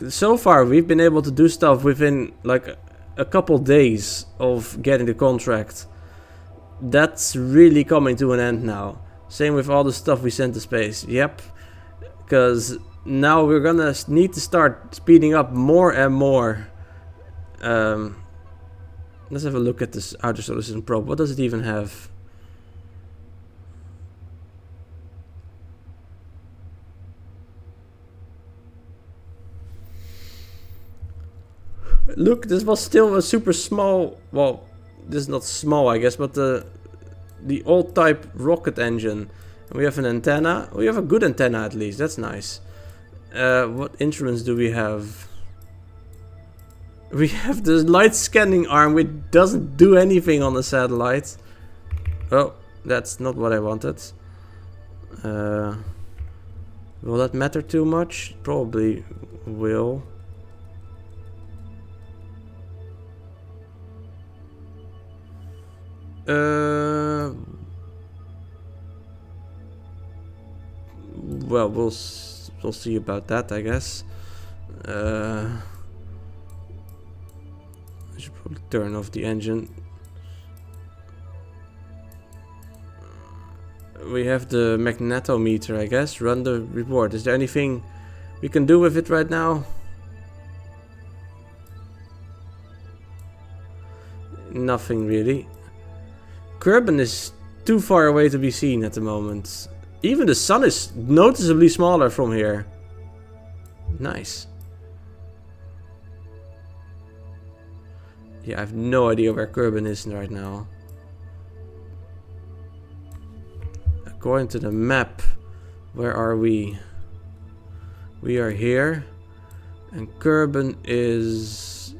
So far we've been able to do stuff within like a couple days of getting the contract. That's really coming to an end now. Same with all the stuff we sent to space. Yep. Because now we're gonna need to start speeding up more and more Let's have a look at this outer solar system probe. What does it even have? Look, this was still a super small, well, this is not small I guess, but the old type rocket engine. We have an antenna. We have a good antenna at least, that's nice. What instruments do we have? We have the light scanning arm which doesn't do anything on the satellite. Oh, that's not what I wanted. Will that matter too much? Probably will. Well, we'll see about that, I guess. I should probably turn off the engine. We have the magnetometer, I guess. Run the report. Is there anything we can do with it right now? Nothing really. Kerbin is too far away to be seen at the moment. Even the sun is noticeably smaller from here. Nice. Yeah, I have no idea where Kerbin is right now. According to the map, where are we? We are here. And Kerbin is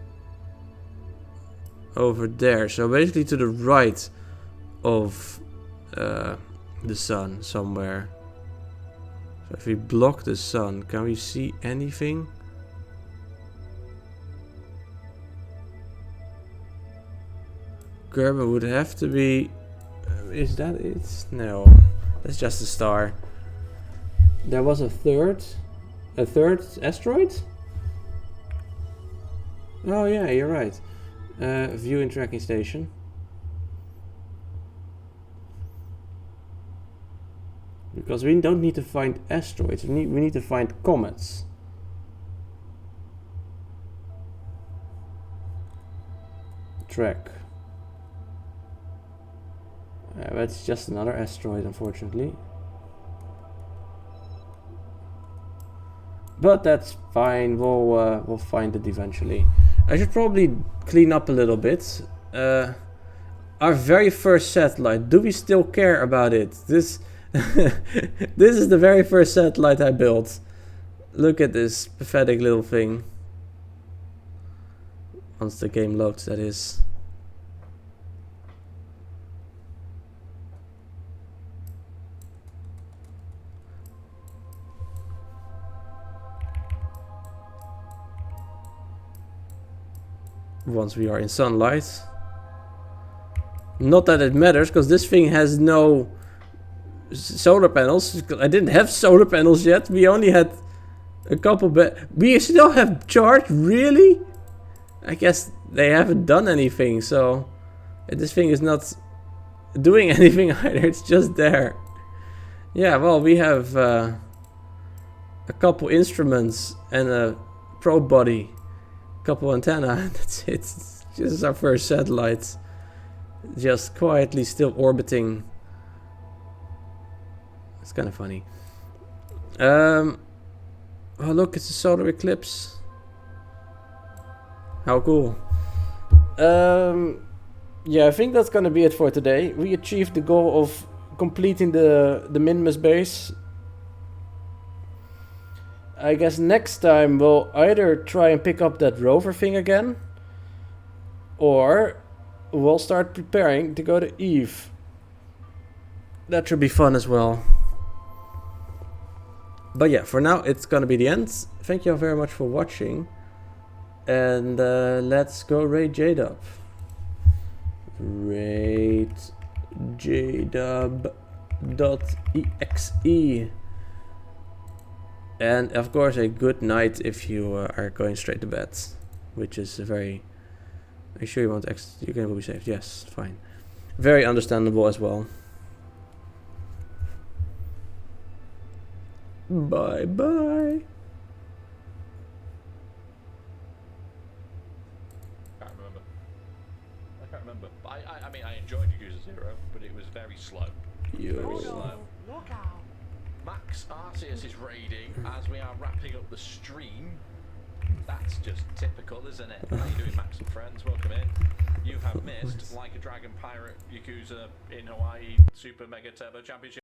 over there. So basically to the right of the sun somewhere. So if we block the sun, can we see anything? Kerbin would have to be... is that it? No. That's just a star. There was a third asteroid? Oh yeah, you're right. Viewing tracking station. Because we don't need to find asteroids, we need to find comets. Track. That's just another asteroid, unfortunately. But that's fine. We'll find it eventually. I should probably clean up a little bit. Our very first satellite. Do we still care about it? This this is the very first satellite I built. Look at this pathetic little thing. Once the game loads, that is. Once we are in sunlight. Not that it matters, because this thing has no solar panels. I didn't have solar panels yet. We only had a couple, but we still have charge. Really? I guess they haven't done anything, so this thing is not doing anything either. It's just there. Yeah, well, we have a couple instruments and a probe body, a couple antenna. That's it. This is our first satellite, just quietly still orbiting. It's kind of funny. Oh look, it's a solar eclipse. How cool. Yeah, I think that's gonna be it for today. We achieved the goal of completing the Minimus base. I guess next time we'll either try and pick up that rover thing again, or we'll start preparing to go to Eve. That should be fun as well. But yeah, for now it's gonna be the end. Thank you all very much for watching. And let's go raid JDub. Raid jdub.exe. And of course a good night if you are going straight to bed. Which is very... Are you sure you want your game will be saved? Yes, fine. Very understandable as well. Bye bye. Can't remember. very slow. Yo. Very slow. Max Arceus is raiding as we are wrapping up the stream. That's just typical, isn't it? How you doing, Max and friends? Welcome in. You have missed Like a Dragon Pirate Yakuza in Hawaii Super Mega Turbo Championship.